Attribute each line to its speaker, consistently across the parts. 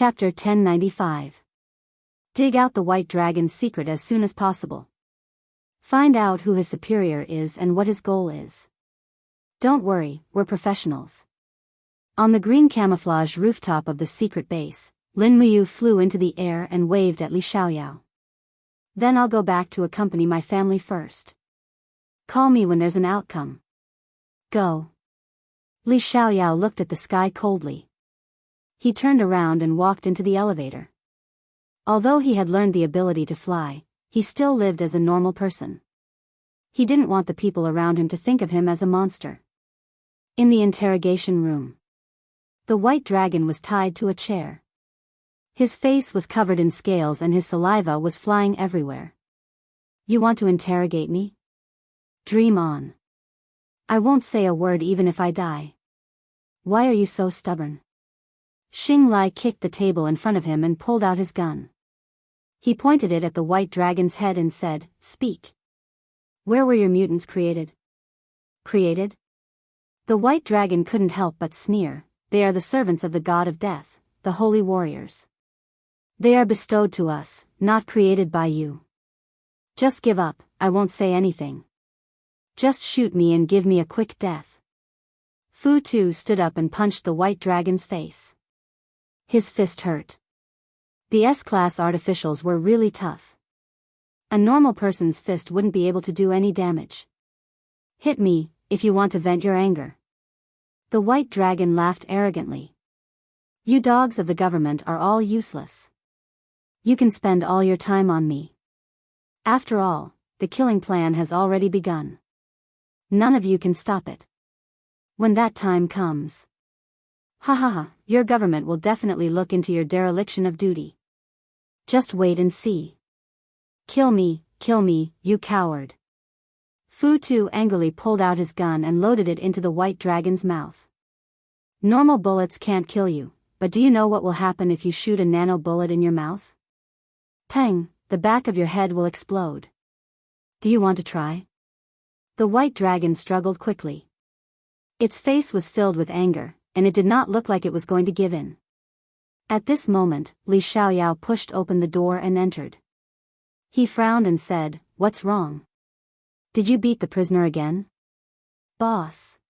Speaker 1: Chapter 1095. Dig out the White Dragon's secret as soon as possible. Find out who his superior is and what his goal is. Don't worry, we're professionals. On the green camouflage rooftop of the secret base, Lin Muyu flew into the air and waved at Li Xiaoyao. Then I'll go back to accompany my family first. Call me when there's an outcome. Go. Li Xiaoyao looked at the sky coldly. He turned around and walked into the elevator. Although he had learned the ability to fly, he still lived as a normal person. He didn't want the people around him to think of him as a monster. In the interrogation room, the white dragon was tied to a chair. His face was covered in scales and his saliva was flying everywhere. You want to interrogate me? Dream on. I won't say a word even if I die. Why are you so stubborn? Xing Lai kicked the table in front of him and pulled out his gun. He pointed it at the white dragon's head and said, "Speak. Where were your mutants created?" Created? The white dragon couldn't help but sneer. They are the servants of the god of death, the holy warriors. They are bestowed to us, not created by you. Just give up, I won't say anything. Just shoot me and give me a quick death. Fu Tu stood up and punched the white dragon's face. His fist hurt. The S-class artificials were really tough. A normal person's fist wouldn't be able to do any damage. Hit me, if you want to vent your anger. The white dragon laughed arrogantly. You dogs of the government are all useless. You can spend all your time on me. After all, the killing plan has already begun. None of you can stop it. When that time comes. Ha ha ha, your government will definitely look into your dereliction of duty. Just wait and see. Kill me, you coward. Fu Tu angrily pulled out his gun and loaded it into the white dragon's mouth. Normal bullets can't kill you, but do you know what will happen if you shoot a nano bullet in your mouth? Peng, the back of your head will explode. Do you want to try? The white dragon struggled quickly. Its face was filled with anger, and it did not look like it was going to give in. At this moment, Li Xiaoyao pushed open the door and entered. He frowned and said, "What's wrong? Did you beat the prisoner again?" "Boss."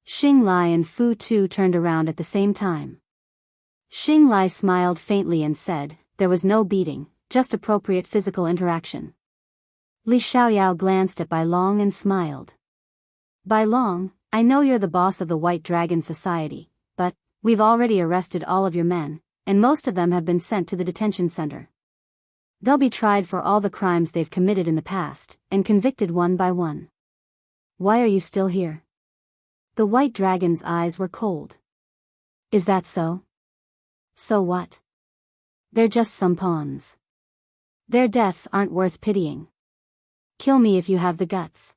Speaker 1: Xing Lai and Fu Tu turned around at the same time. Xing Lai smiled faintly and said, "There was no beating, just appropriate physical interaction." Li Xiaoyao glanced at Bai Long and smiled. "Bai Long, I know you're the boss of the White Dragon Society, but we've already arrested all of your men, and most of them have been sent to the detention center. They'll be tried for all the crimes they've committed in the past, and convicted one by one. Why are you still here?" The white dragon's eyes were cold. "Is that so? So what? They're just some pawns. Their deaths aren't worth pitying. Kill me if you have the guts.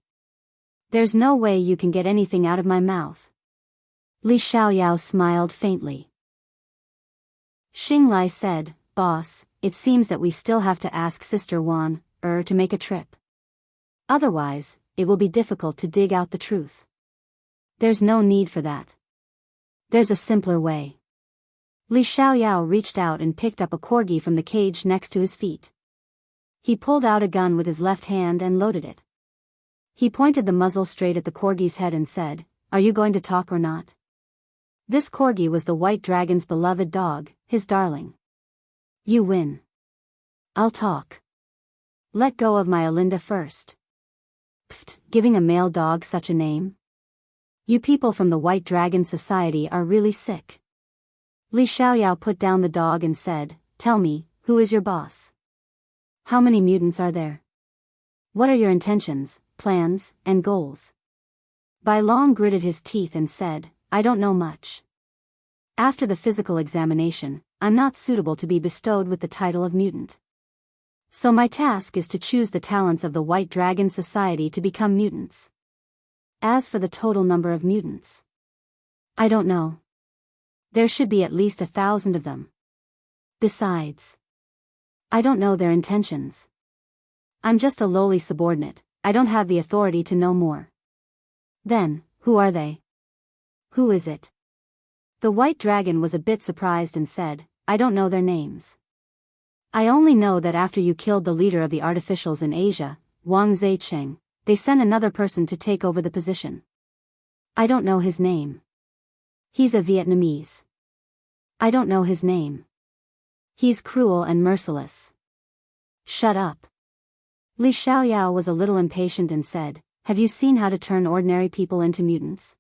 Speaker 1: There's no way you can get anything out of my mouth." Li Xiaoyao smiled faintly. Xing Lai said, "Boss, it seems that we still have to ask Sister Wan, to make a trip. Otherwise, it will be difficult to dig out the truth." "There's no need for that. There's a simpler way." Li Xiaoyao reached out and picked up a corgi from the cage next to his feet. He pulled out a gun with his left hand and loaded it. He pointed the muzzle straight at the corgi's head and said, "Are you going to talk or not?" This corgi was the white dragon's beloved dog, his darling. "You win. I'll talk. Let go of my Alinda first." Pfft, giving a male dog such a name? You people from the White Dragon Society are really sick. Li Xiaoyao put down the dog and said, "Tell me, who is your boss? How many mutants are there? What are your intentions, plans, and goals?" Bai Long gritted his teeth and said, "I don't know much. After the physical examination, I'm not suitable to be bestowed with the title of mutant. So my task is to choose the talents of the White Dragon Society to become mutants. As for the total number of mutants, I don't know. There should be at least 1,000 of them. Besides, I don't know their intentions. I'm just a lowly subordinate, I don't have the authority to know more." "Then, who are they? Who is it?" The white dragon was a bit surprised and said, I don't know their names. I only know that after you killed the leader of the artificials in Asia, Wang Zaicheng, they sent another person to take over the position. I don't know his name. He's a Vietnamese. I don't know his name. He's cruel and merciless. Shut up. Li Xiaoyao was a little impatient and said, have you seen how to turn ordinary people into mutants?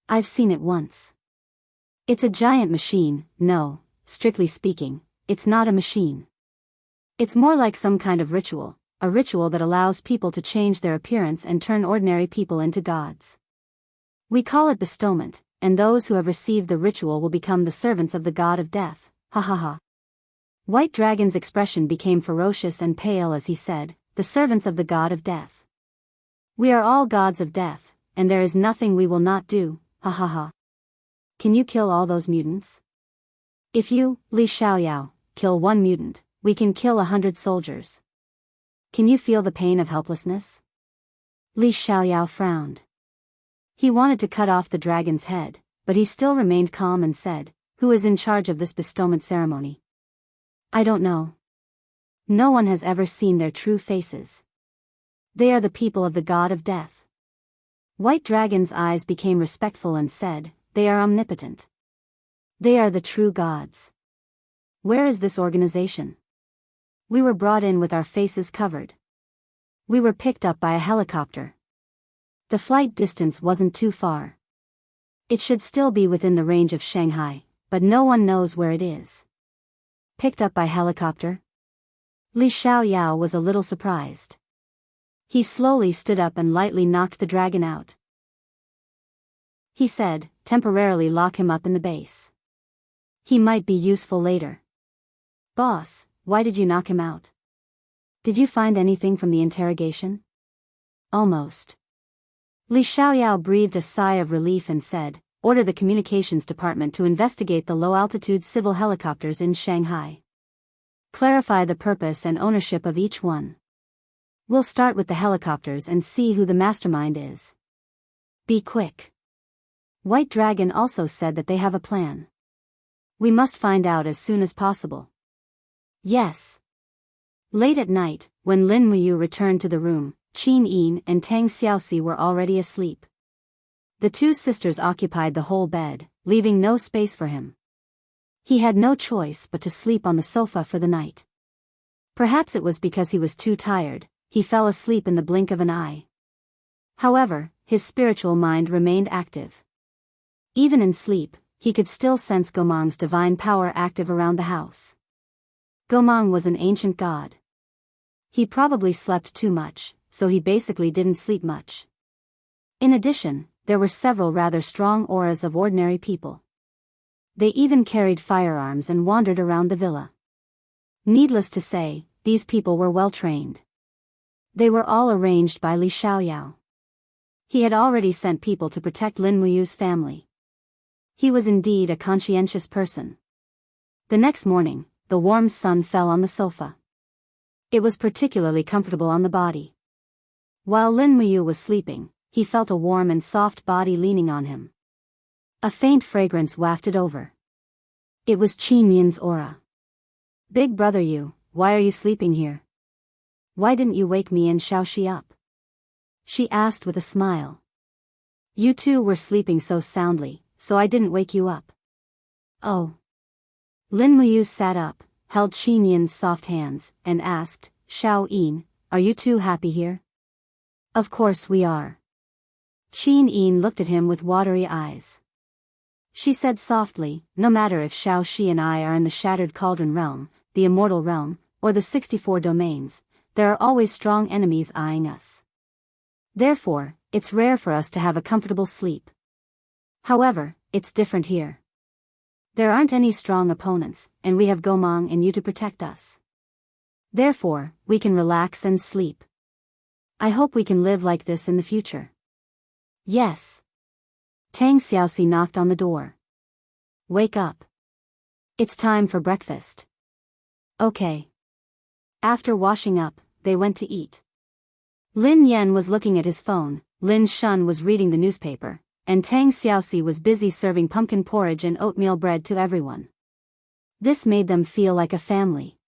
Speaker 1: I've seen it once. It's a giant machine. No, strictly speaking, it's not a machine. It's more like some kind of ritual, a ritual that allows people to change their appearance and turn ordinary people into gods. We call it bestowment, and those who have received the ritual will become the servants of the god of death. Ha ha ha. White Dragon's expression became ferocious and pale as he said, the servants of the god of death. We are all gods of death, and there is nothing we will not do, ha ha ha. Can you kill all those mutants? If you, Li Xiaoyao, kill one mutant, we can kill 100 soldiers. Can you feel the pain of helplessness? Li Xiaoyao frowned. He wanted to cut off the dragon's head, but he still remained calm and said, who is in charge of this bestowment ceremony? I don't know. No one has ever seen their true faces. They are the people of the god of death. White Dragon's eyes became respectful and said, they are omnipotent. They are the true gods. Where is this organization? We were brought in with our faces covered. We were picked up by a helicopter. The flight distance wasn't too far. It should still be within the range of Shanghai, but no one knows where it is. Picked up by helicopter? Li Xiaoyao was a little surprised. He slowly stood up and lightly knocked the dragon out. He said, temporarily lock him up in the base. He might be useful later. Boss, why did you knock him out? Did you find anything from the interrogation? Almost. Li Xiaoyao breathed a sigh of relief and said, order the communications department to investigate the low-altitude civil helicopters in Shanghai. Clarify the purpose and ownership of each one. We'll start with the helicopters and see who the mastermind is. Be quick. White Dragon also said that they have a plan. We must find out as soon as possible. Yes. Late at night, when Lin Muyu returned to the room, Qin Yin and Tang Xiaoxi were already asleep. The two sisters occupied the whole bed, leaving no space for him. He had no choice but to sleep on the sofa for the night. Perhaps it was because he was too tired, he fell asleep in the blink of an eye. However, his spiritual mind remained active. Even in sleep, he could still sense Gomang's divine power active around the house. Gomang was an ancient god. He probably slept too much, so he basically didn't sleep much. In addition, there were several rather strong auras of ordinary people. They even carried firearms and wandered around the villa. Needless to say, these people were well trained. They were all arranged by Li Xiaoyao. He had already sent people to protect Lin Muyu's family. He was indeed a conscientious person. The next morning, the warm sun fell on the sofa. It was particularly comfortable on the body. While Lin Muyu was sleeping, he felt a warm and soft body leaning on him. A faint fragrance wafted over. It was Qin Yin's aura. Big brother Yu, why are you sleeping here? Why didn't you wake me and Xiaoxi up? She asked with a smile. You two were sleeping so soundly, so I didn't wake you up. Oh. Lin Muyu sat up, held Qin Yin's soft hands, and asked, Xiao Yin, are you two happy here? Of course we are. Qin Yin looked at him with watery eyes. She said softly, no matter if Xiaoxi and I are in the Shattered Cauldron realm, the Immortal realm, or the 64 domains, there are always strong enemies eyeing us. Therefore, it's rare for us to have a comfortable sleep. However, it's different here. There aren't any strong opponents, and we have Gomang and you to protect us. Therefore, we can relax and sleep. I hope we can live like this in the future. Yes. Tang Xiaoxi knocked on the door. Wake up. It's time for breakfast. Okay. After washing up, they went to eat. Lin Yan was looking at his phone, Lin Shun was reading the newspaper, and Tang Xiaoxi was busy serving pumpkin porridge and oatmeal bread to everyone. This made them feel like a family.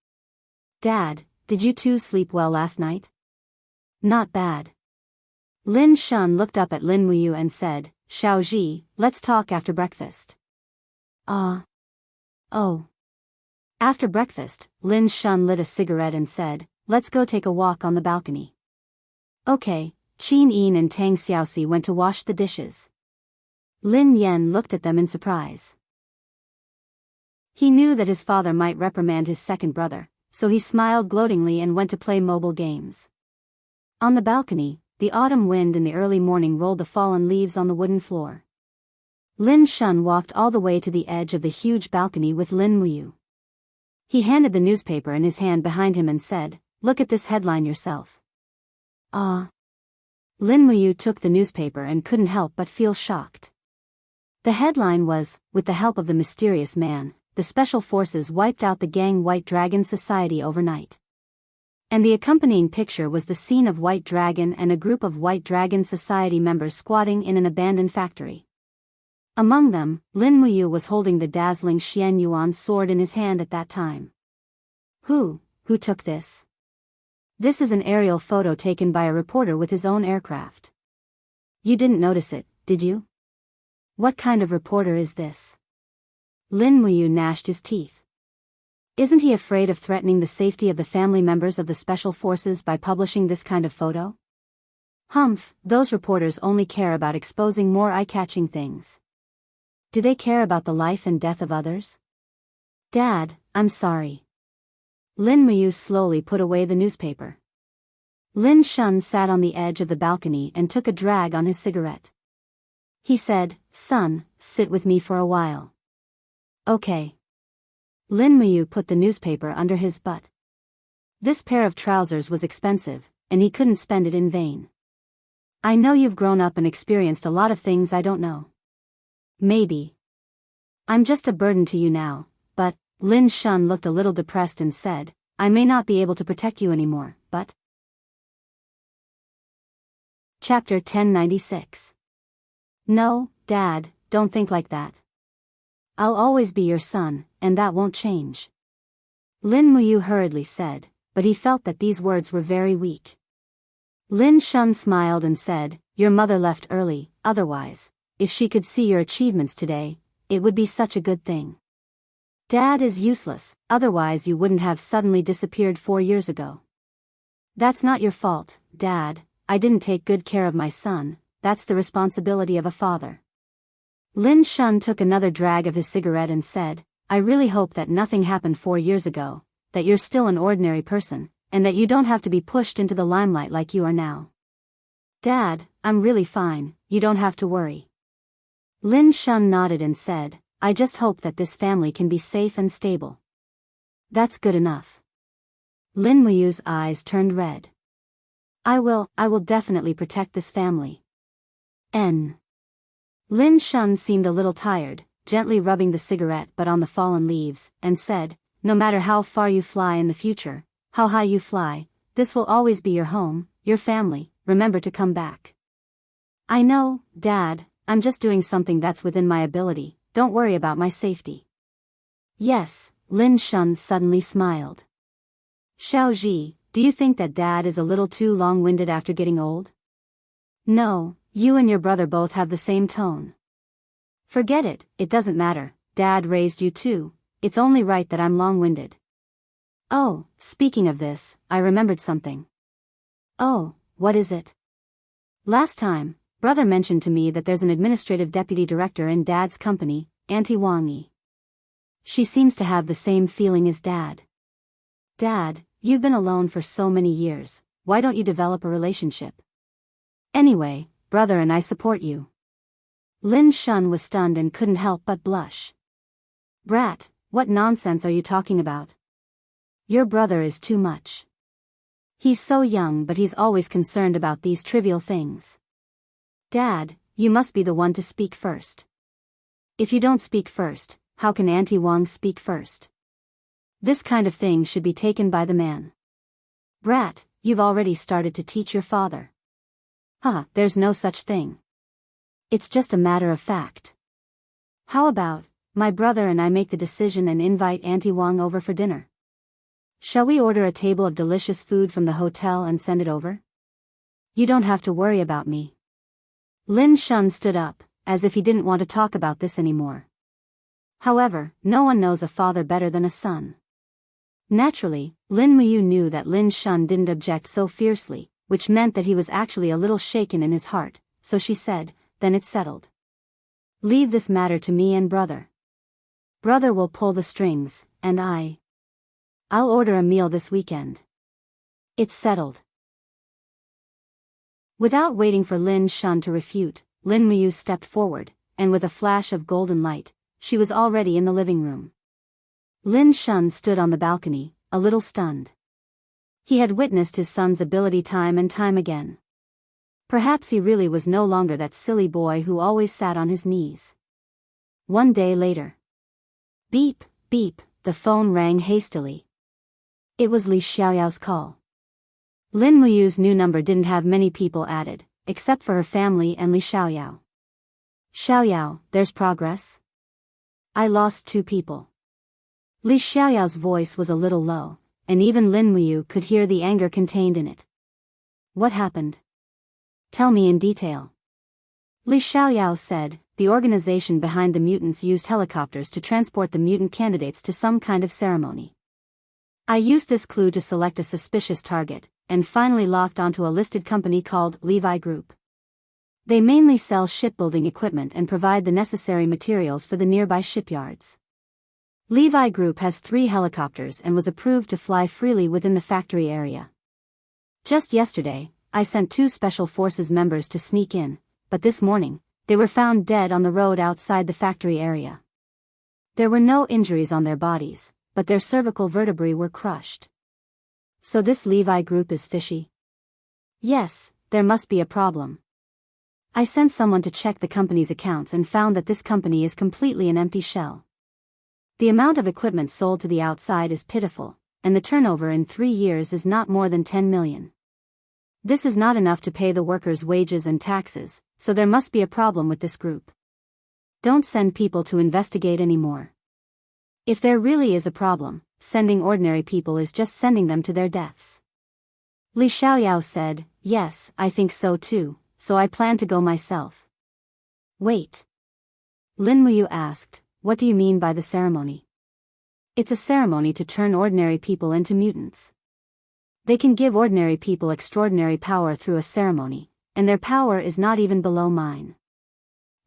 Speaker 1: Dad, did you two sleep well last night? Not bad. Lin Shun looked up at Lin Muyu and said, Xiaoji, let's talk after breakfast. Oh. After breakfast, Lin Shun lit a cigarette and said, let's go take a walk on the balcony. Okay. Qin Yin and Tang Xiaoxi went to wash the dishes. Lin Yan looked at them in surprise. He knew that his father might reprimand his second brother, so he smiled gloatingly and went to play mobile games. On the balcony, the autumn wind in the early morning rolled the fallen leaves on the wooden floor. Lin Shun walked all the way to the edge of the huge balcony with Lin Muyu. He handed the newspaper in his hand behind him and said, look at this headline yourself. Lin Muyu took the newspaper and couldn't help but feel shocked. The headline was, with the help of the mysterious man, the special forces wiped out the gang White Dragon Society overnight. And the accompanying picture was the scene of White Dragon and a group of White Dragon Society members squatting in an abandoned factory. Among them, Lin Muyu was holding the dazzling Xian Yuan sword in his hand at that time. Who took this? This is an aerial photo taken by a reporter with his own aircraft. You didn't notice it, did you? What kind of reporter is this? Lin Muyu gnashed his teeth. Isn't he afraid of threatening the safety of the family members of the special forces by publishing this kind of photo? Humph, those reporters only care about exposing more eye-catching things. Do they care about the life and death of others? Dad, I'm sorry. Lin Muyu slowly put away the newspaper. Lin Shun sat on the edge of the balcony and took a drag on his cigarette. He said, son, sit with me for a while. Okay. Lin Muyu put the newspaper under his butt. This pair of trousers was expensive, and he couldn't spend it in vain. I know you've grown up and experienced a lot of things I don't know. Maybe. I'm just a burden to you now, but, Lin Shun looked a little depressed and said, I may not be able to protect you anymore, but... Chapter 1096. No, Dad, don't think like that. I'll always be your son, and that won't change. Lin Muyu hurriedly said, but he felt that these words were very weak. Lin Shun smiled and said, your mother left early, otherwise, if she could see your achievements today, it would be such a good thing. Dad is useless, otherwise you wouldn't have suddenly disappeared 4 years ago. That's not your fault, Dad, I didn't take good care of my son, that's the responsibility of a father. Lin Shun took another drag of his cigarette and said, I really hope that nothing happened 4 years ago, that you're still an ordinary person, and that you don't have to be pushed into the limelight like you are now. Dad, I'm really fine, you don't have to worry. Lin Shun nodded and said, I just hope that this family can be safe and stable. That's good enough. Lin Muyu's eyes turned red. I will definitely protect this family. Lin Shun seemed a little tired, gently rubbing the cigarette butt on the fallen leaves, and said, no matter how far you fly in the future, how high you fly, this will always be your home, your family, remember to come back. I know, Dad, I'm just doing something that's within my ability, don't worry about my safety. Yes, Lin Shun suddenly smiled. Xiaoji, do you think that Dad is a little too long-winded after getting old? No, you and your brother both have the same tone. Forget it, it doesn't matter, Dad raised you too, it's only right that I'm long-winded. Oh, speaking of this, I remembered something. Oh, what is it? Last time, brother mentioned to me that there's an administrative deputy director in Dad's company, Auntie Wang Yi. She seems to have the same feeling as Dad. Dad, you've been alone for so many years, why don't you develop a relationship? Anyway, brother and I support you. Lin Shun was stunned and couldn't help but blush. Brat, what nonsense are you talking about? Your brother is too much. He's so young but he's always concerned about these trivial things. Dad, you must be the one to speak first. If you don't speak first, how can Auntie Wang speak first? This kind of thing should be taken by the man. Brat, you've already started to teach your father. There's no such thing. It's just a matter of fact. How about, my brother and I make the decision and invite Auntie Wang over for dinner. Shall we order a table of delicious food from the hotel and send it over? You don't have to worry about me. Lin Shun stood up, as if he didn't want to talk about this anymore. However, no one knows a father better than a son. Naturally, Lin Muyu knew that Lin Shun didn't object so fiercely, which meant that he was actually a little shaken in his heart, so she said, then it's settled. Leave this matter to me and brother. Brother will pull the strings, and I'll order a meal this weekend. It's settled. Without waiting for Lin Shun to refute, Lin Muyu stepped forward, and with a flash of golden light, she was already in the living room. Lin Shun stood on the balcony, a little stunned. He had witnessed his son's ability time and time again. Perhaps he really was no longer that silly boy who always sat on his knees. One day later. Beep, beep, the phone rang hastily. It was Li Xiaoyao's call. Lin Muyu's new number didn't have many people added, except for her family and Li Xiaoyao. Xiaoyao, there's progress? I lost 2 people. Li Xiaoyao's voice was a little low, and even Lin Muyu could hear the anger contained in it. What happened? Tell me in detail. Li Xiaoyao said, the organization behind the mutants used helicopters to transport the mutant candidates to some kind of ceremony. I used this clue to select a suspicious target, and finally locked onto a listed company called Levi Group. They mainly sell shipbuilding equipment and provide the necessary materials for the nearby shipyards. Levi Group has 3 helicopters and was approved to fly freely within the factory area. Just yesterday, I sent 2 Special Forces members to sneak in, but this morning, they were found dead on the road outside the factory area. There were no injuries on their bodies, but their cervical vertebrae were crushed. So this Levi Group is fishy? Yes, there must be a problem. I sent someone to check the company's accounts and found that this company is completely an empty shell. The amount of equipment sold to the outside is pitiful, and the turnover in 3 years is not more than 10 million. This is not enough to pay the workers' wages and taxes, so there must be a problem with this group. Don't send people to investigate anymore. If there really is a problem, sending ordinary people is just sending them to their deaths. Li Xiaoyao said, yes, I think so too, so I plan to go myself. Wait. Lin Muyu asked, what do you mean by the ceremony? It's a ceremony to turn ordinary people into mutants. They can give ordinary people extraordinary power through a ceremony, and their power is not even below mine.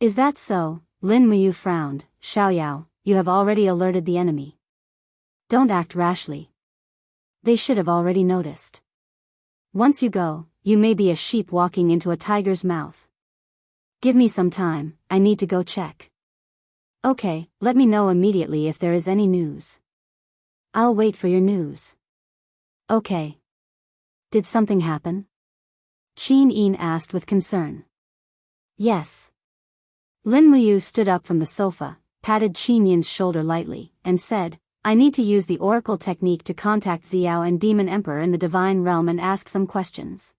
Speaker 1: Is that so? Lin Muyu frowned. Xiaoyao, you have already alerted the enemy. Don't act rashly. They should have already noticed. Once you go, you may be a sheep walking into a tiger's mouth. Give me some time, I need to go check. Okay, let me know immediately if there is any news. I'll wait for your news. Okay. Did something happen? Qin Yin asked with concern. Yes. Lin Muyu stood up from the sofa, patted Qin Yin's shoulder lightly, and said, I need to use the oracle technique to contact Xiao and Demon Emperor in the Divine Realm and ask some questions.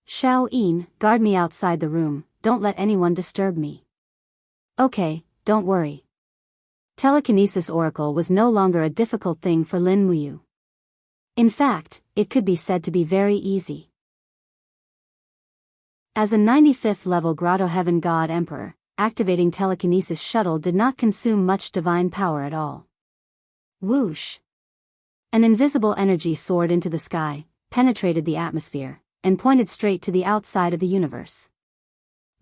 Speaker 1: Xiao Yin, guard me outside the room, don't let anyone disturb me. Okay, don't worry. Telekinesis oracle was no longer a difficult thing for Lin Muyu. In fact, it could be said to be very easy. As a 95th level Grotto Heaven God Emperor, activating telekinesis shuttle did not consume much divine power at all. Whoosh! An invisible energy soared into the sky, penetrated the atmosphere, and pointed straight to the outside of the universe.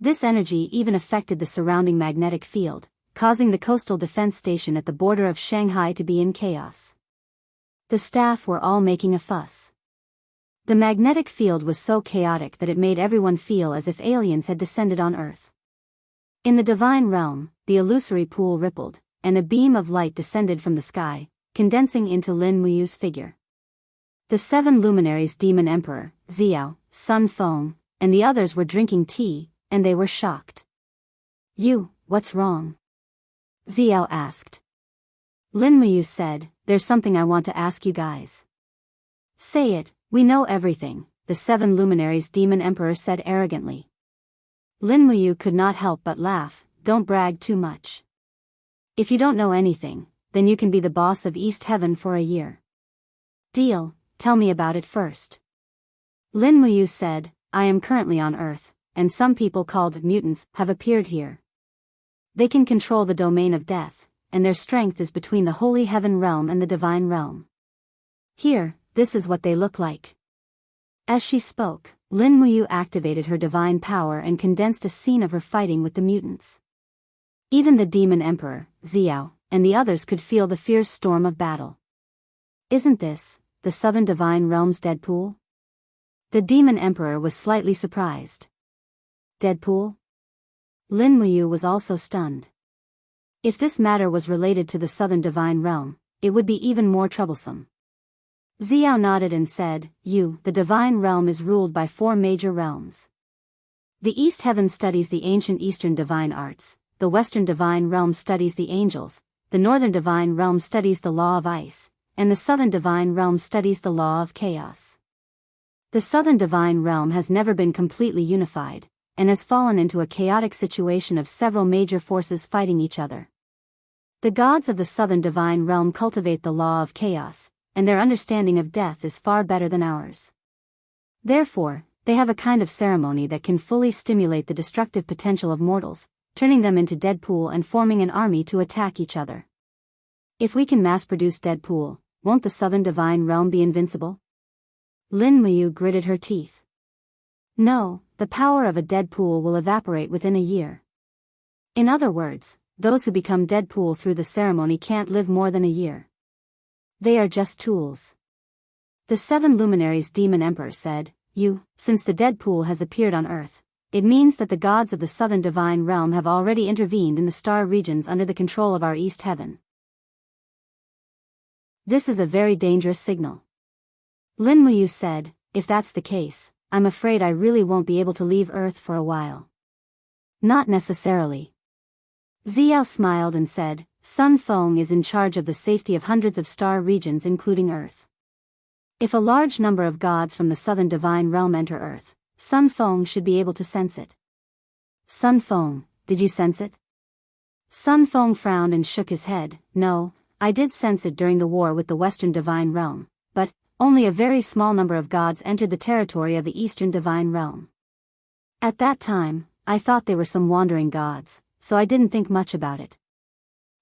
Speaker 1: This energy even affected the surrounding magnetic field, causing the coastal defense station at the border of Shanghai to be in chaos. The staff were all making a fuss. The magnetic field was so chaotic that it made everyone feel as if aliens had descended on Earth. In the divine realm, the illusory pool rippled, and a beam of light descended from the sky, condensing into Lin Muyu's figure. The 7 luminaries Demon Emperor, Xiao, Sun Feng, and the others were drinking tea, and they were shocked. What's wrong? Xiao asked. Lin Muyu said, there's something I want to ask you guys. Say it, we know everything, the 7 luminaries Demon Emperor said arrogantly. Lin Muyu could not help but laugh, don't brag too much. If you don't know anything, then you can be the boss of East Heaven for a year. Deal, tell me about it first. Lin Muyu said, I am currently on Earth, and some people called mutants have appeared here. They can control the domain of death, and their strength is between the Holy Heaven realm and the Divine realm. Here, this is what they look like. As she spoke, Lin Muyu activated her divine power and condensed a scene of her fighting with the mutants. Even the Demon Emperor, Xiao, and the others could feel the fierce storm of battle. Isn't this the Southern Divine Realm's Deadpool? The Demon Emperor was slightly surprised. Deadpool? Lin Muyu was also stunned. If this matter was related to the Southern Divine Realm, it would be even more troublesome. Xiao nodded and said, the Divine Realm is ruled by 4 major realms. The East Heaven studies the ancient Eastern Divine Arts, the Western Divine Realm studies the angels, the Northern Divine Realm studies the law of ice, and the Southern Divine Realm studies the law of chaos. The Southern Divine Realm has never been completely unified, and has fallen into a chaotic situation of several major forces fighting each other. The gods of the Southern Divine Realm cultivate the law of chaos, and their understanding of death is far better than ours. Therefore, they have a kind of ceremony that can fully stimulate the destructive potential of mortals, turning them into Deadpool and forming an army to attack each other. If we can mass-produce Deadpool, won't the Southern Divine Realm be invincible? Lin Muyu gritted her teeth. No, the power of a Deadpool will evaporate within a year. In other words, those who become Deadpool through the ceremony can't live more than a year. They are just tools. The 7 luminaries Demon Emperor said, since the Deadpool has appeared on Earth, it means that the gods of the Southern Divine Realm have already intervened in the star regions under the control of our East Heaven. This is a very dangerous signal. Lin Muyu said, if that's the case, I'm afraid I really won't be able to leave Earth for a while. Not necessarily. Xiao smiled and said, Sun Feng is in charge of the safety of hundreds of star regions including Earth. If a large number of gods from the Southern Divine Realm enter Earth, Sun Feng should be able to sense it. Sun Feng, did you sense it? Sun Feng frowned and shook his head. No, I did sense it during the war with the Western Divine Realm, but only a very small number of gods entered the territory of the Eastern Divine Realm. At that time, I thought they were some wandering gods, so I didn't think much about it.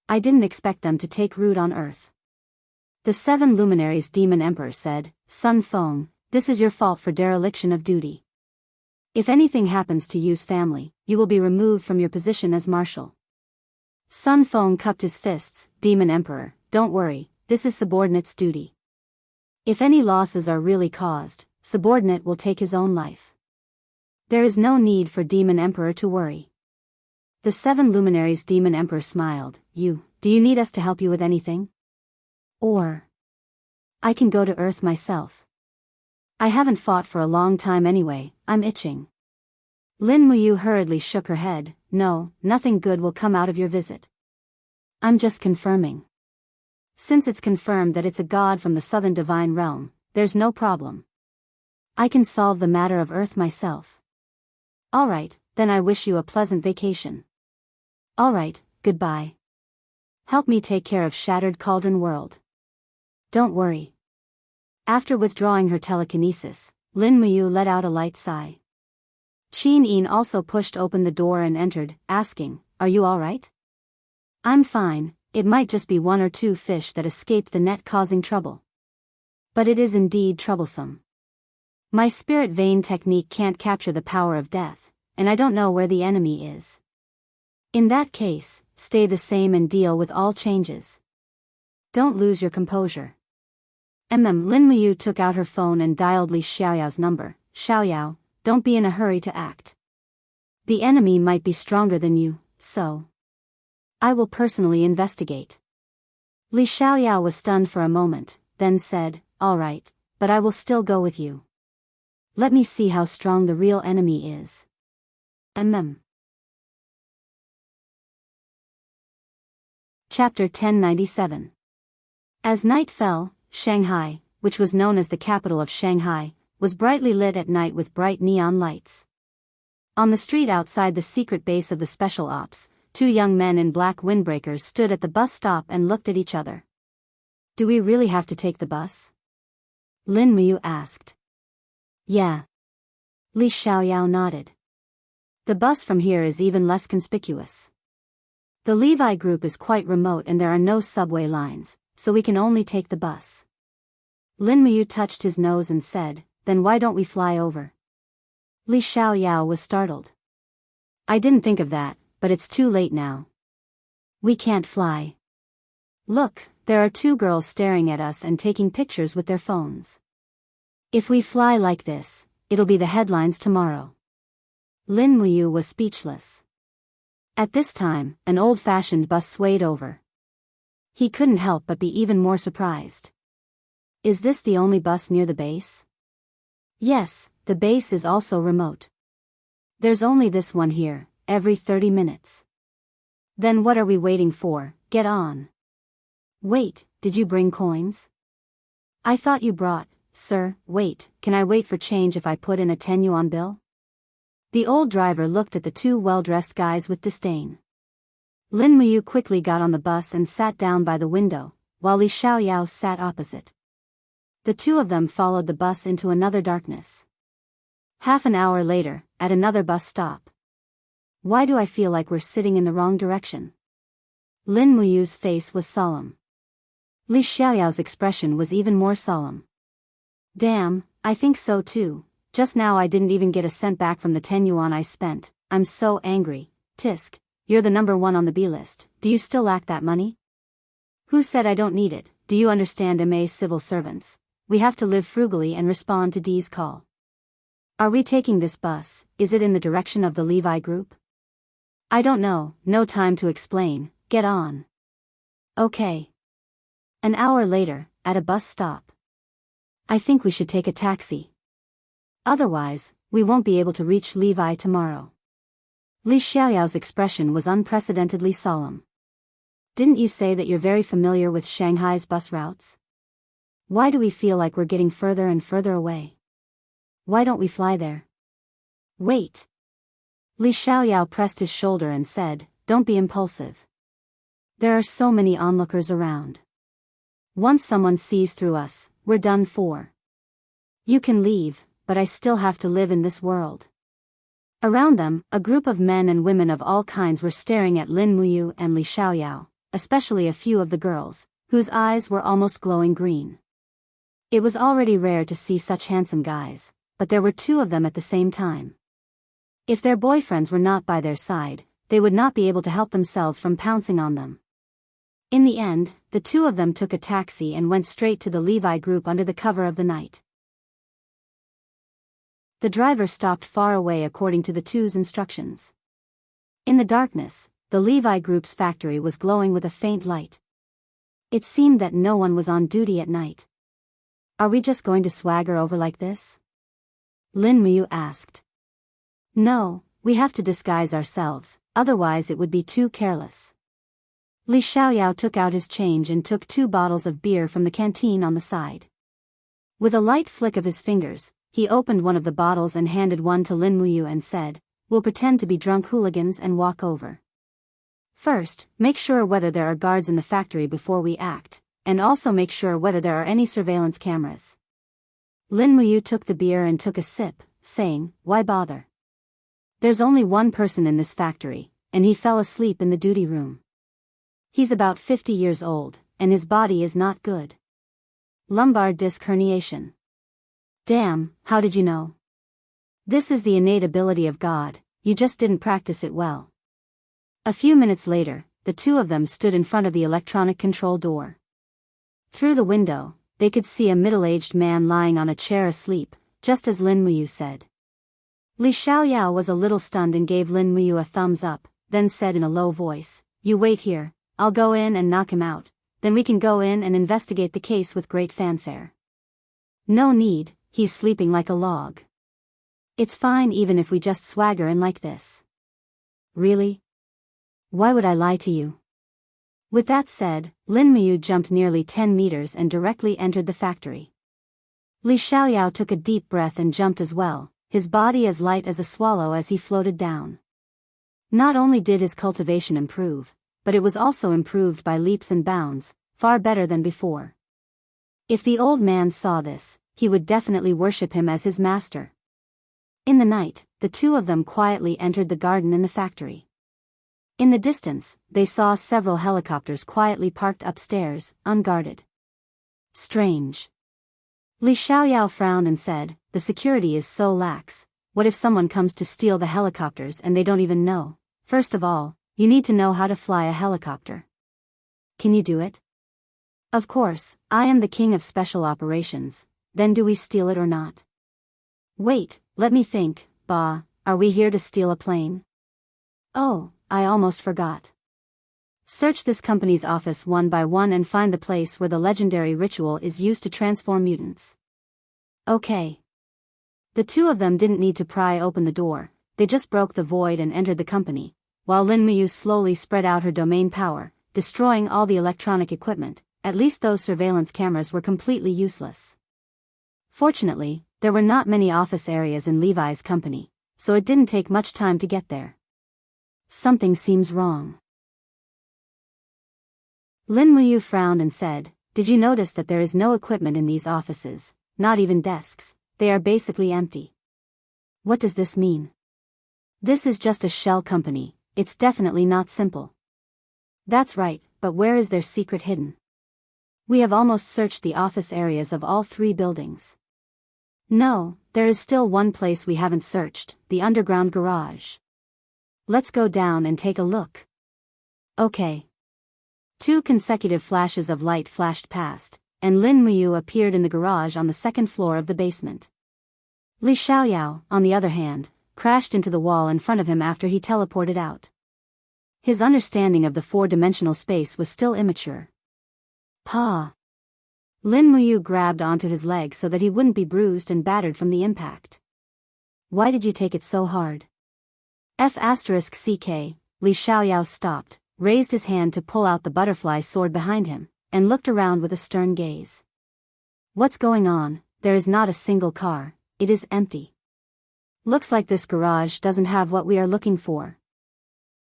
Speaker 1: I didn't expect them to take root on Earth. The 7 luminaries Demon Emperor said, Sun Feng, this is your fault for dereliction of duty. If anything happens to Yu's family, you will be removed from your position as marshal. Sun Feng cupped his fists. Demon Emperor, don't worry, this is subordinate's duty. If any losses are really caused, subordinate will take his own life. There is no need for Demon Emperor to worry. The 7 luminaries Demon Emperor smiled. Do you need us to help you with anything? Or I can go to Earth myself. I haven't fought for a long time anyway, I'm itching. Lin Muyu hurriedly shook her head. No, nothing good will come out of your visit. I'm just confirming. Since it's confirmed that it's a god from the Southern Divine Realm, there's no problem. I can solve the matter of Earth myself. Alright, then I wish you a pleasant vacation. Alright, goodbye. Help me take care of Shattered Cauldron World. Don't worry. After withdrawing her telekinesis, Lin Muyu let out a light sigh. Qin Yin also pushed open the door and entered, asking, Are you alright? I'm fine, it might just be 1 or 2 fish that escaped the net causing trouble. But it is indeed troublesome. My spirit vein technique can't capture the power of death, and I don't know where the enemy is. In that case, stay the same and deal with all changes. Don't lose your composure. Lin Muyu took out her phone and dialed Li Xiaoyao's number. Xiaoyao, don't be in a hurry to act. The enemy might be stronger than you, so I will personally investigate. Li Xiaoyao was stunned for a moment, then said, Alright, but I will still go with you. Let me see how strong the real enemy is. Chapter 1097. As night fell, Shanghai, which was known as the capital of Shanghai, was brightly lit at night with bright neon lights. On the street outside the secret base of the Special Ops, two young men in black windbreakers stood at the bus stop and looked at each other. Do we really have to take the bus? Lin Muyu asked. Yeah. Li Xiaoyao nodded. The bus from here is even less conspicuous. The Levi group is quite remote and there are no subway lines, so we can only take the bus. Lin Muyu touched his nose and said, then why don't we fly over? Li Xiaoyao was startled. I didn't think of that, but it's too late now. We can't fly. Look, there are two girls staring at us and taking pictures with their phones. If we fly like this, it'll be the headlines tomorrow. Lin Muyu was speechless. At this time, an old-fashioned bus swayed over. He couldn't help but be even more surprised. Is this the only bus near the base? Yes, the base is also remote. There's only this one here, every 30 minutes. Then what are we waiting for? Get on. Wait, did you bring coins? I thought you brought, sir. Wait, can I wait for change if I put in a 10 yuan bill? The old driver looked at the two well-dressed guys with disdain. Lin Muyu quickly got on the bus and sat down by the window, while Li Xiaoyao sat opposite. The two of them followed the bus into another darkness. Half an hour later, at another bus stop. Why do I feel like we're sitting in the wrong direction? Lin Muyu's face was solemn. Li Xiaoyao's expression was even more solemn. Damn, I think so too. Just now I didn't even get a cent back from the 10 yuan I spent. I'm so angry. Tisk, you're the number one on the B list. Do you still lack that money? Who said I don't need it? Do you understand, MA's civil servants? We have to live frugally and respond to D's call. Are we taking this bus? Is it in the direction of the Levi group? I don't know, no time to explain, get on. Okay. An hour later, at a bus stop. I think we should take a taxi. Otherwise, we won't be able to reach Levi tomorrow. Li Xiaoyao's expression was unprecedentedly solemn. Didn't you say that you're very familiar with Shanghai's bus routes? Why do we feel like we're getting further and further away? Why don't we fly there? Wait. Li Xiaoyao pressed his shoulder and said, don't be impulsive. There are so many onlookers around. Once someone sees through us, we're done for. You can leave, but I still have to live in this world. Around them, a group of men and women of all kinds were staring at Lin Muyu and Li Xiaoyao, especially a few of the girls, whose eyes were almost glowing green. It was already rare to see such handsome guys, but there were two of them at the same time. If their boyfriends were not by their side, they would not be able to help themselves from pouncing on them. In the end, the two of them took a taxi and went straight to the Levi group under the cover of the night. The driver stopped far away according to the two's instructions. In the darkness, the Levi group's factory was glowing with a faint light. It seemed that no one was on duty at night. Are we just going to swagger over like this? Lin Muyu asked. No, we have to disguise ourselves, otherwise it would be too careless. Li Xiaoyao took out his change and took 2 bottles of beer from the canteen on the side. With a light flick of his fingers, he opened one of the bottles and handed one to Lin Muyu and said, we'll pretend to be drunk hooligans and walk over. First, make sure whether there are guards in the factory before we act, and also make sure whether there are any surveillance cameras. Lin Muyu took the beer and took a sip, saying, why bother? There's only one person in this factory, and he fell asleep in the duty room. He's about 50 years old, and his body is not good. Lumbar disc herniation. Damn, how did you know? This is the innate ability of God, you just didn't practice it well. A few minutes later, the two of them stood in front of the electronic control door. Through the window, they could see a middle-aged man lying on a chair asleep, just as Lin Muyu said. Li Xiaoyao was a little stunned and gave Lin Muyu a thumbs up, then said in a low voice, you wait here, I'll go in and knock him out, then we can go in and investigate the case with great fanfare. No need, he's sleeping like a log. It's fine even if we just swagger in like this. Really? Why would I lie to you? With that said, Lin Muyu jumped nearly 10 meters and directly entered the factory. Li Xiaoyao took a deep breath and jumped as well, his body as light as a swallow as he floated down. Not only did his cultivation improve, but it was also improved by leaps and bounds, far better than before. If the old man saw this, he would definitely worship him as his master. In the night, the two of them quietly entered the garden in the factory. In the distance, they saw several helicopters quietly parked upstairs, unguarded. Strange. Li Xiaoyao frowned and said, "The security is so lax. What if someone comes to steal the helicopters and they don't even know? First of all, you need to know how to fly a helicopter. Can you do it?" "Of course, I am the king of special operations. Then do we steal it or not?" "Wait, let me think, Ba, are we here to steal a plane?" "Oh, I almost forgot. Search this company's office one by one and find the place where the legendary ritual is used to transform mutants." "Okay." The two of them didn't need to pry open the door, they just broke the void and entered the company, while Lin Muyu slowly spread out her domain power, destroying all the electronic equipment. At least those surveillance cameras were completely useless. Fortunately, there were not many office areas in Levi's company, so it didn't take much time to get there. Something seems wrong. Lin Muyu frowned and said, "Did you notice that there is no equipment in these offices, not even desks? They are basically empty." "What does this mean?" "This is just a shell company, it's definitely not simple." "That's right, but where is their secret hidden?" "We have almost searched the office areas of all 3 buildings." "No, there is still one place we haven't searched, the underground garage." "Let's go down and take a look." "Okay." 2 consecutive flashes of light flashed past, and Lin Muyu appeared in the garage on the 2nd floor of the basement. Li Xiaoyao, on the other hand, crashed into the wall in front of him after he teleported out. His understanding of the 4-dimensional space was still immature. "Pa!" Lin Muyu grabbed onto his leg so that he wouldn't be bruised and battered from the impact. "Why did you take it so hard?" F***ck, Li Xiaoyao stopped, raised his hand to pull out the butterfly sword behind him, and looked around with a stern gaze. "What's going on? There is not a single car, it is empty. Looks like this garage doesn't have what we are looking for."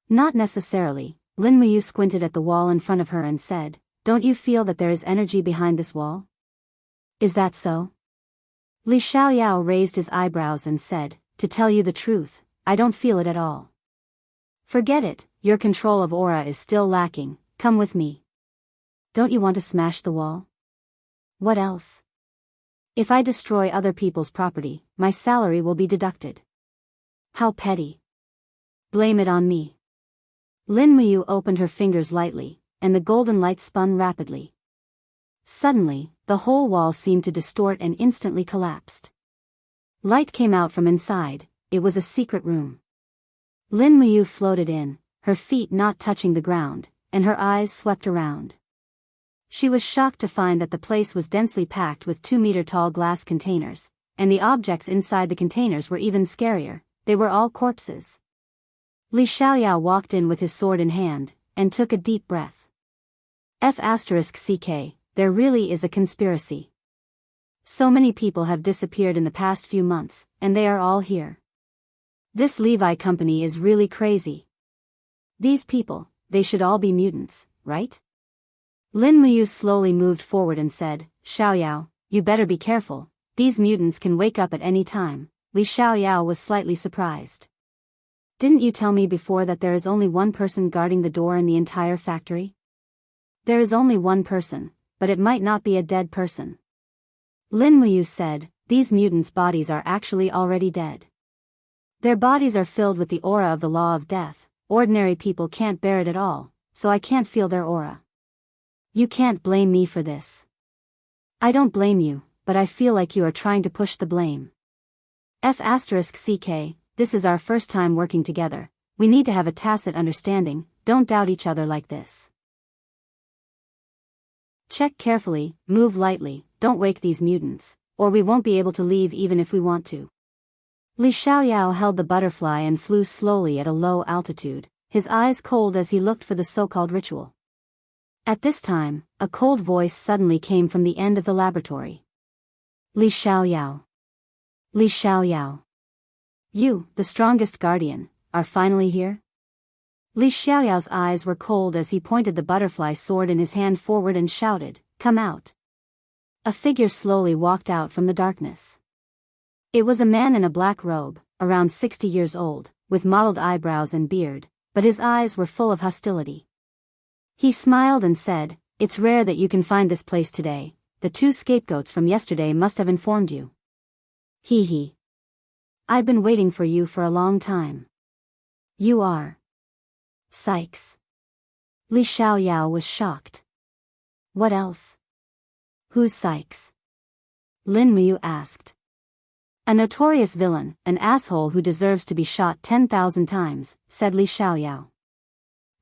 Speaker 1: "Not necessarily." Lin Muyu squinted at the wall in front of her and said, "Don't you feel that there is energy behind this wall?" "Is that so?" Li Xiaoyao raised his eyebrows and said, "To tell you the truth, I don't feel it at all." "Forget it, your control of aura is still lacking, come with me." "Don't you want to smash the wall?" "What else?" "If I destroy other people's property, my salary will be deducted." "How petty." "Blame it on me." Lin Muyu opened her fingers lightly, and the golden light spun rapidly. Suddenly, the whole wall seemed to distort and instantly collapsed. Light came out from inside, it was a secret room. Lin Muyu floated in, her feet not touching the ground, and her eyes swept around. She was shocked to find that the place was densely packed with 2-meter-tall glass containers, and the objects inside the containers were even scarier, they were all corpses. Li Xiaoyao walked in with his sword in hand, and took a deep breath. F***ck, there really is a conspiracy. So many people have disappeared in the past few months, and they are all here. This Levi company is really crazy. These people, they should all be mutants, right? Lin Muyu slowly moved forward and said, "Xiaoyao, you better be careful, these mutants can wake up at any time." Li Xiaoyao was slightly surprised. "Didn't you tell me before that there is only one person guarding the door in the entire factory?" "There is only one person, but it might not be a dead person." Lin Muyu said, "These mutants' bodies are actually already dead. Their bodies are filled with the aura of the law of death. Ordinary people can't bear it at all, so I can't feel their aura. You can't blame me for this." "I don't blame you, but I feel like you are trying to push the blame." F***ck, this is our first time working together, we need to have a tacit understanding, don't doubt each other like this. Check carefully, move lightly, don't wake these mutants, or we won't be able to leave even if we want to. Li Xiaoyao held the butterfly and flew slowly at a low altitude, his eyes cold as he looked for the so-called ritual. At this time, a cold voice suddenly came from the end of the laboratory. "Li Xiaoyao. Li Xiaoyao. You, the strongest guardian, are finally here?" Li Xiaoyao's eyes were cold as he pointed the butterfly sword in his hand forward and shouted, "Come out." A figure slowly walked out from the darkness. It was a man in a black robe, around 60 years old, with mottled eyebrows and beard, but his eyes were full of hostility. He smiled and said, "It's rare that you can find this place today. The 2 scapegoats from yesterday must have informed you." "Hee hee. I've been waiting for you for a long time." "You are Sykes." Li Xiaoyao was shocked. "What else?" "Who's Sykes?" Lin Muyu asked. "A notorious villain, an asshole who deserves to be shot 10,000 times, said Li Xiaoyao.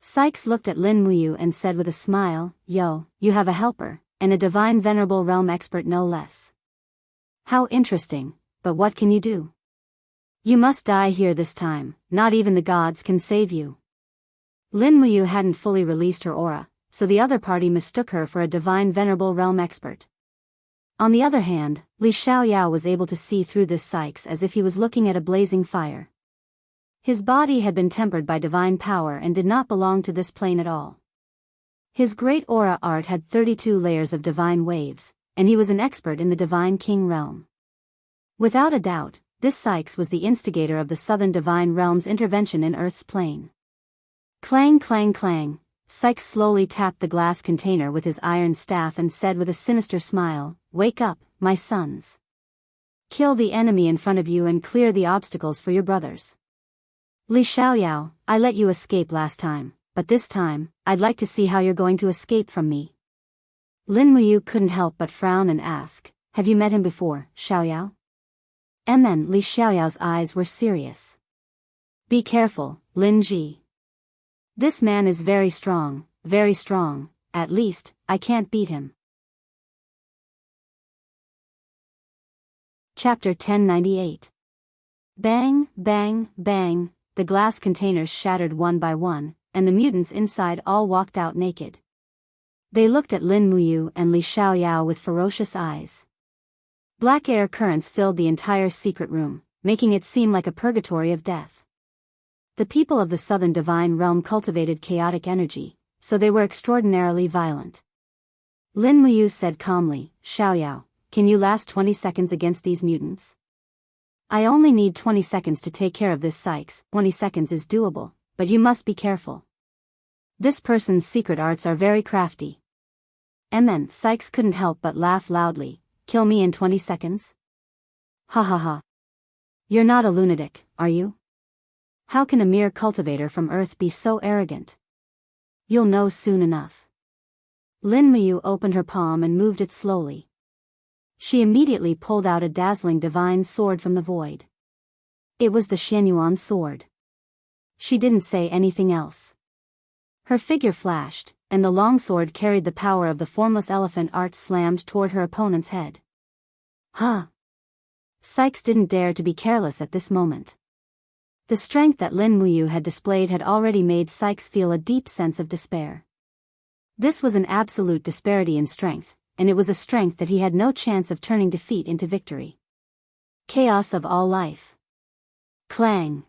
Speaker 1: Sykes looked at Lin Muyu and said with a smile, "Yo, you have a helper, and a divine venerable realm expert no less. How interesting, but what can you do? You must die here this time, not even the gods can save you." Lin Muyu hadn't fully released her aura, so the other party mistook her for a divine venerable realm expert. On the other hand, Li Xiaoyao was able to see through this Sykes as if he was looking at a blazing fire. His body had been tempered by divine power and did not belong to this plane at all. His great aura art had 32 layers of divine waves, and he was an expert in the divine king realm. Without a doubt, this Sykes was the instigator of the southern divine realm's intervention in Earth's plane. Clang clang clang, Sykes slowly tapped the glass container with his iron staff and said with a sinister smile, "Wake up, my sons. Kill the enemy in front of you and clear the obstacles for your brothers. Li Xiaoyao, I let you escape last time, but this time, I'd like to see how you're going to escape from me." Lin Muyu couldn't help but frown and ask, "Have you met him before, Xiaoyao?" Li Xiaoyao's eyes were serious. "Be careful, Lin Ji. This man is very strong, at least, I can't beat him." Chapter 1098. Bang, bang, bang, the glass containers shattered one by one, and the mutants inside all walked out naked. They looked at Lin Muyu and Li Xiaoyao with ferocious eyes. Black air currents filled the entire secret room, making it seem like a purgatory of death. The people of the southern divine realm cultivated chaotic energy, so they were extraordinarily violent. Lin Muyu said calmly, "Xiaoyao, can you last 20 seconds against these mutants?" "I only need 20 seconds to take care of this Sykes." 20 seconds is doable, but you must be careful. This person's secret arts are very crafty. Sykes couldn't help but laugh loudly. "Kill me in 20 seconds? Ha ha ha. You're not a lunatic, are you? How can a mere cultivator from Earth be so arrogant? You'll know soon enough." Lin Muyu opened her palm and moved it slowly. She immediately pulled out a dazzling divine sword from the void. It was the Xianyuan sword. She didn't say anything else. Her figure flashed, and the long sword carried the power of the formless elephant art slammed toward her opponent's head. Huh! Sykes didn't dare to be careless at this moment. The strength that Lin Muyu had displayed had already made Sykes feel a deep sense of despair. This was an absolute disparity in strength, and it was a strength that he had no chance of turning defeat into victory. Chaos of all life. Clang!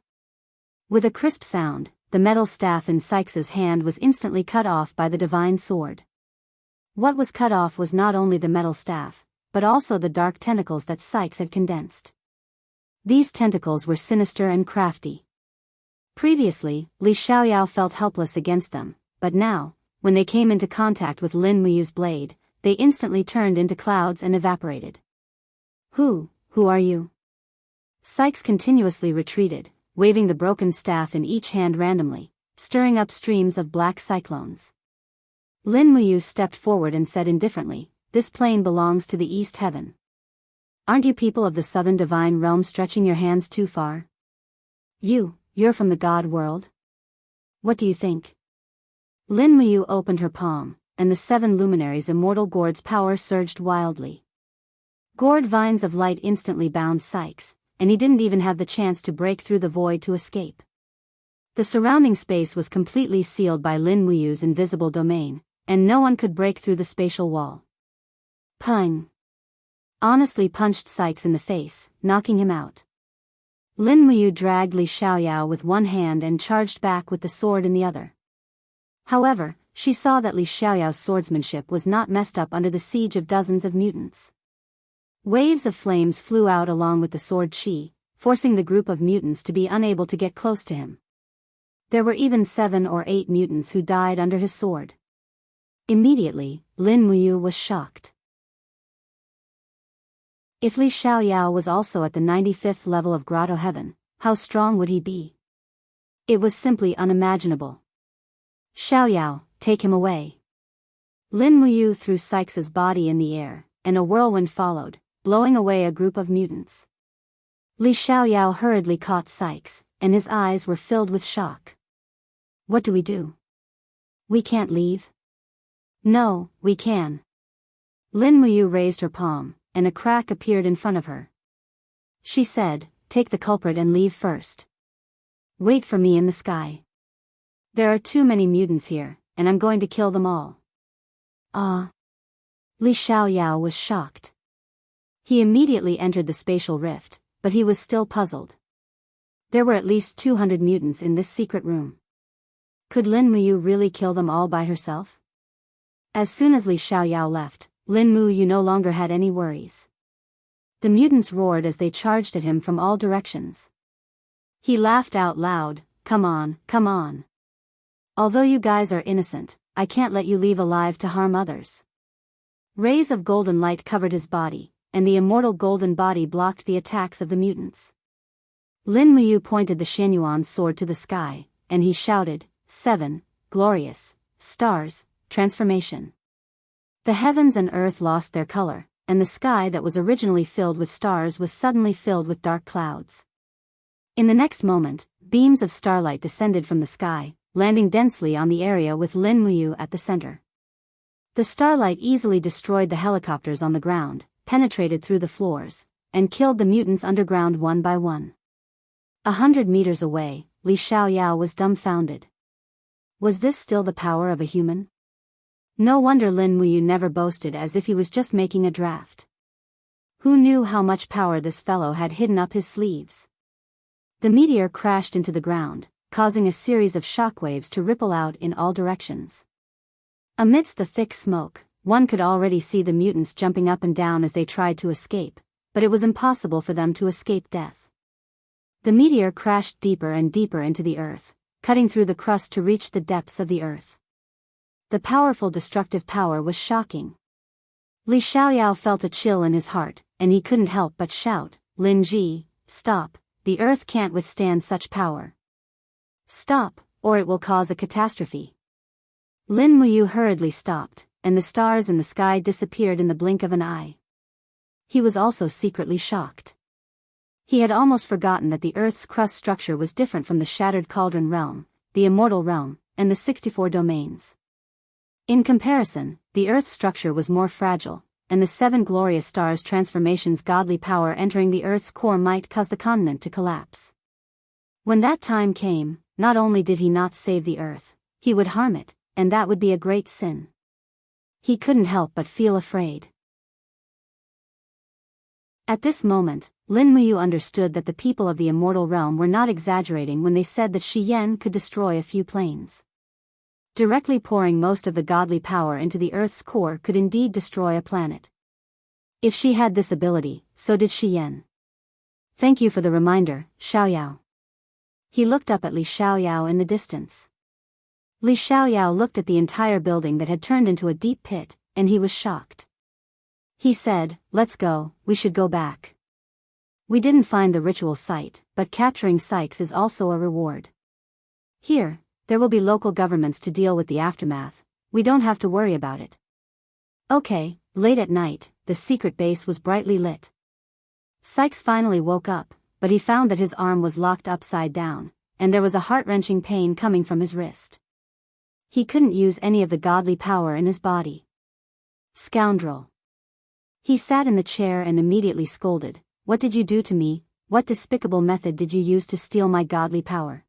Speaker 1: With a crisp sound, the metal staff in Sykes's hand was instantly cut off by the divine sword. What was cut off was not only the metal staff, but also the dark tentacles that Sykes had condensed. These tentacles were sinister and crafty. Previously, Li Xiaoyao felt helpless against them, but now, when they came into contact with Lin Muyu's blade, they instantly turned into clouds and evaporated. Who are you?" Sykes continuously retreated, waving the broken staff in each hand randomly, stirring up streams of black cyclones. Lin Muyu stepped forward and said indifferently, "This plane belongs to the East Heaven. Aren't you people of the southern divine realm stretching your hands too far? You're from the god world? What do you think?" Lin Muyu opened her palm, and the 7 luminaries' immortal gourd's power surged wildly. Gourd vines of light instantly bound Sykes, and he didn't even have the chance to break through the void to escape. The surrounding space was completely sealed by Lin Muyu's invisible domain, and no one could break through the spatial wall. Pung! Honestly punched Sykes in the face, knocking him out. Lin Muyu dragged Li Xiaoyao with one hand and charged back with the sword in the other. However, she saw that Li Xiaoyao's swordsmanship was not messed up under the siege of dozens of mutants. Waves of flames flew out along with the sword chi, forcing the group of mutants to be unable to get close to him. There were even 7 or 8 mutants who died under his sword. Immediately, Lin Muyu was shocked. If Li Xiaoyao was also at the 95th level of Grotto Heaven, how strong would he be? It was simply unimaginable. Xiaoyao, take him away. Lin Muyu threw Sykes's body in the air, and a whirlwind followed, blowing away a group of mutants. Li Xiaoyao hurriedly caught Sykes, and his eyes were filled with shock. What do we do? We can't leave? No, we can. Lin Muyu raised her palm, and a crack appeared in front of her. She said, take the culprit and leave first. Wait for me in the sky. There are too many mutants here, and I'm going to kill them all. Ah. Li Xiaoyao was shocked. He immediately entered the spatial rift, but he was still puzzled. There were at least 200 mutants in this secret room. Could Lin Muyu really kill them all by herself? As soon as Li Xiaoyao left, Lin Muyu no longer had any worries. The mutants roared as they charged at him from all directions. He laughed out loud, come on, come on. Although you guys are innocent, I can't let you leave alive to harm others. Rays of golden light covered his body, and the immortal golden body blocked the attacks of the mutants. Lin Muyu pointed the Xianyuan sword to the sky, and he shouted, 7, glorious, stars, transformation. The heavens and earth lost their color, and the sky that was originally filled with stars was suddenly filled with dark clouds. In the next moment, beams of starlight descended from the sky, landing densely on the area with Lin Muyu at the center. The starlight easily destroyed the helicopters on the ground, penetrated through the floors, and killed the mutants underground one by one. 100 meters away, Li Xiaoyao was dumbfounded. Was this still the power of a human? No wonder Lin Muyu never boasted as if he was just making a draft. Who knew how much power this fellow had hidden up his sleeves? The meteor crashed into the ground, causing a series of shockwaves to ripple out in all directions. Amidst the thick smoke, one could already see the mutants jumping up and down as they tried to escape, but it was impossible for them to escape death. The meteor crashed deeper and deeper into the earth, cutting through the crust to reach the depths of the earth. The powerful destructive power was shocking. Li Xiaoyao felt a chill in his heart, and he couldn't help but shout, Lin Ji, stop, the earth can't withstand such power. Stop, or it will cause a catastrophe. Lin Muyu hurriedly stopped, and the stars in the sky disappeared in the blink of an eye. He was also secretly shocked. He had almost forgotten that the Earth's crust structure was different from the Shattered Cauldron realm, the Immortal realm, and the 64 domains. In comparison, the Earth's structure was more fragile, and the 7 glorious stars' transformation's godly power entering the Earth's core might cause the continent to collapse. When that time came, not only did he not save the Earth, he would harm it, and that would be a great sin. He couldn't help but feel afraid. At this moment, Lin Muyu understood that the people of the Immortal Realm were not exaggerating when they said that Shi Yan could destroy a few planes. Directly pouring most of the godly power into the Earth's core could indeed destroy a planet. If she had this ability, so did Shi Yan. Thank you for the reminder, Xiaoyao. He looked up at Li Xiaoyao in the distance. Li Xiaoyao looked at the entire building that had turned into a deep pit, and he was shocked. He said, let's go, we should go back. We didn't find the ritual site, but capturing Sykes is also a reward. Here, there will be local governments to deal with the aftermath, we don't have to worry about it. Okay, late at night, the secret base was brightly lit. Sykes finally woke up, but he found that his arm was locked upside down, and there was a heart-wrenching pain coming from his wrist. He couldn't use any of the godly power in his body. Scoundrel. He sat in the chair and immediately scolded, what did you do to me, what despicable method did you use to steal my godly power?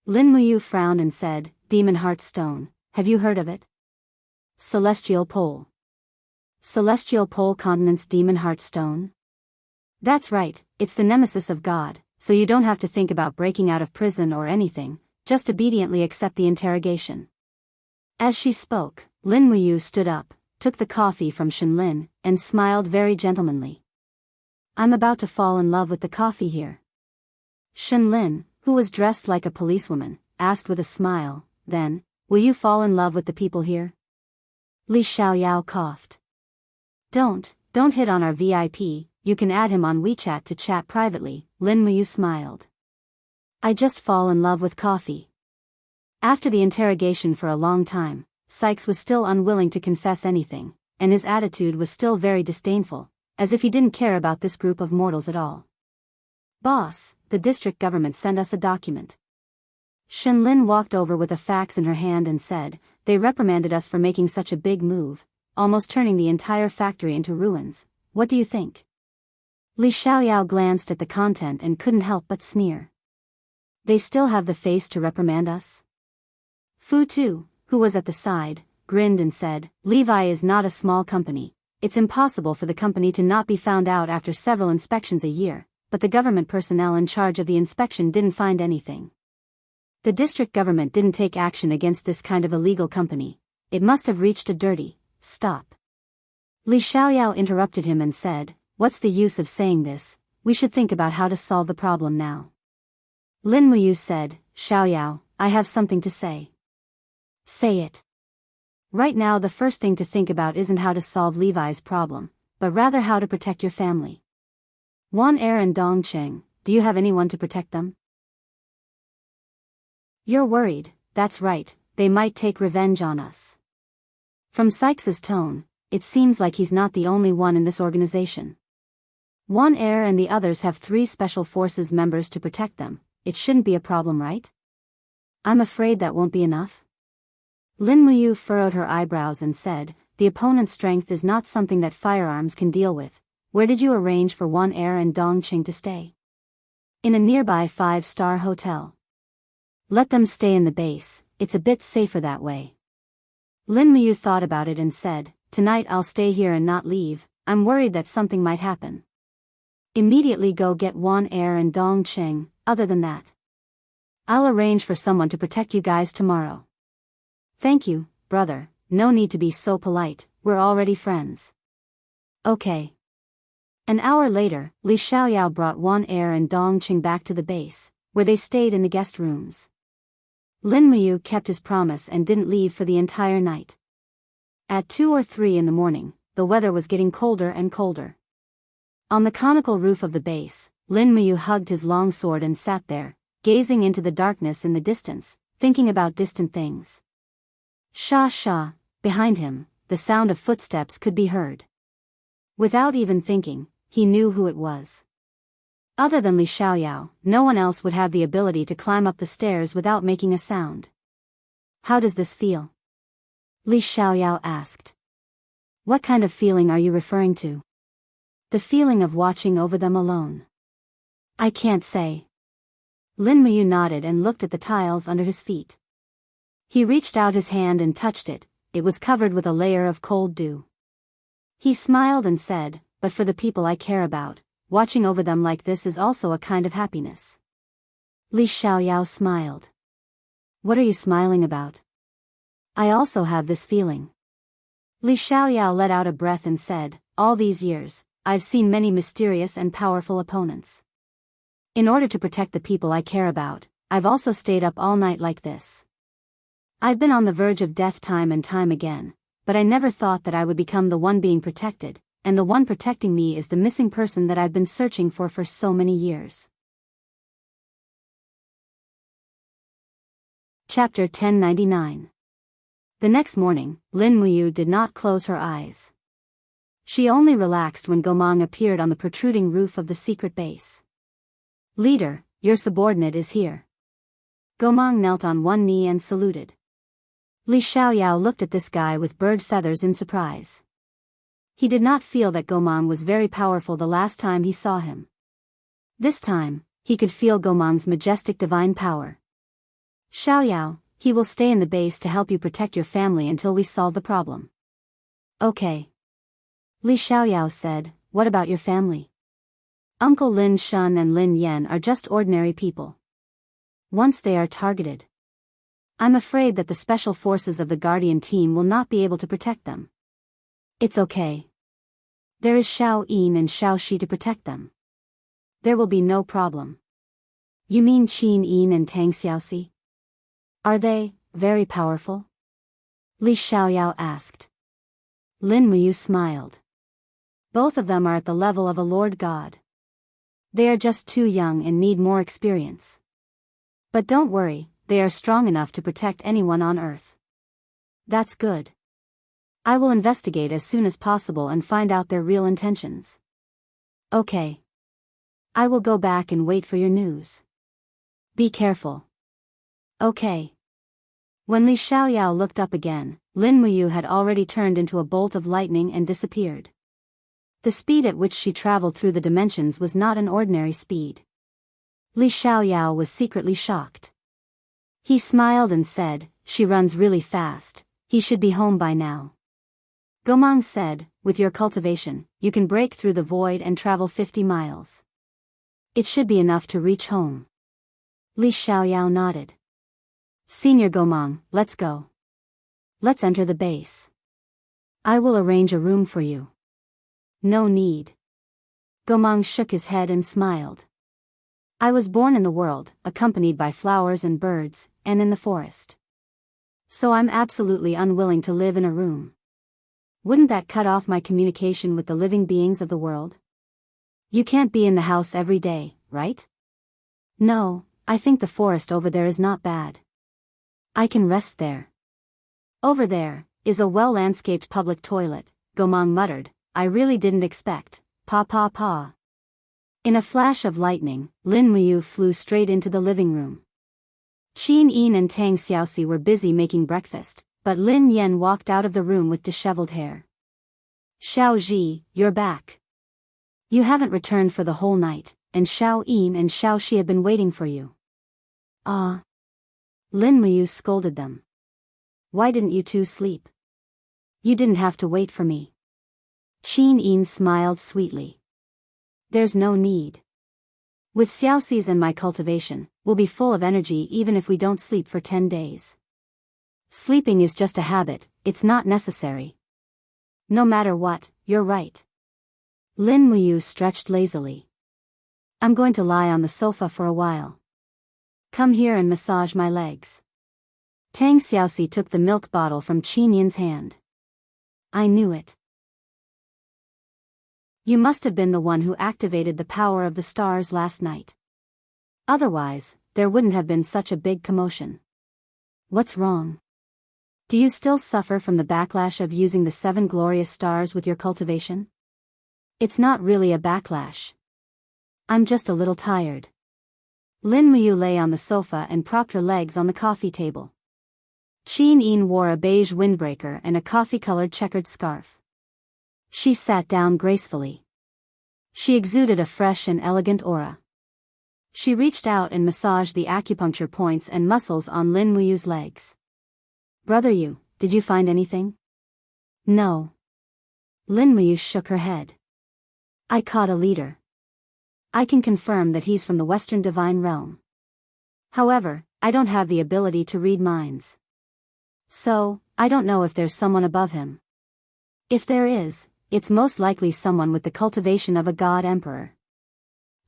Speaker 1: Lin Muyu frowned and said, Demon Heart Stone, have you heard of it? Celestial Pole. Celestial Pole Continent's Demon Heart Stone? That's right, it's the nemesis of God, so you don't have to think about breaking out of prison or anything, just obediently accept the interrogation." As she spoke, Lin Muyu stood up, took the coffee from Shenlin, and smiled very gentlemanly. "I'm about to fall in love with the coffee here." Shenlin, who was dressed like a policewoman, asked with a smile, "Then, will you fall in love with the people here?" Li Xiaoyao coughed. Don't hit on our VIP, you can add him on WeChat to chat privately," Lin Muyu smiled. "I just fall in love with coffee." After the interrogation for a long time, Sykes was still unwilling to confess anything, and his attitude was still very disdainful, as if he didn't care about this group of mortals at all. "Boss, the district government sent us a document." Shenlin walked over with a fax in her hand and said, "They reprimanded us for making such a big move, almost turning the entire factory into ruins. What do you think?" Li Xiaoyao glanced at the content and couldn't help but sneer. "They still have the face to reprimand us?" Fu Tu, who was at the side, grinned and said, "Levi is not a small company. It's impossible for the company to not be found out after several inspections a year, but the government personnel in charge of the inspection didn't find anything. The district government didn't take action against this kind of illegal company. It must have reached a dirty stop." Li Xiaoyao interrupted him and said, "What's the use of saying this? We should think about how to solve the problem now." Lin Muyu said, "Xiaoyao, I have something to say." "Say it." "Right now the first thing to think about isn't how to solve Levi's problem, but rather how to protect your family. Wan Er and Dong Cheng, do you have anyone to protect them?" "You're worried, that's right, they might take revenge on us." From Sykes's tone, it seems like he's not the only one in this organization. Wan Er and the others have 3 special forces members to protect them. It shouldn't be a problem, right? "I'm afraid that won't be enough." Lin Muyu furrowed her eyebrows and said, "The opponent's strength is not something that firearms can deal with. Where did you arrange for Wan Er and Dong Qing to stay?" "In a nearby 5-star hotel." "Let them stay in the base, it's a bit safer that way." Lin Muyu thought about it and said, "Tonight I'll stay here and not leave. I'm worried that something might happen." "Immediately go get Wan Er and Dong Qing. Other than that, I'll arrange for someone to protect you guys tomorrow." "Thank you, brother, no need to be so polite, we're already friends." "Okay." An hour later, Li Xiaoyao brought Wan Er and Dong Qing back to the base, where they stayed in the guest rooms. Lin Muyu kept his promise and didn't leave for the entire night. At 2 or 3 in the morning, the weather was getting colder and colder. On the conical roof of the base, Lin Muyu hugged his long sword and sat there, gazing into the darkness in the distance, thinking about distant things. Sha sha, behind him, the sound of footsteps could be heard. Without even thinking, he knew who it was. Other than Li Xiaoyao, no one else would have the ability to climb up the stairs without making a sound. "How does this feel?" Li Xiaoyao asked. "What kind of feeling are you referring to?" "The feeling of watching over them alone." "I can't say." Lin Muyu nodded and looked at the tiles under his feet. He reached out his hand and touched it. It was covered with a layer of cold dew. He smiled and said, "But for the people I care about, watching over them like this is also a kind of happiness." Li Xiaoyao smiled. "What are you smiling about?" "I also have this feeling." Li Xiaoyao let out a breath and said, "All these years, I've seen many mysterious and powerful opponents. In order to protect the people I care about, I've also stayed up all night like this. I've been on the verge of death time and time again, but I never thought that I would become the one being protected, and the one protecting me is the missing person that I've been searching for so many years." Chapter 1099. The next morning, Lin Muyu did not close her eyes. She only relaxed when Gomang appeared on the protruding roof of the secret base. "Leader, your subordinate is here." Gomang knelt on one knee and saluted. Li Xiaoyao looked at this guy with bird feathers in surprise. He did not feel that Gomang was very powerful the last time he saw him. This time, he could feel Gomang's majestic divine power. "Xiaoyao, he will stay in the base to help you protect your family until we solve the problem." "Okay." Li Xiaoyao said, "What about your family?" Uncle Lin Shun and Lin Yen are just ordinary people. Once they are targeted, I'm afraid that the special forces of the Guardian team will not be able to protect them. It's okay. There is Xiao Yin and Xiao Shi to protect them. There will be no problem. You mean Qin Yin and Tang Xiaoxi? Are they very powerful? Li Xiaoyao asked. Lin Muyu smiled. Both of them are at the level of a Lord God. They are just too young and need more experience. But don't worry, they are strong enough to protect anyone on Earth. That's good. I will investigate as soon as possible and find out their real intentions. Okay. I will go back and wait for your news. Be careful. Okay. When Li Xiaoyao looked up again, Lin Muyu had already turned into a bolt of lightning and disappeared. The speed at which she traveled through the dimensions was not an ordinary speed. Li Xiaoyao was secretly shocked. He smiled and said, "She runs really fast, he should be home by now." Gomang said, "With your cultivation, you can break through the void and travel 50 miles. It should be enough to reach home." Li Xiaoyao nodded. "Senior Gomang, let's go. Let's enter the base. I will arrange a room for you." "No need." Gomang shook his head and smiled. "I was born in the world, accompanied by flowers and birds, and in the forest. So I'm absolutely unwilling to live in a room. Wouldn't that cut off my communication with the living beings of the world? You can't be in the house every day, right?" "No, I think the forest over there is not bad. I can rest there." "Over there is a well-landscaped public toilet," Gomang muttered. "I really didn't expect, pa. In a flash of lightning, Lin Muyu flew straight into the living room. Qin Yin and Tang Xiaoxi were busy making breakfast, but Lin Yen walked out of the room with disheveled hair. "Xiao Ji, you're back. You haven't returned for the whole night, and Xiao Yin and Xiao Shi have been waiting for you." "Ah." Lin Muyu scolded them. "Why didn't you two sleep? You didn't have to wait for me." Qin Yin smiled sweetly. "There's no need. With Xiaoxi's and my cultivation, we'll be full of energy even if we don't sleep for 10 days. Sleeping is just a habit, it's not necessary." "No matter what, you're right." Lin Muyu stretched lazily. "I'm going to lie on the sofa for a while. Come here and massage my legs." Tang Xiaoxi took the milk bottle from Qin Yin's hand. "I knew it. You must have been the one who activated the power of the stars last night. Otherwise, there wouldn't have been such a big commotion. What's wrong? Do you still suffer from the backlash of using the 7 glorious stars with your cultivation?" "It's not really a backlash. I'm just a little tired." Lin Muyu lay on the sofa and propped her legs on the coffee table. Qin Yin wore a beige windbreaker and a coffee-colored checkered scarf. She sat down gracefully. She exuded a fresh and elegant aura. She reached out and massaged the acupuncture points and muscles on Lin Muyu's legs. "Brother Yu, did you find anything?" "No." Lin Muyu shook her head. "I caught a leader. I can confirm that he's from the Western Divine Realm. However, I don't have the ability to read minds. So, I don't know if there's someone above him. If there is, it's most likely someone with the cultivation of a god emperor."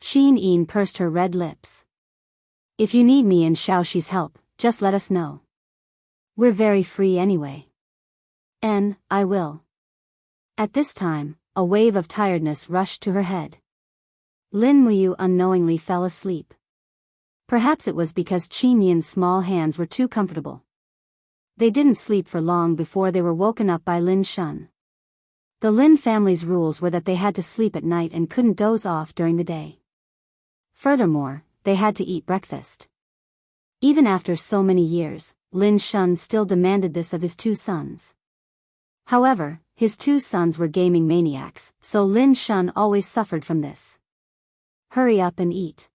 Speaker 1: Qin Yin pursed her red lips. "If you need me and Xiaoxi's help, just let us know. We're very free anyway." I will." At this time, a wave of tiredness rushed to her head. Lin Muyu unknowingly fell asleep. Perhaps it was because Qin Yin's small hands were too comfortable. They didn't sleep for long before they were woken up by Lin Shun. The Lin family's rules were that they had to sleep at night and couldn't doze off during the day. Furthermore, they had to eat breakfast. Even after so many years, Lin Shun still demanded this of his 2 sons. However, his 2 sons were gaming maniacs, so Lin Shun always suffered from this. "Hurry up and eat.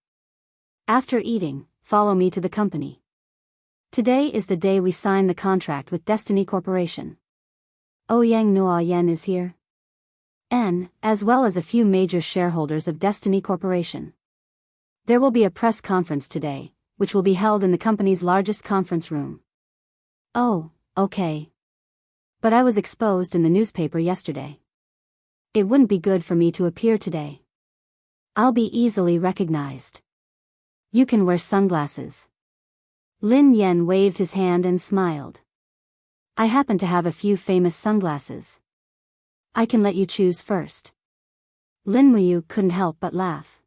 Speaker 1: After eating, follow me to the company. Today is the day we sign the contract with Destiny Corporation. Ouyang Nuo Yen is here. as well as a few major shareholders of Destiny Corporation. There will be a press conference today, which will be held in the company's largest conference room. Oh, okay. But I was exposed in the newspaper yesterday. It wouldn't be good for me to appear today. I'll be easily recognized. You can wear sunglasses. Lin Yen waved his hand and smiled. I happen to have a few famous sunglasses. I can let you choose first. Lin Muyu couldn't help but laugh.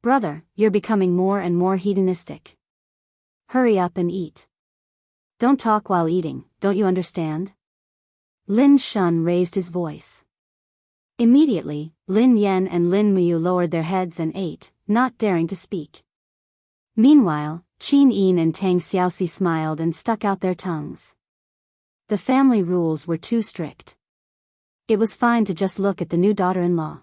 Speaker 1: Brother, you're becoming more and more hedonistic. Hurry up and eat. Don't talk while eating, don't you understand? Lin Shun raised his voice. Immediately, Lin Yen and Lin Muyu lowered their heads and ate, not daring to speak. Meanwhile, Qin Yin and Tang Xiaoxi smiled and stuck out their tongues. The family rules were too strict. It was fine to just look at the new daughter-in-law.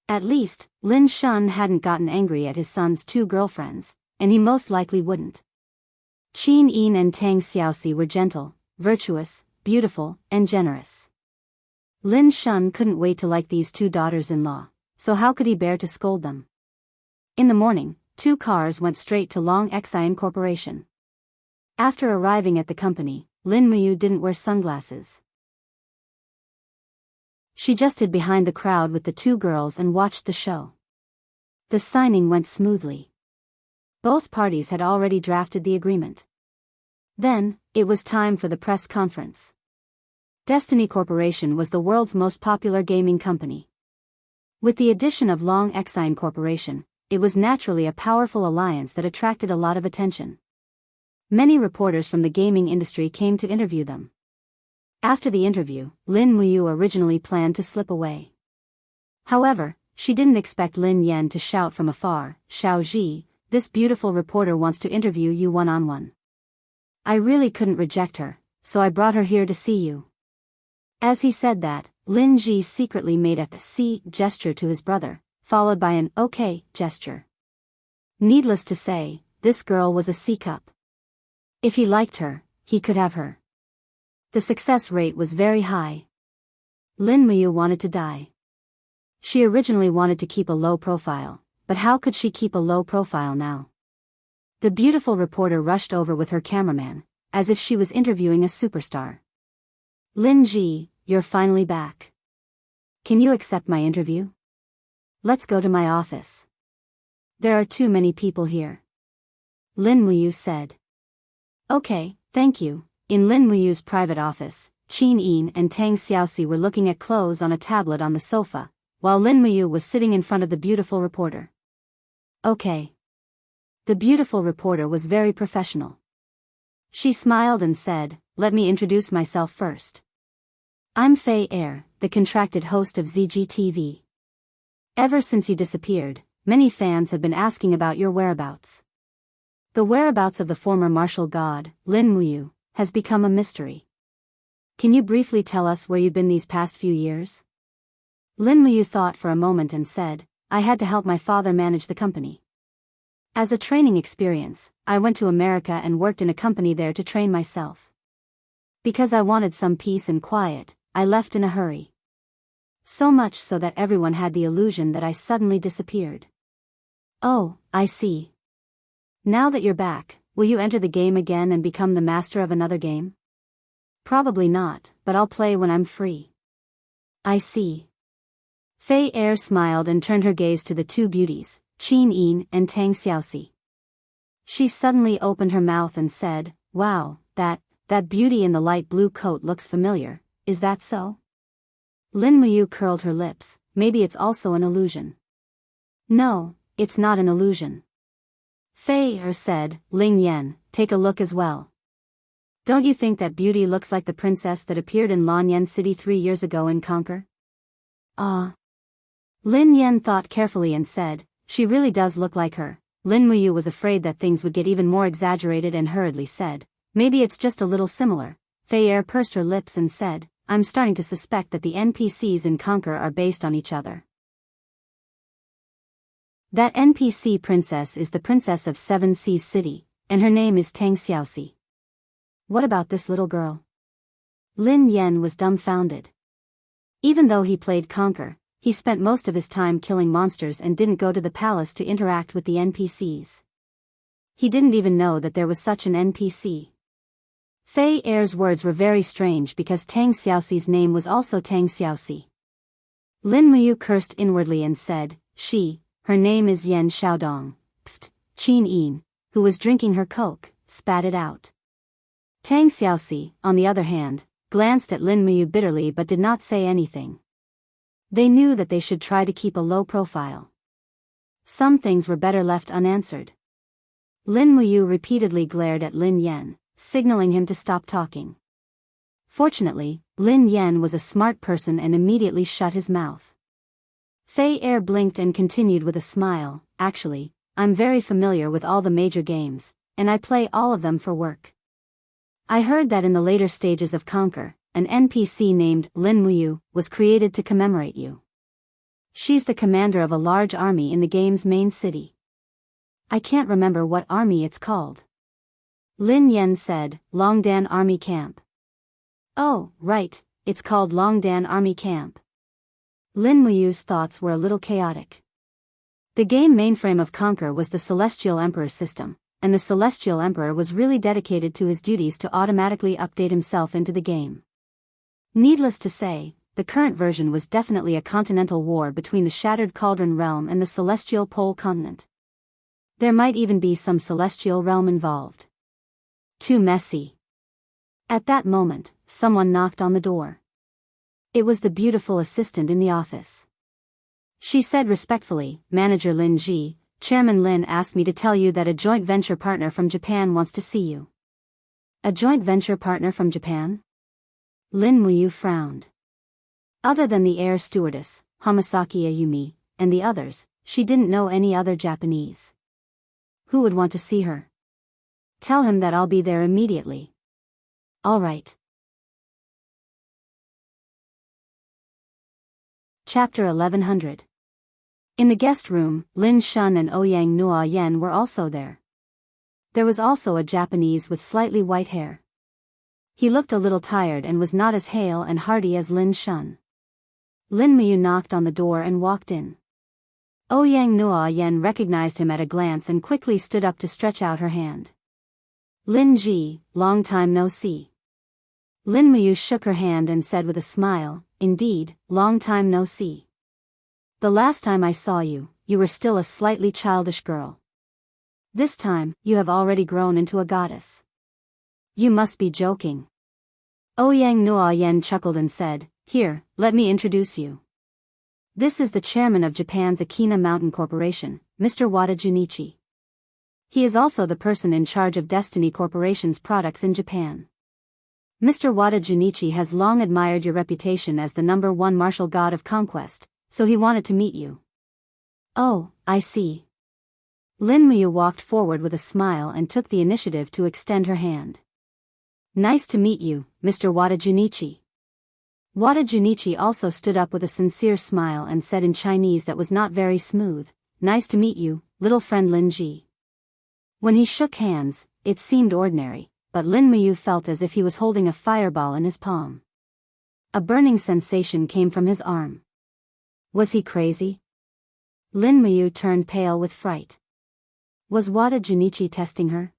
Speaker 1: At least, Lin Shun hadn't gotten angry at his son's two girlfriends, and he most likely wouldn't. Qin Yin and Tang Xiaoxi were gentle, virtuous, beautiful, and generous. Lin Shun couldn't wait to like these two daughters-in-law, so how could he bear to scold them? In the morning, two cars went straight to Long Exian Corporation. After arriving at the company, Lin Muyu didn't wear sunglasses. She just hid behind the crowd with the two girls and watched the show. The signing went smoothly. Both parties had already drafted the agreement. Then, it was time for the press conference. Destiny Corporation was the world's most popular gaming company. With the addition of Long Exian Corporation, it was naturally a powerful alliance that attracted a lot of attention. Many reporters from the gaming industry came to interview them. After the interview, Lin Muyu originally planned to slip away. However, she didn't expect Lin Yen to shout from afar, "Xiao Ji, this beautiful reporter wants to interview you one-on-one." I really couldn't reject her, so I brought her here to see you. As he said that, Lin Ji secretly made a "C" gesture to his brother, followed by an "okay" gesture. Needless to say, this girl was a C-cup. If he liked her, he could have her. The success rate was very high. Lin Muyu wanted to die. She originally wanted to keep a low profile, but how could she keep a low profile now? The beautiful reporter rushed over with her cameraman, as if she was interviewing a superstar. Lin Ji, you're finally back. Can you accept my interview? Let's go to my office. There are too many people here. Lin Muyu said. Okay, thank you. In Lin Muyu's private office, Qin Yin and Tang Xiaoxi were looking at clothes on a tablet on the sofa, while Lin Muyu was sitting in front of the beautiful reporter. Okay. The beautiful reporter was very professional. She smiled and said, let me introduce myself first. I'm Fei Er, the contracted host of ZGTV. Ever since you disappeared, many fans have been asking about your whereabouts. The whereabouts of the former martial god, Lin Muyu, has become a mystery. Can you briefly tell us where you've been these past few years? Lin Muyu thought for a moment and said, I had to help my father manage the company. As a training experience, I went to America and worked in a company there to train myself. Because I wanted some peace and quiet, I left in a hurry. So much so that everyone had the illusion that I suddenly disappeared. Oh, I see. Now that you're back, will you enter the game again and become the master of another game? Probably not, but I'll play when I'm free. I see. Fei Er smiled and turned her gaze to the two beauties, Qin Yin and Tang Xiaoxi. She suddenly opened her mouth and said, wow, that beauty in the light blue coat looks familiar, is that so? Lin Muyu curled her lips, maybe it's also an illusion. No, it's not an illusion. Fei Er said, Ling Yan, take a look as well. Don't you think that beauty looks like the princess that appeared in Lanyan City 3 years ago in Conquer? Ah. Lin Yan thought carefully and said, she really does look like her. Lin Muyu was afraid that things would get even more exaggerated and hurriedly said, maybe it's just a little similar. Fei Er pursed her lips and said, I'm starting to suspect that the NPCs in Conquer are based on each other. That NPC princess is the princess of Seven Seas City, and her name is Tang Xiaoxi. What about this little girl? Lin Yan was dumbfounded. Even though he played Conquer, he spent most of his time killing monsters and didn't go to the palace to interact with the NPCs. He didn't even know that there was such an NPC. Fei Er's words were very strange because Tang Xiaoxi's name was also Tang Xiaoxi. Lin Muyu cursed inwardly and said, her name is Yen Xiaodong. Pft, Qin Yin, who was drinking her coke, spat it out. Tang Xiaoxi, on the other hand, glanced at Lin Muyu bitterly but did not say anything. They knew that they should try to keep a low profile. Some things were better left unanswered. Lin Muyu repeatedly glared at Lin Yan, signaling him to stop talking. Fortunately, Lin Yan was a smart person and immediately shut his mouth. Fei Er blinked and continued with a smile, actually, I'm very familiar with all the major games, and I play all of them for work. I heard that in the later stages of Conquer, an NPC named Lin Muyu was created to commemorate you. She's the commander of a large army in the game's main city. I can't remember what army it's called. Lin Yan said, Longdan Army Camp. Oh, right, it's called Longdan Army Camp. Lin Muyu's thoughts were a little chaotic. The game mainframe of Conquer was the Celestial Emperor system, and the Celestial Emperor was really dedicated to his duties to automatically update himself into the game. Needless to say, the current version was definitely a continental war between the Shattered Cauldron Realm and the Celestial Pole Continent. There might even be some Celestial Realm involved. Too messy. At that moment, someone knocked on the door. It was the beautiful assistant in the office. She said respectfully, Manager Lin Ji, Chairman Lin asked me to tell you that a joint venture partner from Japan wants to see you. A joint venture partner from Japan? Lin Muyu frowned. Other than the air stewardess, Hamasaki Ayumi, and the others, she didn't know any other Japanese. Who would want to see her? Tell him that I'll be there immediately. All right. Chapter 1100. In the guest room, Lin Shun and Ouyang Nua Yen were also there. There was also a Japanese with slightly white hair. He looked a little tired and was not as hale and hearty as Lin Shun. Lin Muyu knocked on the door and walked in. Ouyang Nua Yen recognized him at a glance and quickly stood up to stretch out her hand. Lin Ji, long time no see. Lin Muyu shook her hand and said with a smile, indeed, long time no see. The last time I saw you, you were still a slightly childish girl. This time, you have already grown into a goddess. You must be joking. Ouyang Nua Yen chuckled and said, Here, let me introduce you. This is the chairman of Japan's Akina Mountain Corporation, Mr. Wada Junichi. He is also the person in charge of Destiny Corporation's products in Japan. Mr. Wada Junichi has long admired your reputation as the #1 martial god of conquest, so he wanted to meet you. Oh, I see. Lin Muyu walked forward with a smile and took the initiative to extend her hand. Nice to meet you, Mr. Wada Junichi. Wada Junichi also stood up with a sincere smile and said in Chinese that was not very smooth, Nice to meet you, little friend Lin Ji. When he shook hands, it seemed ordinary, but Lin Muyu felt as if he was holding a fireball in his palm. A burning sensation came from his arm. Was he crazy? Lin Muyu turned pale with fright. Was Wada Junichi testing her?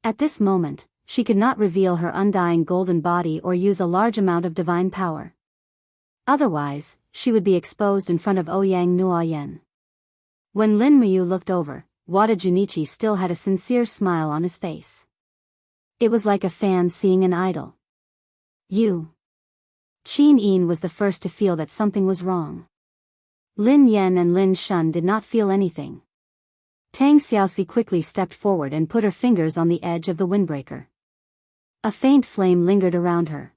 Speaker 1: At this moment, she could not reveal her undying golden body or use a large amount of divine power. Otherwise, she would be exposed in front of Ouyang Nua Yen. When Lin Muyu looked over, Wada Junichi still had a sincere smile on his face. It was like a fan seeing an idol. You. Qin Yin was the first to feel that something was wrong. Lin Yan and Lin Shun did not feel anything. Tang Xiaoxi quickly stepped forward and put her fingers on the edge of the windbreaker. A faint flame lingered around her.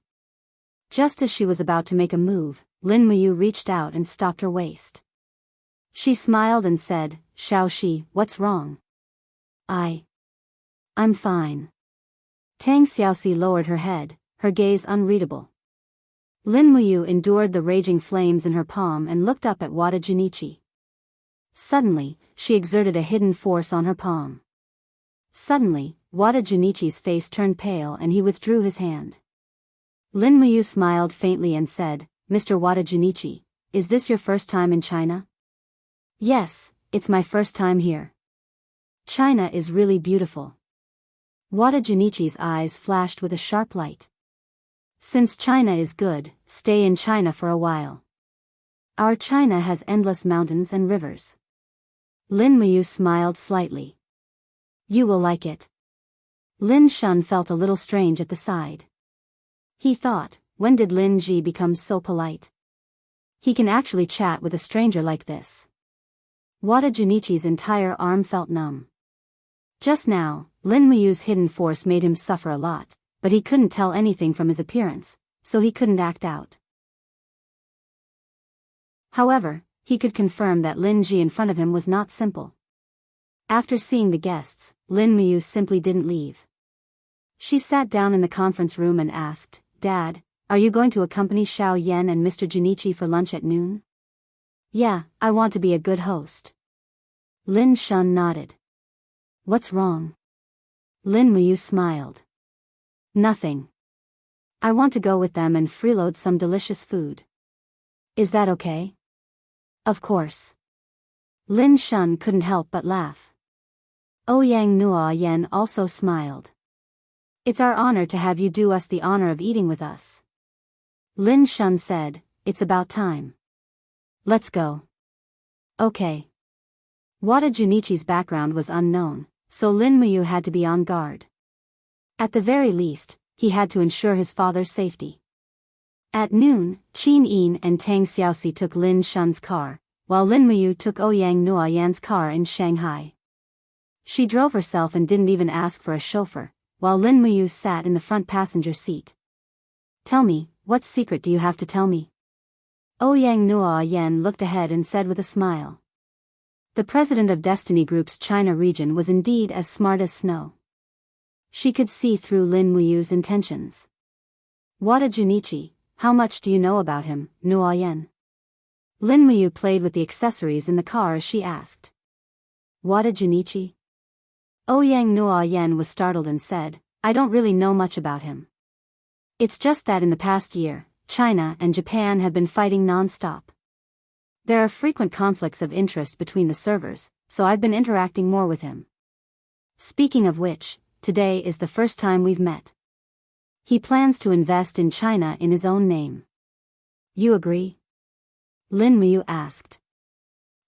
Speaker 1: Just as she was about to make a move, Lin Muyu reached out and stopped her waist. She smiled and said, Xiaoxi, what's wrong? I'm fine. Tang Xiaoxi lowered her head, her gaze unreadable. Lin Muyu endured the raging flames in her palm and looked up at Wada Junichi. Suddenly, she exerted a hidden force on her palm. Suddenly, Wada Junichi's face turned pale and he withdrew his hand. Lin Muyu smiled faintly and said, Mr. Wada Junichi, is this your first time in China? Yes, it's my first time here. China is really beautiful. Wada Junichi's eyes flashed with a sharp light. Since China is good, stay in China for a while. Our China has endless mountains and rivers. Lin Muyu smiled slightly. You will like it. Lin Shun felt a little strange at the side. He thought, when did Lin Ji become so polite? He can actually chat with a stranger like this. Wada Junichi's entire arm felt numb. Just now, Lin Muyu's hidden force made him suffer a lot, but he couldn't tell anything from his appearance, so he couldn't act out. However, he could confirm that Lin Ji in front of him was not simple. After seeing the guests, Lin Muyu simply didn't leave. She sat down in the conference room and asked, Dad, are you going to accompany Xiao Yan and Mr. Junichi for lunch at noon? Yeah, I want to be a good host. Lin Shun nodded. What's wrong? Lin Muyu smiled. Nothing. I want to go with them and freeload some delicious food. Is that okay? Of course. Lin Shun couldn't help but laugh. Ouyang Nua Yen also smiled. It's our honor to have you do us the honor of eating with us. Lin Shun said, it's about time. Let's go. Okay. Wada Junichi's background was unknown, so Lin Muyu had to be on guard. At the very least, he had to ensure his father's safety. At noon, Qin Yin and Tang Xiaoxi took Lin Shun's car, while Lin Muyu took Ouyang Nua Yan's car in Shanghai. She drove herself and didn't even ask for a chauffeur, while Lin Muyu sat in the front passenger seat. Tell me, what secret do you have to tell me? Ouyang Nua Yan looked ahead and said with a smile. The president of Destiny Group's China region was indeed as smart as snow. She could see through Lin Muyu's intentions. Wada Junichi, how much do you know about him, Nua Yan? Lin Muyu played with the accessories in the car as she asked. Wada Junichi? Ouyang Nua Yan was startled and said, I don't really know much about him. It's just that in the past year, China and Japan have been fighting non-stop. There are frequent conflicts of interest between the servers, so I've been interacting more with him. Speaking of which, today is the first time we've met. He plans to invest in China in his own name. You agree? Lin Muyu asked.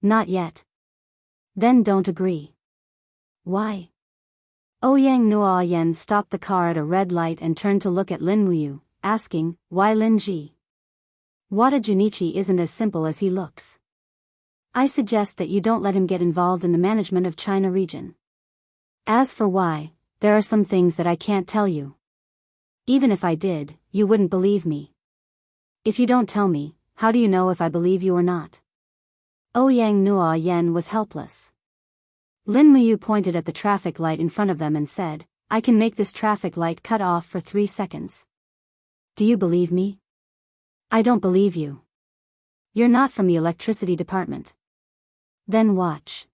Speaker 1: Not yet. Then don't agree. Why? Ouyang Nua Yan stopped the car at a red light and turned to look at Lin Muyu, asking, why Lin Ji? Wada Junichi isn't as simple as he looks. I suggest that you don't let him get involved in the management of China region. As for why, there are some things that I can't tell you. Even if I did, you wouldn't believe me. If you don't tell me, how do you know if I believe you or not? Ouyang Nua Yan was helpless. Lin Muyu pointed at the traffic light in front of them and said, I can make this traffic light cut off for 3 seconds. Do you believe me? I don't believe you. You're not from the electricity department. Then watch.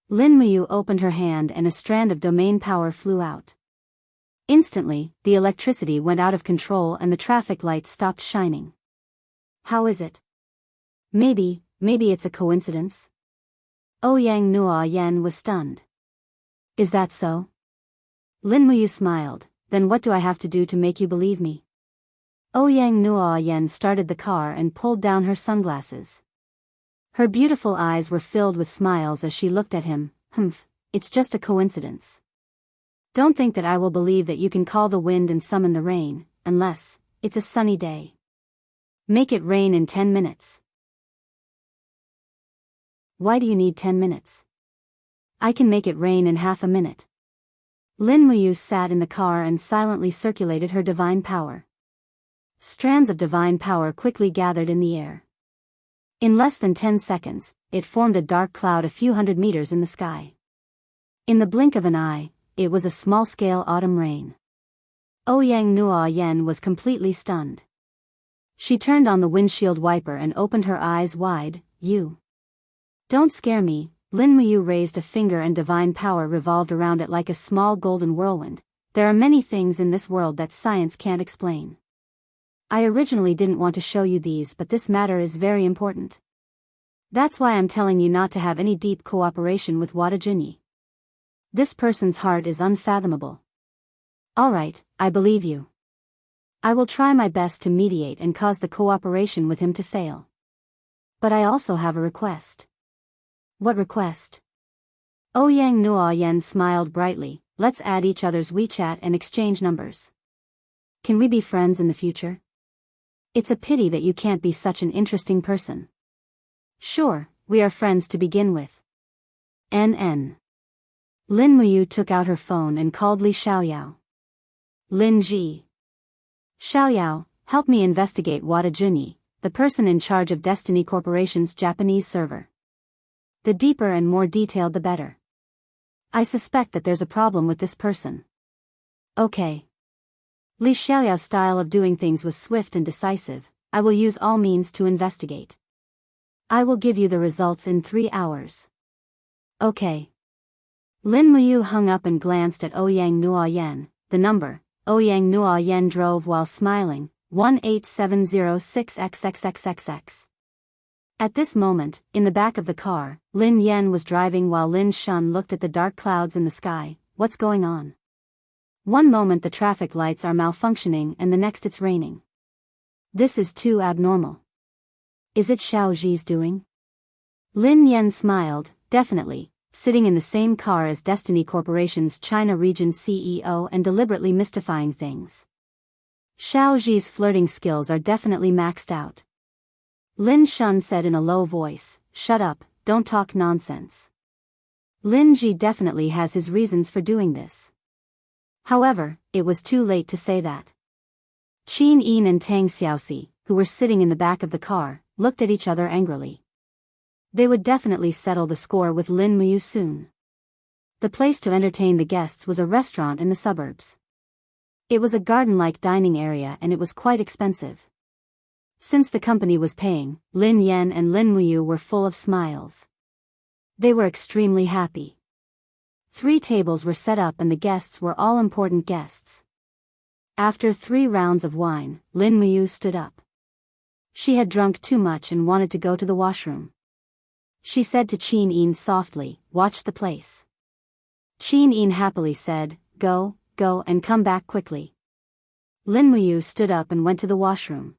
Speaker 1: Lin Muyu opened her hand and a strand of domain power flew out. Instantly, the electricity went out of control and the traffic light stopped shining. How is it? Maybe it's a coincidence? Ouyang Nua Yan was stunned. Is that so? Lin Muyu smiled, then what do I have to do to make you believe me? Ouyang Nua Yan started the car and pulled down her sunglasses. Her beautiful eyes were filled with smiles as she looked at him. It's just a coincidence. Don't think that I will believe that you can call the wind and summon the rain, unless it's a sunny day. Make it rain in 10 minutes. Why do you need 10 minutes? I can make it rain in half a minute. Lin Muyu sat in the car and silently circulated her divine power. Strands of divine power quickly gathered in the air. In less than 10 seconds, it formed a dark cloud a few hundred meters in the sky. In the blink of an eye, it was a small-scale autumn rain. Ouyang Nua Yan was completely stunned. She turned on the windshield wiper and opened her eyes wide. You. Don't scare me. Lin Muyu raised a finger and divine power revolved around it like a small golden whirlwind. There are many things in this world that science can't explain. I originally didn't want to show you these, but this matter is very important. That's why I'm telling you not to have any deep cooperation with Wada Junyi. This person's heart is unfathomable. Alright, I believe you. I will try my best to mediate and cause the cooperation with him to fail. But I also have a request. What request? Ouyang Nuoyen smiled brightly. Let's add each other's WeChat and exchange numbers. Can we be friends in the future? It's a pity that you can't be such an interesting person. Sure, we are friends to begin with. NN. Lin Muyu took out her phone and called Li Xiaoyao. Lin Ji. Xiaoyao, help me investigate Wada Junyi, the person in charge of Destiny Corporation's Japanese server. The deeper and more detailed the better. I suspect that there's a problem with this person. Okay. Li Xiaoyao's style of doing things was swift and decisive. I will use all means to investigate. I will give you the results in 3 hours. Okay. Lin Muyu hung up and glanced at Ouyang Nuoyen. The number Ouyang Nuoyen drove while smiling, 18706XXXXX. At this moment, in the back of the car, Lin Yen was driving while Lin Shun looked at the dark clouds in the sky. What's going on? One moment the traffic lights are malfunctioning and the next it's raining. This is too abnormal. Is it Xiao Ji's doing? Lin Yen smiled, definitely, sitting in the same car as Destiny Corporation's China region CEO and deliberately mystifying things. Xiao Ji's flirting skills are definitely maxed out. Lin Shun said in a low voice, shut up, don't talk nonsense. Lin Ji definitely has his reasons for doing this. However, it was too late to say that. Qin Yin and Tang Xiaoxi, who were sitting in the back of the car, looked at each other angrily. They would definitely settle the score with Lin Muyu soon. The place to entertain the guests was a restaurant in the suburbs. It was a garden-like dining area and it was quite expensive. Since the company was paying, Lin Yen and Lin Muyu were full of smiles. They were extremely happy. 3 tables were set up and the guests were all important guests. After 3 rounds of wine, Lin Muyu stood up. She had drunk too much and wanted to go to the washroom. She said to Qin Yin softly, watch the place. Qin Yin happily said, go, and come back quickly. Lin Muyu stood up and went to the washroom.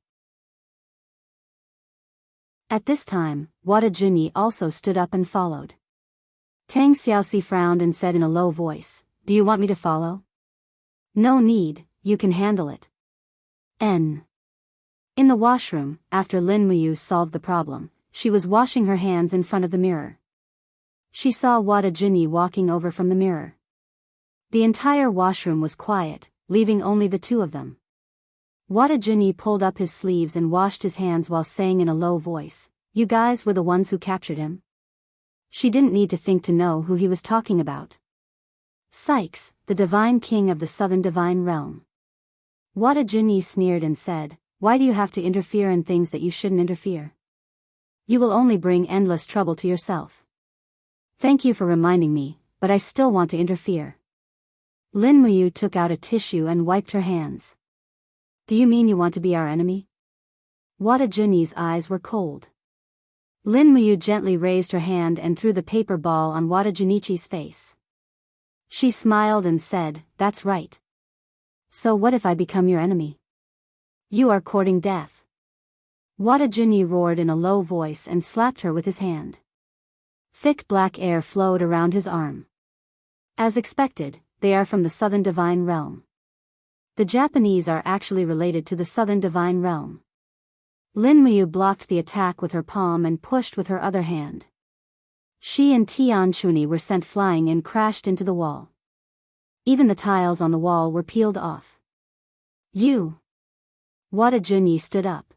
Speaker 1: At this time, Wada Junyi also stood up and followed. Tang Xiaoxi frowned and said in a low voice, do you want me to follow? No need, you can handle it. In the washroom, after Lin Muyu solved the problem, she was washing her hands in front of the mirror. She saw Wada Junyi walking over from the mirror. The entire washroom was quiet, leaving only the 2 of them. Wada Junyi pulled up his sleeves and washed his hands while saying in a low voice, you guys were the ones who captured him? She didn't need to think to know who he was talking about. Sykes, the divine king of the southern divine realm. Wada Junyi sneered and said, why do you have to interfere in things that you shouldn't interfere? You will only bring endless trouble to yourself. Thank you for reminding me, but I still want to interfere. Lin Muyu took out a tissue and wiped her hands. Do you mean you want to be our enemy? Wada Junyi's eyes were cold. Lin Muyu gently raised her hand and threw the paper ball on Wada Junichi's face. She smiled and said, that's right. So what if I become your enemy? You are courting death. Wada Junyi roared in a low voice and slapped her with his hand. Thick black air flowed around his arm. As expected, they are from the Southern Divine Realm. The Japanese are actually related to the Southern Divine Realm. Lin Muyu blocked the attack with her palm and pushed with her other hand. She and Tian Chuni were sent flying and crashed into the wall. Even the tiles on the wall were peeled off. You! Wada Junyi stood up.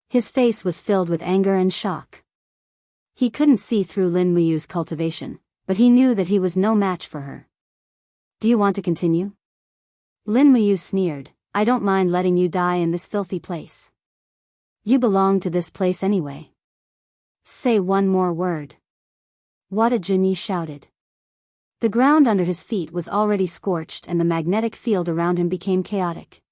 Speaker 1: His face was filled with anger and shock. He couldn't see through Lin Muyu's cultivation, but he knew that he was no match for her. Do you want to continue? Lin Muyu sneered, I don't mind letting you die in this filthy place. You belong to this place anyway. Say one more word. Wada Junyi shouted. The ground under his feet was already scorched and the magnetic field around him became chaotic.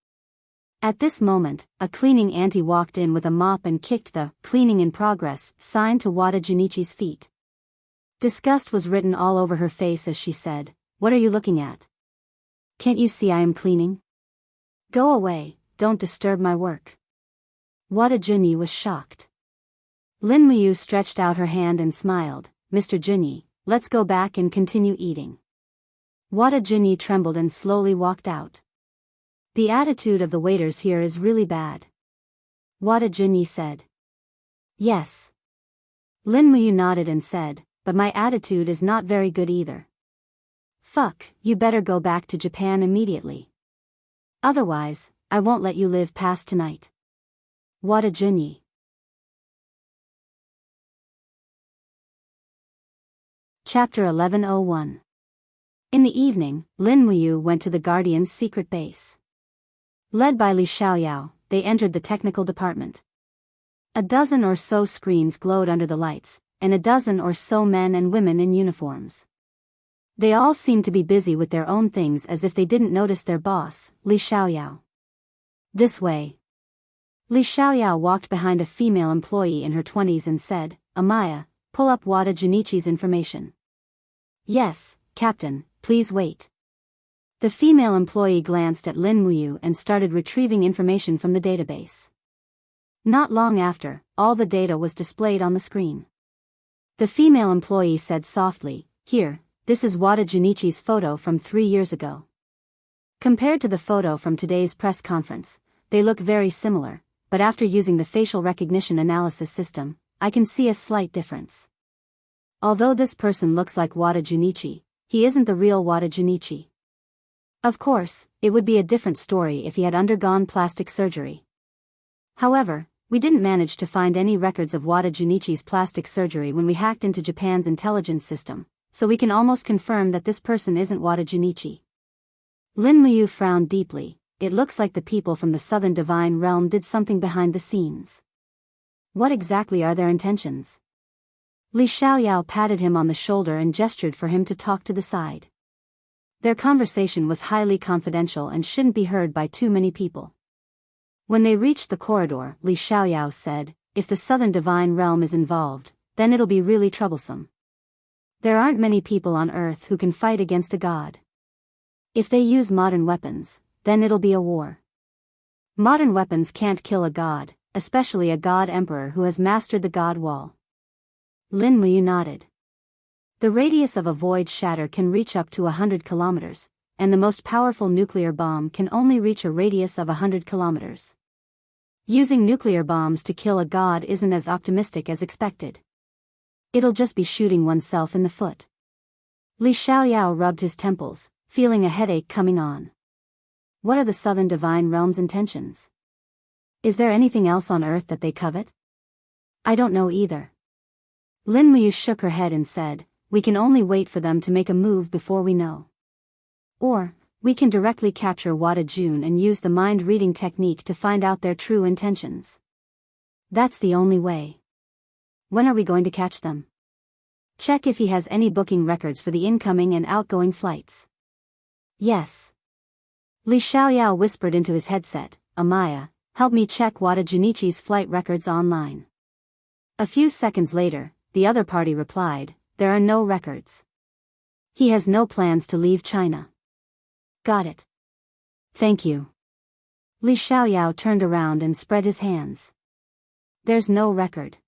Speaker 1: At this moment, a cleaning auntie walked in with a mop and kicked the "cleaning in progress" sign to Wada Junichi's feet. Disgust was written all over her face as she said, "What are you looking at? Can't you see I am cleaning? Go away, don't disturb my work." Wada Junyi was shocked. Lin Muyu stretched out her hand and smiled, "Mr. Junyi, let's go back and continue eating." Wada Junyi trembled and slowly walked out. "The attitude of the waiters here is really bad," Wada Junyi said. "Yes." Lin Muyu nodded and said, "But my attitude is not very good either. Fuck, you better go back to Japan immediately. Otherwise, I won't let you live past tonight." Wada Junyi. Chapter 1101. In the evening, Lin Muyu went to the Guardian's secret base. Led by Li Xiaoyao, they entered the technical department. A dozen or so screens glowed under the lights, and a dozen or so men and women in uniforms. They all seemed to be busy with their own things as if they didn't notice their boss, Li Xiaoyao. "This way." Li Xiaoyao walked behind a female employee in her 20s and said, "Amaya, pull up Wada Junichi's information." "Yes, Captain, please wait." The female employee glanced at Lin Muyu and started retrieving information from the database. Not long after, all the data was displayed on the screen. The female employee said softly, "Here, this is Wada Junichi's photo from 3 years ago. Compared to the photo from today's press conference, they look very similar, but after using the facial recognition analysis system, I can see a slight difference. Although this person looks like Wada Junichi, he isn't the real Wada Junichi. Of course, it would be a different story if he had undergone plastic surgery. However, we didn't manage to find any records of Wada Junichi's plastic surgery when we hacked into Japan's intelligence system, so we can almost confirm that this person isn't Wada Junichi." Lin Muyu frowned deeply. It looks like the people from the Southern Divine Realm did something behind the scenes. What exactly are their intentions? Li Xiaoyao patted him on the shoulder and gestured for him to talk to the side. Their conversation was highly confidential and shouldn't be heard by too many people. When they reached the corridor, Li Xiaoyao said, "If the Southern Divine Realm is involved, then it'll be really troublesome. There aren't many people on Earth who can fight against a god. If they use modern weapons, then it'll be a war. Modern weapons can't kill a god, especially a god emperor who has mastered the god wall." Lin Muyu nodded. The radius of a void shatter can reach up to 100 kilometers, and the most powerful nuclear bomb can only reach a radius of 100 kilometers. Using nuclear bombs to kill a god isn't as optimistic as expected. It'll just be shooting oneself in the foot. Li Xiaoyao rubbed his temples, feeling a headache coming on. What are the Southern Divine Realm's intentions? Is there anything else on Earth that they covet? I don't know either. Lin Muyu shook her head and said, "We can only wait for them to make a move before we know. Or, we can directly capture Wada Jun and use the mind-reading technique to find out their true intentions. That's the only way. When are we going to catch them? Check if he has any booking records for the incoming and outgoing flights." "Yes." Li Xiaoyao whispered into his headset, "Amaya, help me check Wada Junichi's flight records online." A few seconds later, the other party replied, "There are no records. He has no plans to leave China." "Got it. Thank you." Li Xiaoyao turned around and spread his hands. "There's no record.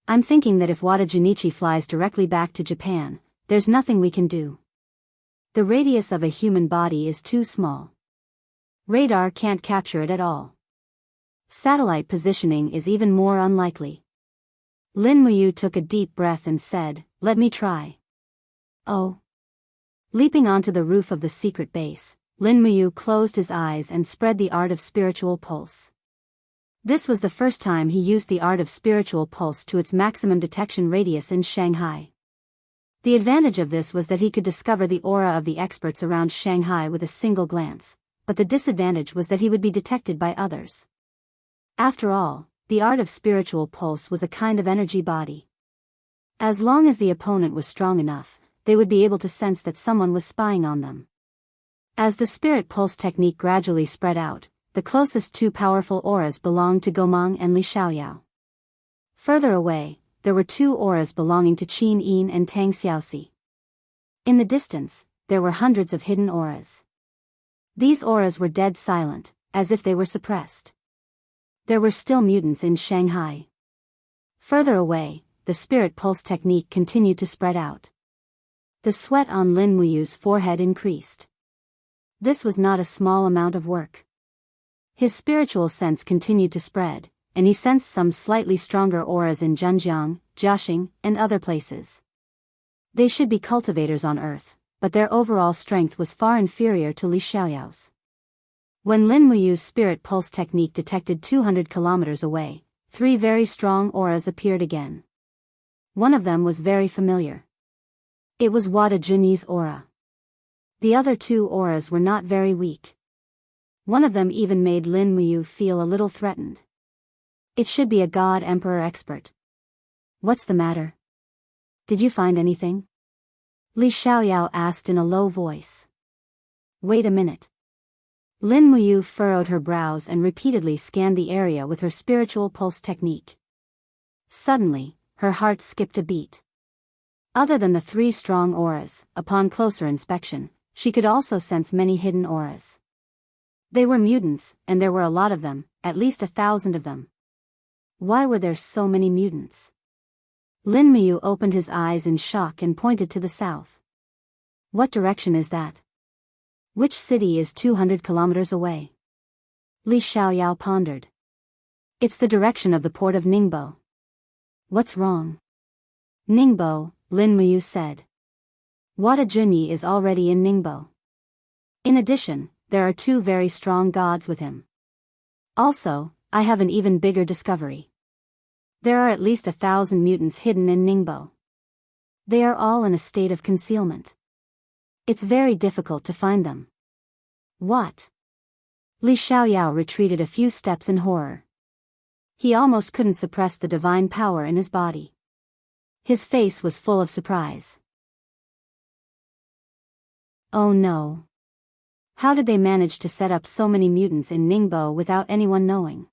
Speaker 1: I'm thinking that if Wada Junichi flies directly back to Japan, there's nothing we can do. The radius of a human body is too small. Radar can't capture it at all. Satellite positioning is even more unlikely." Lin Muyu took a deep breath and said, "Let me try." "Oh." Leaping onto the roof of the secret base, Lin Muyu closed his eyes and spread the art of spiritual pulse. This was the first time he used the art of spiritual pulse to its maximum detection radius in Shanghai. The advantage of this was that he could discover the aura of the experts around Shanghai with a single glance, but the disadvantage was that he would be detected by others. After all, the art of spiritual pulse was a kind of energy body. As long as the opponent was strong enough, they would be able to sense that someone was spying on them. As the spirit pulse technique gradually spread out, the closest two powerful auras belonged to Gomang and Li Xiaoyao. Further away, there were two auras belonging to Qin Yin and Tang Xiaoxi. In the distance, there were hundreds of hidden auras. These auras were dead silent, as if they were suppressed. There were still mutants in Shanghai. Further away, the spirit pulse technique continued to spread out. The sweat on Lin Muyu's forehead increased. This was not a small amount of work. His spiritual sense continued to spread, and he sensed some slightly stronger auras in Zhenjiang, Jiaxing, and other places. They should be cultivators on Earth, but their overall strength was far inferior to Li Xiaoyao's. When Lin Muyu's spirit pulse technique detected 200 kilometers away, three very strong auras appeared again. One of them was very familiar. It was Wada Junyi's aura. The other two auras were not very weak. One of them even made Lin Muyu feel a little threatened. It should be a God Emperor expert. What's the matter? Did you find anything? Li Xiaoyao asked in a low voice. Wait a minute. Lin Muyu furrowed her brows and repeatedly scanned the area with her spiritual pulse technique. Suddenly, her heart skipped a beat. Other than the three strong auras, upon closer inspection, she could also sense many hidden auras. They were mutants, and there were a lot of them, at least 1,000 of them. Why were there so many mutants? Lin Muyu opened his eyes in shock and pointed to the south. What direction is that? Which city is 200 kilometers away? Li Xiaoyao pondered. It's the direction of the port of Ningbo. What's wrong? Ningbo, Lin Muyu said. Wada Junyi is already in Ningbo. In addition, there are two very strong gods with him. Also, I have an even bigger discovery. There are at least 1,000 mutants hidden in Ningbo. They are all in a state of concealment. It's very difficult to find them. What? Li Xiaoyao retreated a few steps in horror. He almost couldn't suppress the divine power in his body. His face was full of surprise. Oh no. How did they manage to set up so many mutants in Ningbo without anyone knowing?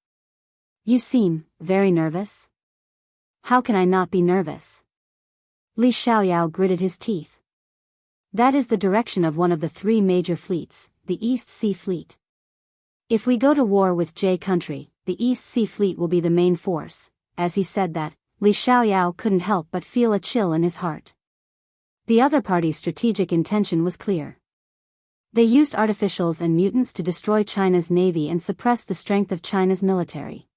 Speaker 1: You seem very nervous. How can I not be nervous? Li Xiaoyao gritted his teeth. That is the direction of one of the three major fleets, the East Sea Fleet. If we go to war with J country, the East Sea Fleet will be the main force. As he said that, Li Xiaoyao couldn't help but feel a chill in his heart. The other party's strategic intention was clear. They used artificials and mutants to destroy China's navy and suppress the strength of China's military.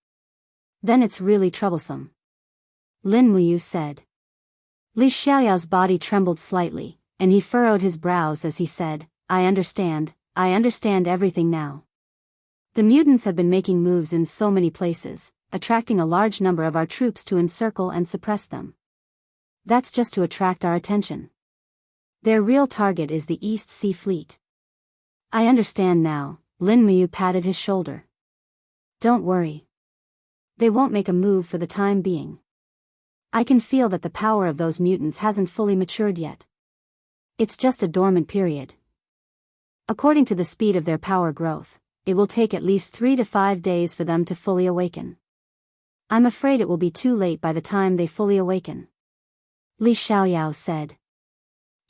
Speaker 1: Then it's really troublesome. Lin Muyu said. Li Xiaoyao's body trembled slightly, and he furrowed his brows as he said, I understand everything now. The mutants have been making moves in so many places, attracting a large number of our troops to encircle and suppress them. That's just to attract our attention. Their real target is the East Sea Fleet. I understand now, Lin Muyu patted his shoulder. Don't worry. They won't make a move for the time being. I can feel that the power of those mutants hasn't fully matured yet. It's just a dormant period. According to the speed of their power growth, it will take at least 3 to 5 days for them to fully awaken. I'm afraid it will be too late by the time they fully awaken. Li Xiaoyao said.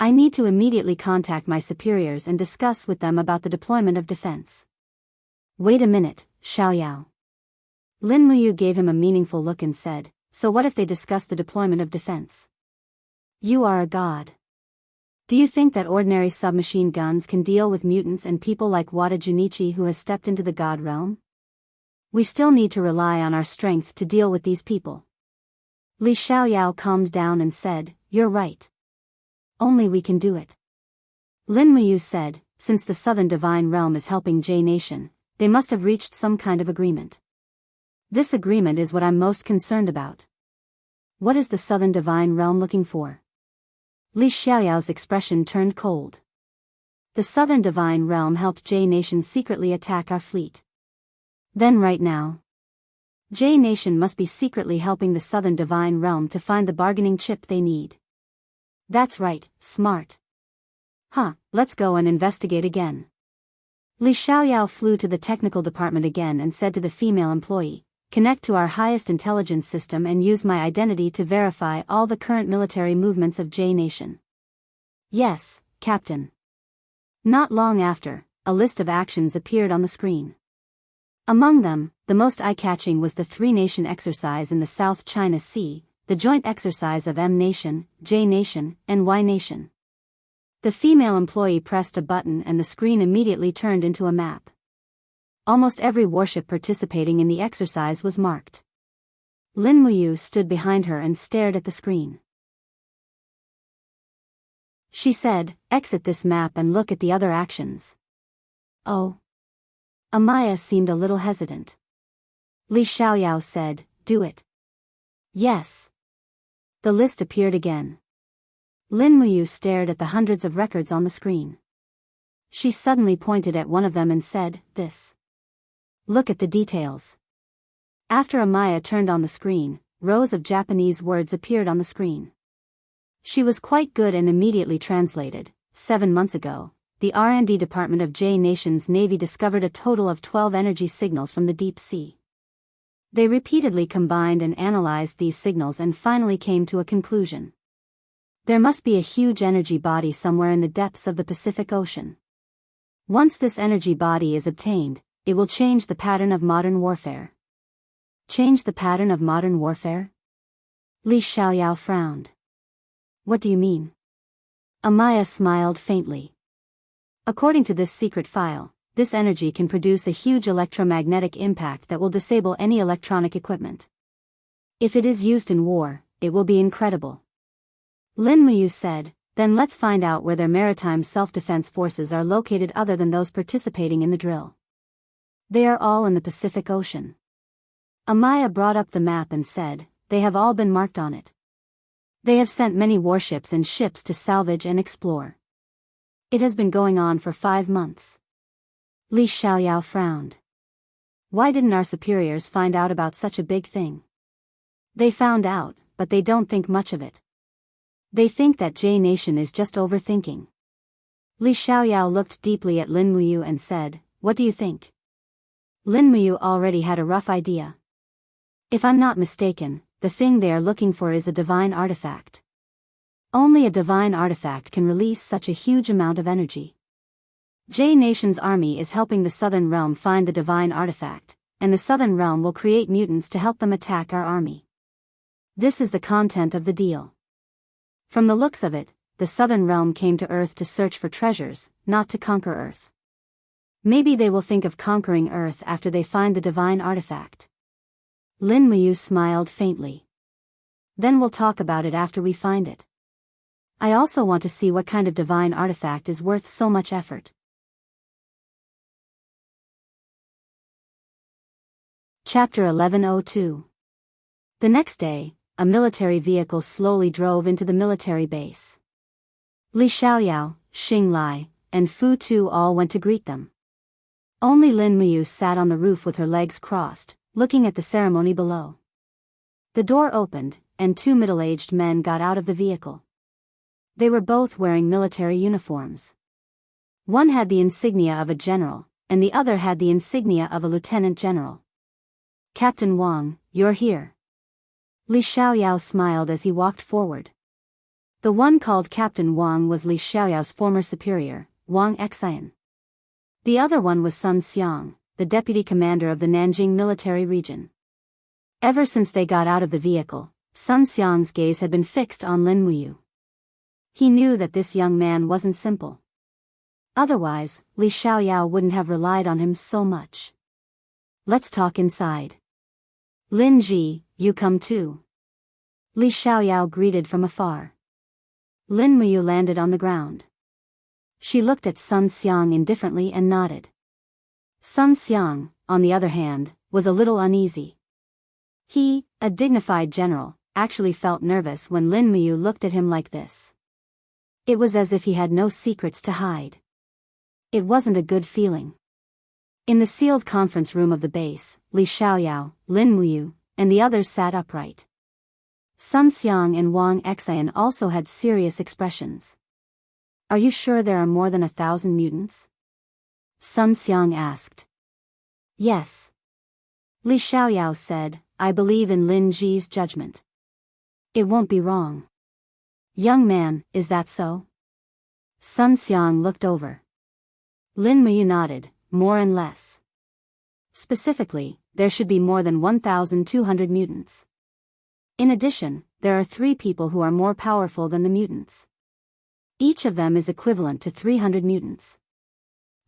Speaker 1: I need to immediately contact my superiors and discuss with them about the deployment of defense. Wait a minute, Xiaoyao. Lin Muyu gave him a meaningful look and said, so what if they discuss the deployment of defense? You are a god. Do you think that ordinary submachine guns can deal with mutants and people like Wada Junichi who has stepped into the god realm? We still need to rely on our strength to deal with these people. Li Xiaoyao calmed down and said, you're right. Only we can do it. Lin Muyu said, since the Southern Divine Realm is helping J Nation, they must have reached some kind of agreement. This agreement is what I'm most concerned about. What is the Southern Divine Realm looking for? Li Xiaoyao's expression turned cold. The Southern Divine Realm helped J Nation secretly attack our fleet. Then right now, J Nation must be secretly helping the Southern Divine Realm to find the bargaining chip they need. That's right, smart. Let's go and investigate again. Li Xiaoyao flew to the technical department again and said to the female employee, "Connect to our highest intelligence system and use my identity to verify all the current military movements of J Nation." "Yes, Captain." Not long after, a list of actions appeared on the screen. Among them, the most eye-catching was the three-nation exercise in the South China Sea, the joint exercise of M Nation, J Nation, and Y Nation. The female employee pressed a button and the screen immediately turned into a map. Almost every warship participating in the exercise was marked. Lin Muyu stood behind her and stared at the screen. She said, "Exit this map and look at the other actions." "Oh." Amaya seemed a little hesitant. Li Xiaoyao said, "Do it." "Yes." The list appeared again. Lin Muyu stared at the hundreds of records on the screen. She suddenly pointed at one of them and said, "This. Look at the details." After Amaya turned on the screen, rows of Japanese words appeared on the screen. She was quite good and immediately translated. 7 months ago, the R&D department of J Nation's Navy discovered a total of 12 energy signals from the deep sea. They repeatedly combined and analyzed these signals and finally came to a conclusion. There must be a huge energy body somewhere in the depths of the Pacific Ocean. Once this energy body is obtained, it will change the pattern of modern warfare. Change the pattern of modern warfare? Li Xiaoyao frowned. What do you mean? Amaya smiled faintly. According to this secret file, this energy can produce a huge electromagnetic impact that will disable any electronic equipment. If it is used in war, it will be incredible. Lin Muyu said, "Then let's find out where their maritime self-defense forces are located other than those participating in the drill." "They are all in the Pacific Ocean." Amaya brought up the map and said, "They have all been marked on it. They have sent many warships and ships to salvage and explore. It has been going on for 5 months. Li Xiaoyao frowned. Why didn't our superiors find out about such a big thing? They found out, but they don't think much of it. They think that J Nation is just overthinking. Li Xiaoyao looked deeply at Lin Muyu and said, "What do you think?" Lin Muyu already had a rough idea. "If I'm not mistaken, the thing they are looking for is a divine artifact. Only a divine artifact can release such a huge amount of energy. J Nation's army is helping the Southern Realm find the divine artifact, and the Southern Realm will create mutants to help them attack our army. This is the content of the deal. From the looks of it, the Southern Realm came to Earth to search for treasures, not to conquer Earth. Maybe they will think of conquering Earth after they find the divine artifact." Lin Muyu smiled faintly. "Then we'll talk about it after we find it. I also want to see what kind of divine artifact is worth so much effort." Chapter 1102. The next day, a military vehicle slowly drove into the military base. Li Xiaoyao, Xing Lai, and Fu Tu all went to greet them. Only Lin Muyu sat on the roof with her legs crossed, looking at the ceremony below. The door opened, and 2 middle-aged men got out of the vehicle. They were both wearing military uniforms. One had the insignia of a general, and the other had the insignia of a lieutenant general. "Captain Wang, you're here." Li Xiaoyao smiled as he walked forward. The one called Captain Wang was Li Xiaoyao's former superior, Wang Xian. The other one was Sun Xiang, the deputy commander of the Nanjing military region. Ever since they got out of the vehicle, Sun Xiang's gaze had been fixed on Lin Muyu. He knew that this young man wasn't simple. Otherwise, Li Xiaoyao wouldn't have relied on him so much. "Let's talk inside." "Lin Ji, you come too." Li Xiaoyao greeted from afar. Lin Muyu landed on the ground. She looked at Sun Xiang indifferently and nodded. Sun Xiang, on the other hand, was a little uneasy. He, a dignified general, actually felt nervous when Lin Muyu looked at him like this. It was as if he had no secrets to hide. It wasn't a good feeling. In the sealed conference room of the base, Li Xiaoyao, Lin Muyu, and the others sat upright. Sun Xiang and Wang Xian also had serious expressions. "Are you sure there are more than 1,000 mutants?" Sun Xiang asked. Yes. Li Xiaoyao said, I believe in Lin Ji's judgment. It won't be wrong. Young man, is that so? Sun Xiang looked over. Lin Muyu nodded, more and less. Specifically, there should be more than 1,200 mutants. In addition, there are 3 people who are more powerful than the mutants. Each of them is equivalent to 300 mutants.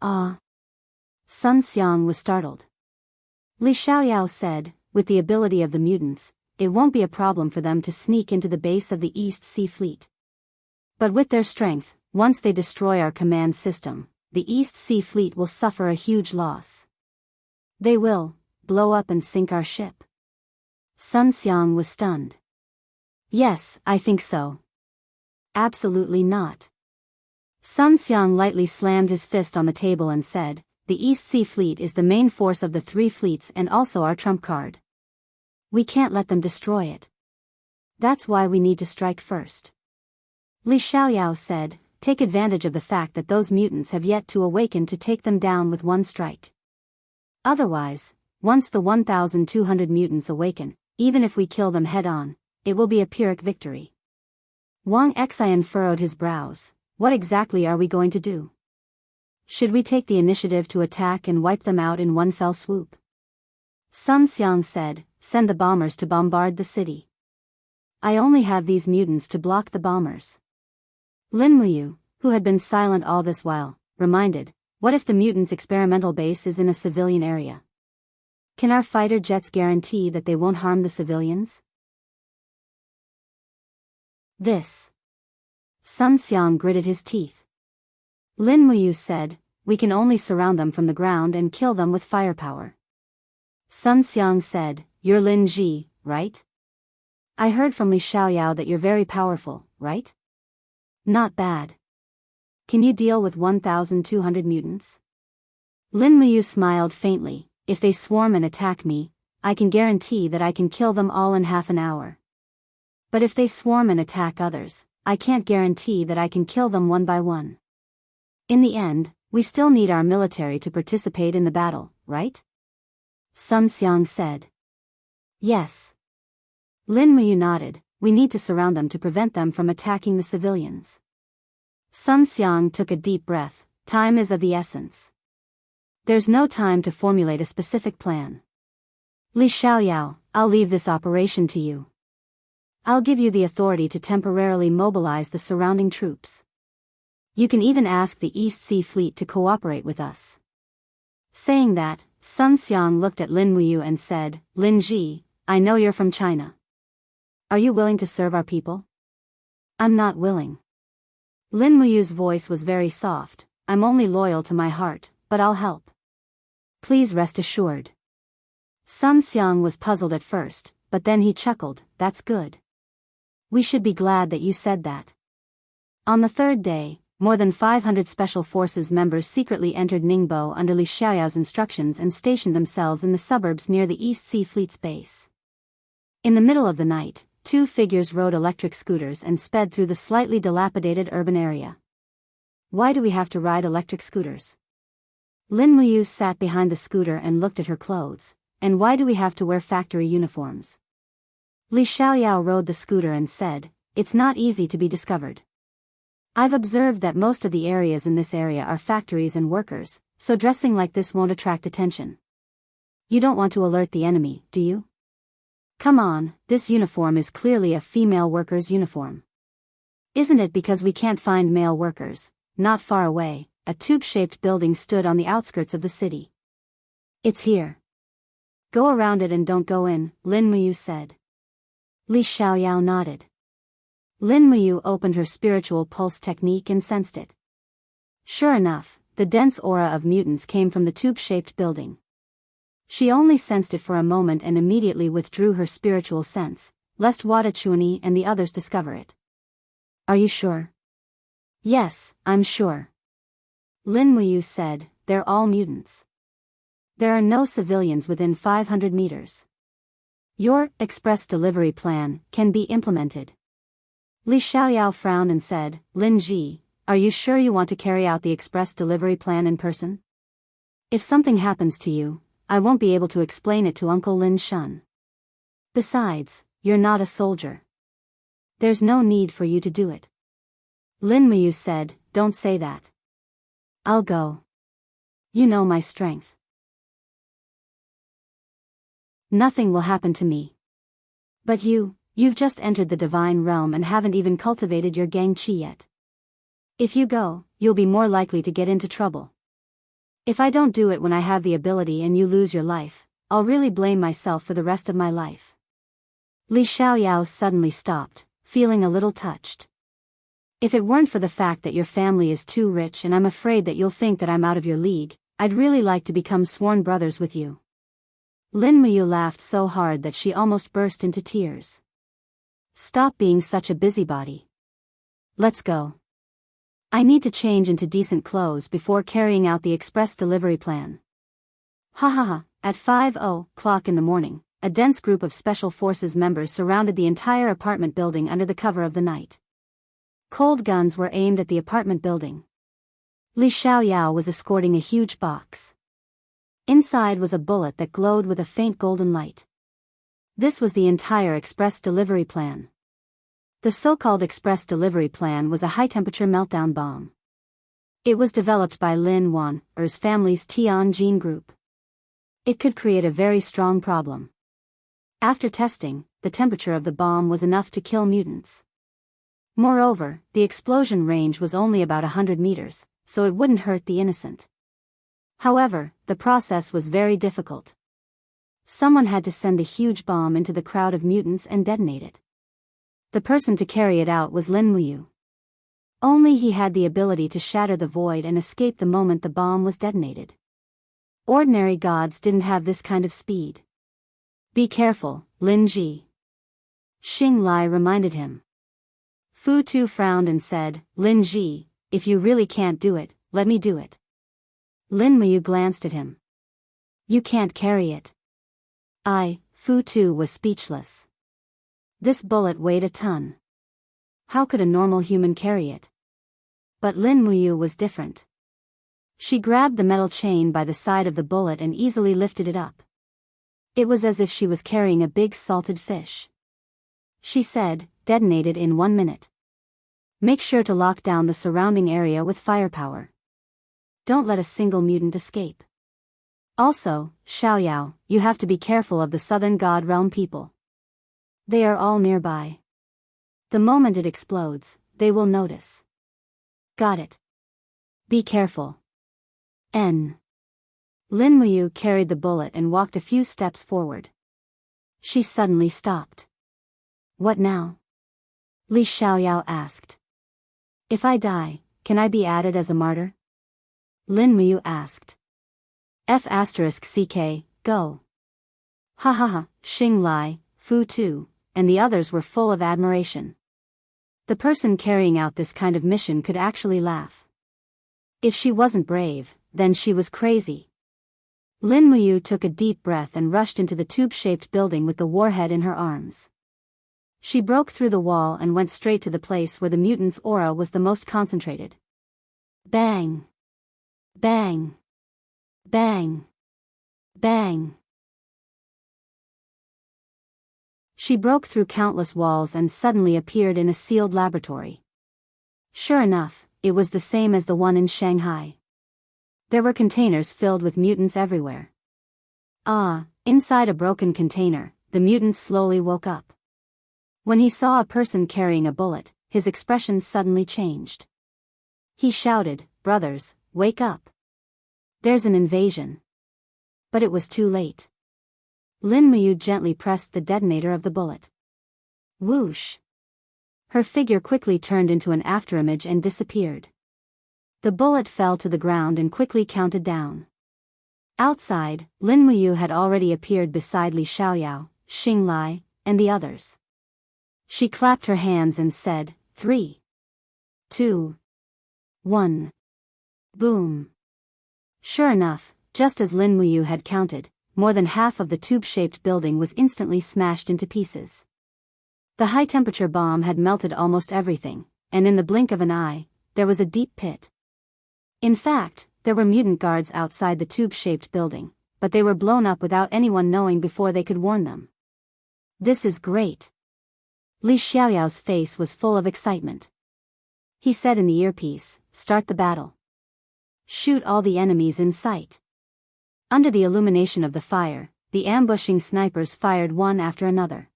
Speaker 1: Ah. Sun Xiang was startled. Li Xiaoyao said, with the ability of the mutants, it won't be a problem for them to sneak into the base of the East Sea Fleet. But with their strength, once they destroy our command system, the East Sea Fleet will suffer a huge loss. They will blow up and sink our ship. Sun Xiang was stunned. Yes, I think so. Absolutely not. Sun Xiang lightly slammed his fist on the table and said, the East Sea Fleet is the main force of the 3 fleets and also our trump card. We can't let them destroy it. That's why we need to strike first. Li Xiaoyao said, take advantage of the fact that those mutants have yet to awaken to take them down with one strike. Otherwise, once the 1,200 mutants awaken, even if we kill them head-on, it will be a Pyrrhic victory. Wang Xian furrowed his brows. What exactly are we going to do? Should we take the initiative to attack and wipe them out in one fell swoop? Sun Xiang said, send the bombers to bombard the city. I only have these mutants to block the bombers. Lin Muyu, who had been silent all this while, reminded, what if the mutants' experimental base is in a civilian area? Can our fighter jets guarantee that they won't harm the civilians? This. Sun Xiang gritted his teeth. Lin Muyu said, we can only surround them from the ground and kill them with firepower. Sun Xiang said, you're Lin Ji, right? I heard from Li Xiaoyao that you're very powerful, right? Not bad. Can you deal with 1,200 mutants? Lin Muyu smiled faintly, if they swarm and attack me, I can guarantee that I can kill them all in half an hour. But if they swarm and attack others, I can't guarantee that I can kill them one by one. In the end, we still need our military to participate in the battle, right? Sun Xiang said. Yes. Lin Muyu nodded, we need to surround them to prevent them from attacking the civilians. Sun Xiang took a deep breath, time is of the essence. There's no time to formulate a specific plan. Li Xiaoyao, I'll leave this operation to you. I'll give you the authority to temporarily mobilize the surrounding troops. You can even ask the East Sea Fleet to cooperate with us. Saying that, Sun Xiang looked at Lin Muyu and said, Lin Ji, I know you're from China. Are you willing to serve our people? I'm not willing. Lin Muyu's voice was very soft, I'm only loyal to my heart, but I'll help. Please rest assured. Sun Xiang was puzzled at first, but then he chuckled, that's good. We should be glad that you said that. On the 3rd day, more than 500 Special Forces members secretly entered Ningbo under Li Xiaoyao's instructions and stationed themselves in the suburbs near the East Sea Fleet's base. In the middle of the night, 2 figures rode electric scooters and sped through the slightly dilapidated urban area. Why do we have to ride electric scooters? Lin Muyu sat behind the scooter and looked at her clothes. And why do we have to wear factory uniforms? Li Xiaoyao rode the scooter and said, it's not easy to be discovered. I've observed that most of the areas in this area are factories and workers, so dressing like this won't attract attention. You don't want to alert the enemy, do you? Come on, this uniform is clearly a female worker's uniform. Isn't it because we can't find male workers? Not far away, a tube-shaped building stood on the outskirts of the city. It's here. Go around it and don't go in, Lin Muyu said. Li Xiaoyao nodded. Lin Muyu opened her spiritual pulse technique and sensed it. Sure enough, the dense aura of mutants came from the tube-shaped building. She only sensed it for a moment and immediately withdrew her spiritual sense, lest Wada Chuani and the others discover it. Are you sure? Yes, I'm sure. Lin Muyu said, they're all mutants. There are no civilians within 500 meters. Your express delivery plan can be implemented. Li Xiaoyao frowned and said, Lin Ji, are you sure you want to carry out the express delivery plan in person? If something happens to you, I won't be able to explain it to Uncle Lin Shun. Besides, you're not a soldier. There's no need for you to do it. Lin Muyu said, don't say that. I'll go. You know my strength. Nothing will happen to me. But you've just entered the divine realm and haven't even cultivated your gang chi yet. If you go, you'll be more likely to get into trouble. If I don't do it when I have the ability and you lose your life, I'll really blame myself for the rest of my life. Li Xiaoyao suddenly stopped, feeling a little touched. If it weren't for the fact that your family is too rich and I'm afraid that you'll think that I'm out of your league, I'd really like to become sworn brothers with you. Lin Muyu laughed so hard that she almost burst into tears. Stop being such a busybody. Let's go. I need to change into decent clothes before carrying out the express delivery plan. Ha ha ha. At 5:00 in the morning, a dense group of Special Forces members surrounded the entire apartment building under the cover of the night. Cold guns were aimed at the apartment building. Li Xiaoyao was escorting a huge box. Inside was a bullet that glowed with a faint golden light. This was the entire express delivery plan. The so-called express delivery plan was a high-temperature meltdown bomb. It was developed by Lin Wan's family's Tianjin group. It could create a very strong problem. After testing, the temperature of the bomb was enough to kill mutants. Moreover, the explosion range was only about 100 meters, so it wouldn't hurt the innocent. However, the process was very difficult. Someone had to send the huge bomb into the crowd of mutants and detonate it. The person to carry it out was Lin Muyu. Only he had the ability to shatter the void and escape the moment the bomb was detonated. Ordinary gods didn't have this kind of speed. Be careful, Lin Ji. Xing Lai reminded him. Fu Tu frowned and said, Lin Ji, if you really can't do it, let me do it. Lin Muyu glanced at him. You can't carry it. Fu Tu was speechless. This bullet weighed a ton. How could a normal human carry it? But Lin Muyu was different. She grabbed the metal chain by the side of the bullet and easily lifted it up. It was as if she was carrying a big salted fish. She said, detonate it in 1 minute. Make sure to lock down the surrounding area with firepower. Don't let a single mutant escape. Also, Xiaoyao, you have to be careful of the Southern God Realm people. They are all nearby. The moment it explodes, they will notice. Got it. Be careful. Lin Muyu carried the bullet and walked a few steps forward. She suddenly stopped. What now? Li Xiaoyao asked. If I die, can I be added as a martyr? Lin Muyu asked. F***ck, go. Ha ha ha, Xing Lai, Fu Tu, and the others were full of admiration. The person carrying out this kind of mission could actually laugh. If she wasn't brave, then she was crazy. Lin Muyu took a deep breath and rushed into the tube-shaped building with the warhead in her arms. She broke through the wall and went straight to the place where the mutant's aura was the most concentrated. Bang! Bang! Bang! Bang! She broke through countless walls and suddenly appeared in a sealed laboratory. Sure enough, it was the same as the one in Shanghai. There were containers filled with mutants everywhere. Inside a broken container, the mutant slowly woke up. When he saw a person carrying a bullet, his expression suddenly changed. He shouted, "Brothers, wake up! There's an invasion." But it was too late. Lin Muyu gently pressed the detonator of the bullet. Whoosh! Her figure quickly turned into an afterimage and disappeared. The bullet fell to the ground and quickly counted down. Outside, Lin Muyu had already appeared beside Li Xiaoyao, Xing Lai, and the others. She clapped her hands and said, 3, 2, 1. Boom! Sure enough, just as Lin Muyu had counted, more than half of the tube-shaped building was instantly smashed into pieces. The high-temperature bomb had melted almost everything, and in the blink of an eye, there was a deep pit. In fact, there were mutant guards outside the tube-shaped building, but they were blown up without anyone knowing before they could warn them. This is great. Li Xiaoyao's face was full of excitement. He said in the earpiece, "Start the battle. Shoot all the enemies in sight." Under the illumination of the fire, the ambushing snipers fired one after another.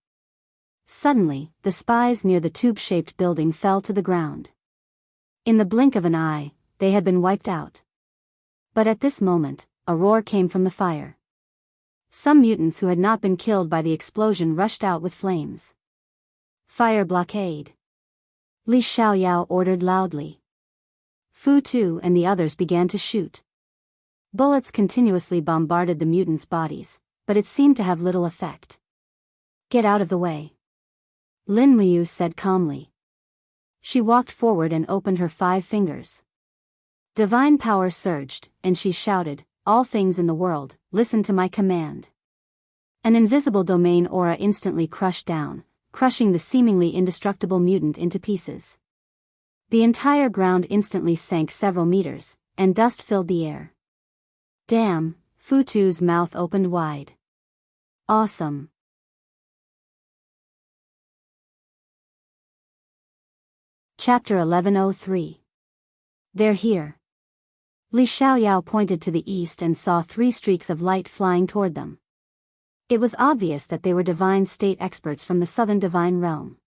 Speaker 1: Suddenly, the spies near the tube-shaped building fell to the ground. In the blink of an eye, they had been wiped out. But at this moment, a roar came from the fire. Some mutants who had not been killed by the explosion rushed out with flames. "Fire blockade!" Li Xiaoyao ordered loudly. Fu Tu and the others began to shoot. Bullets continuously bombarded the mutants' bodies, but it seemed to have little effect. "Get out of the way," Lin Muyu said calmly. She walked forward and opened her 5 fingers. Divine power surged, and she shouted, "All things in the world, listen to my command." An invisible domain aura instantly crushed down, crushing the seemingly indestructible mutant into pieces. The entire ground instantly sank several meters, and dust filled the air. Damn, Fu Tu's mouth opened wide. Awesome. Chapter 1103. They're here. Li Xiaoyao pointed to the east and saw 3 streaks of light flying toward them. It was obvious that they were divine state experts from the southern divine realm.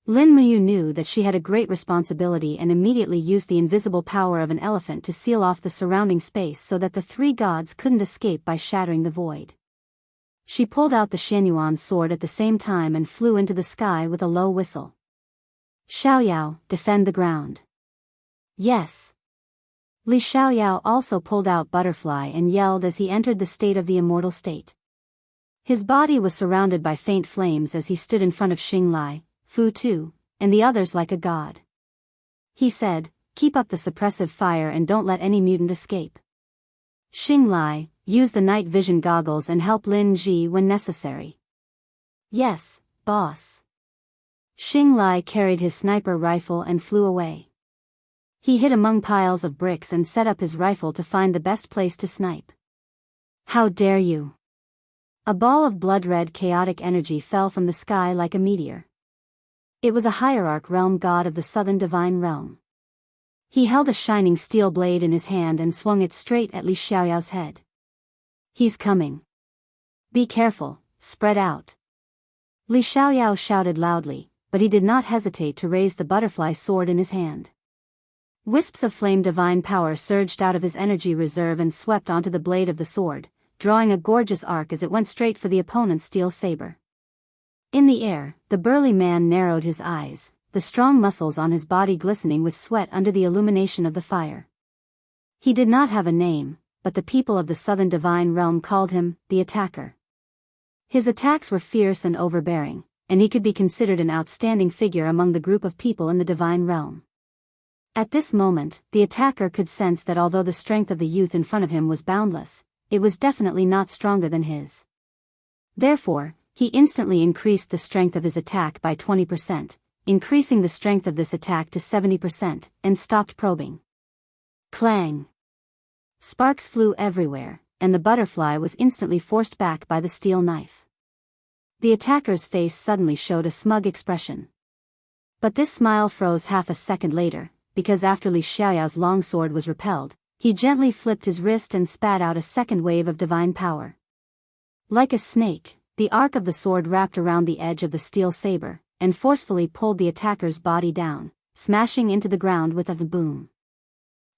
Speaker 1: Lin Muyu knew that she had a great responsibility and immediately used the invisible power of an elephant to seal off the surrounding space so that the 3 gods couldn't escape by shattering the void. She pulled out the Xianyuan sword at the same time and flew into the sky with a low whistle. "Xiaoyao, defend the ground." "Yes." Li Xiaoyao also pulled out Butterfly and yelled as he entered the state of the immortal state. His body was surrounded by faint flames as he stood in front of Xinglai, Fu Tu, and the others like a god. He said, "Keep up the suppressive fire and don't let any mutant escape." Xinglai, use the night vision goggles and help Lin Ji when necessary. "Yes, boss." Xinglai carried his sniper rifle and flew away. He hid among piles of bricks and set up his rifle to find the best place to snipe. "How dare you!" A ball of blood-red chaotic energy fell from the sky like a meteor. It was a hierarch realm god of the southern divine realm. He held a shining steel blade in his hand and swung it straight at Li Xiaoyao's head. "He's coming. Be careful, spread out." Li Xiaoyao shouted loudly, but he did not hesitate to raise the butterfly sword in his hand. Wisps of flame divine power surged out of his energy reserve and swept onto the blade of the sword, drawing a gorgeous arc as it went straight for the opponent's steel saber. In the air, the burly man narrowed his eyes, the strong muscles on his body glistening with sweat under the illumination of the fire. He did not have a name, but the people of the southern divine realm called him the Attacker. His attacks were fierce and overbearing, and he could be considered an outstanding figure among the group of people in the divine realm. At this moment, the Attacker could sense that although the strength of the youth in front of him was boundless, it was definitely not stronger than his. Therefore, he instantly increased the strength of his attack by 20%, increasing the strength of this attack to 70%, and stopped probing. Clang! Sparks flew everywhere, and the butterfly was instantly forced back by the steel knife. The attacker's face suddenly showed a smug expression. But this smile froze half a second later, because after Li Xiaoyao's longsword was repelled, he gently flipped his wrist and spat out a second wave of divine power. Like a snake, the arc of the sword wrapped around the edge of the steel saber, and forcefully pulled the attacker's body down, smashing into the ground with a boom.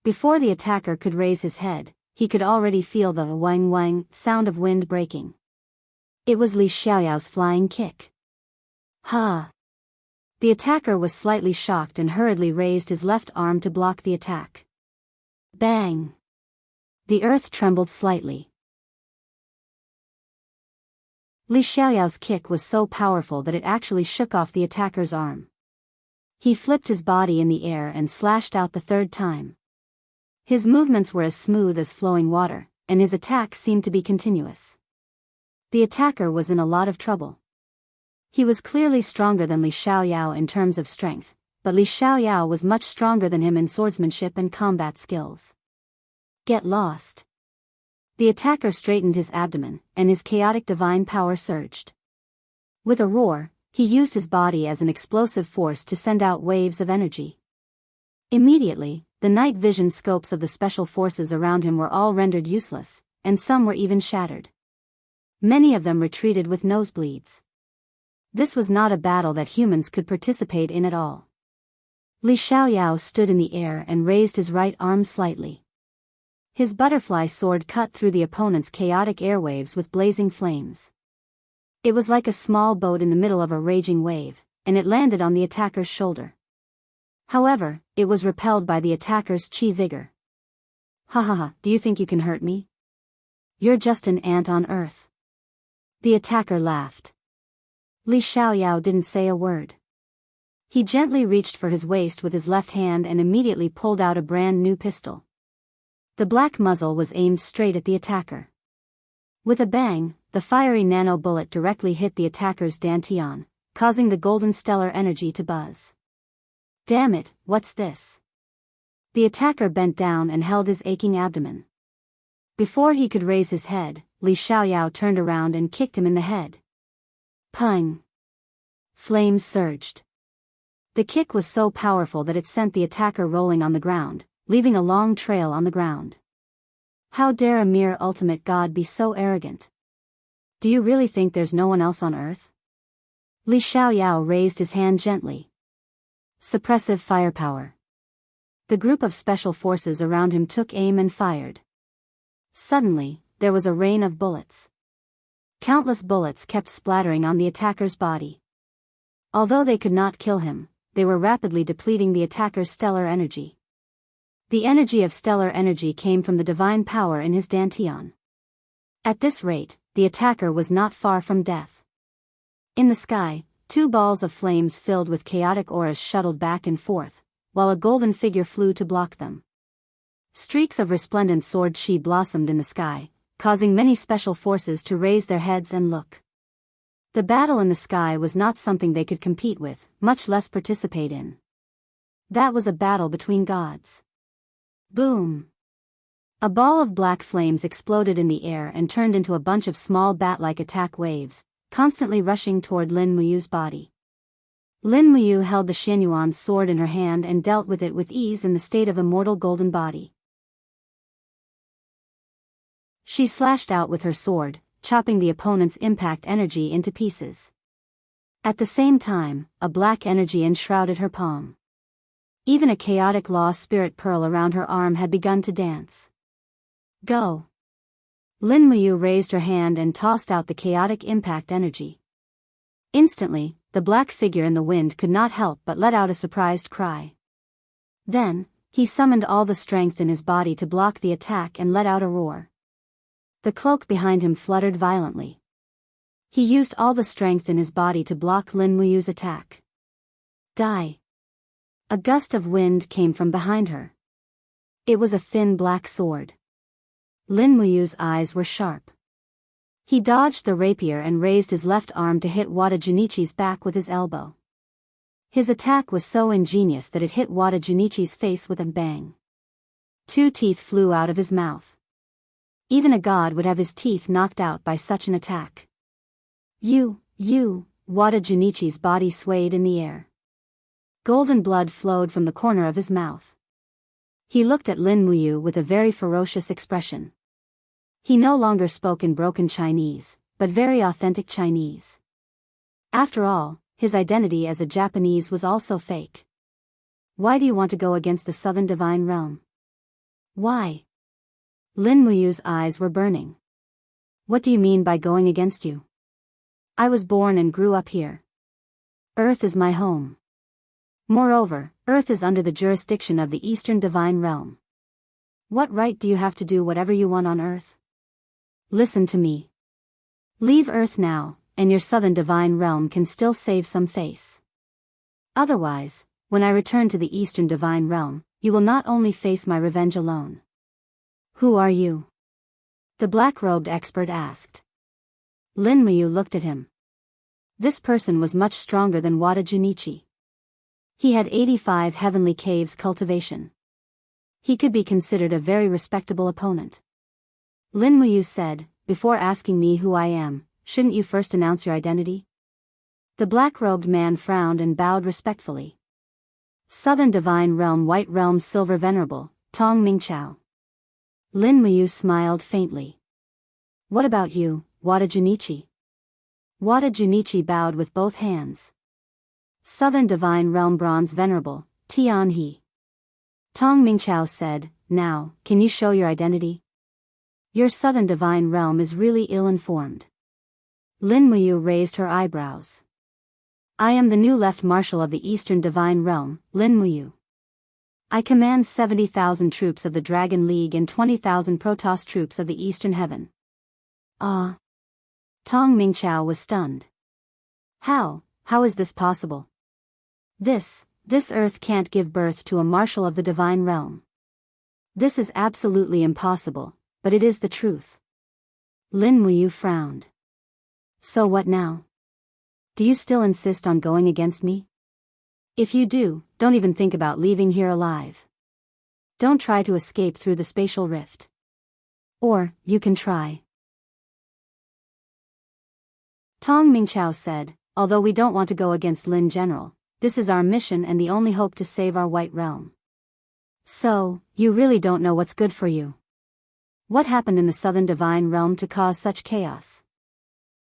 Speaker 1: Before the attacker could raise his head, he could already feel the wang wang sound of wind breaking. It was Li Xiaoyao's flying kick. Ha! The attacker was slightly shocked and hurriedly raised his left arm to block the attack. Bang! The earth trembled slightly. Li Xiaoyao's kick was so powerful that it actually shook off the attacker's arm. He flipped his body in the air and slashed out the 3rd time. His movements were as smooth as flowing water, and his attack seemed to be continuous. The attacker was in a lot of trouble. He was clearly stronger than Li Xiaoyao in terms of strength, but Li Xiaoyao was much stronger than him in swordsmanship and combat skills. Get lost. The attacker straightened his abdomen, and his chaotic divine power surged. With a roar, he used his body as an explosive force to send out waves of energy. Immediately, the night vision scopes of the special forces around him were all rendered useless, and some were even shattered. Many of them retreated with nosebleeds. This was not a battle that humans could participate in at all. Li Xiaoyao stood in the air and raised his right arm slightly. His butterfly sword cut through the opponent's chaotic airwaves with blazing flames. It was like a small boat in the middle of a raging wave, and it landed on the attacker's shoulder. However, it was repelled by the attacker's chi vigor. Ha ha ha, do you think you can hurt me? You're just an ant on earth. The attacker laughed. Li Xiaoyao didn't say a word. He gently reached for his waist with his left hand and immediately pulled out a brand new pistol. The black muzzle was aimed straight at the attacker. With a bang, the fiery nano bullet directly hit the attacker's dantian, causing the golden stellar energy to buzz. Damn it, what's this? The attacker bent down and held his aching abdomen. Before he could raise his head, Li Xiaoyao turned around and kicked him in the head. Pung! Flames surged. The kick was so powerful that it sent the attacker rolling on the ground, leaving a long trail on the ground. How dare a mere ultimate god be so arrogant? Do you really think there's no one else on earth? Li Xiaoyao raised his hand gently. Suppressive firepower. The group of special forces around him took aim and fired. Suddenly, there was a rain of bullets. Countless bullets kept splattering on the attacker's body. Although they could not kill him, they were rapidly depleting the attacker's stellar energy. The energy of stellar energy came from the divine power in his dantian. At this rate, the attacker was not far from death. In the sky, two balls of flames filled with chaotic auras shuttled back and forth, while a golden figure flew to block them. Streaks of resplendent sword chi blossomed in the sky, causing many special forces to raise their heads and look. The battle in the sky was not something they could compete with, much less participate in. That was a battle between gods. Boom! A ball of black flames exploded in the air and turned into a bunch of small bat-like attack waves, constantly rushing toward Lin Muyu's body. Lin Muyu held the Xianyuan sword in her hand and dealt with it with ease in the state of immortal golden body. She slashed out with her sword, chopping the opponent's impact energy into pieces. At the same time, a black energy enshrouded her palm. Even a chaotic law spirit pearl around her arm had begun to dance. Go! Lin Muyu raised her hand and tossed out the chaotic impact energy. Instantly, the black figure in the wind could not help but let out a surprised cry. Then, he summoned all the strength in his body to block the attack and let out a roar. The cloak behind him fluttered violently. He used all the strength in his body to block Lin Muyu's attack. Die! A gust of wind came from behind her. It was a thin black sword. Lin Muyu's eyes were sharp. He dodged the rapier and raised his left arm to hit Wada Junichi's back with his elbow. His attack was so ingenious that it hit Wada Junichi's face with a bang. 2 teeth flew out of his mouth. Even a god would have his teeth knocked out by such an attack. You, Wada Junichi's body swayed in the air. Golden blood flowed from the corner of his mouth. He looked at Lin Muyu with a very ferocious expression. He no longer spoke in broken Chinese, but very authentic Chinese. After all, his identity as a Japanese was also fake. Why do you want to go against the Southern Divine Realm? Why? Lin Muyu's eyes were burning. What do you mean by going against you? I was born and grew up here. Earth is my home. Moreover, Earth is under the jurisdiction of the Eastern Divine Realm. What right do you have to do whatever you want on Earth? Listen to me. Leave Earth now, and your Southern Divine Realm can still save some face. Otherwise, when I return to the Eastern Divine Realm, you will not only face my revenge alone. Who are you? The black-robed expert asked. Lin Muyu looked at him. This person was much stronger than Wada Junichi. He had 85 heavenly caves cultivation. He could be considered a very respectable opponent. Lin Muyu said, "Before asking me who I am, shouldn't you first announce your identity?" The black-robed man frowned and bowed respectfully. Southern Divine Realm, White Realm, Silver Venerable, Tong Mingqiao. Lin Muyu smiled faintly. "What about you, Wada Junichi?" Wada Junichi bowed with both hands. Southern Divine Realm, Bronze Venerable, Tian He. Tong Mingqiao said, "Now, can you show your identity? Your Southern Divine Realm is really ill-informed." Lin Muyu raised her eyebrows. "I am the new Left Marshal of the Eastern Divine Realm, Lin Muyu. I command 70,000 troops of the Dragon League and 20,000 Protoss troops of the Eastern Heaven." Ah! Tong Mingqiao was stunned. How is this possible? This Earth can't give birth to a Marshal of the Divine Realm. This is absolutely impossible, but it is the truth. Lin Muyu frowned. "So what now? Do you still insist on going against me? If you do, don't even think about leaving here alive. Don't try to escape through the spatial rift. Or, you can try." Tong Mingqiao said, "Although we don't want to go against Lin General, this is our mission and the only hope to save our White Realm. So, you really don't know what's good for you. What happened in the Southern Divine Realm to cause such chaos?"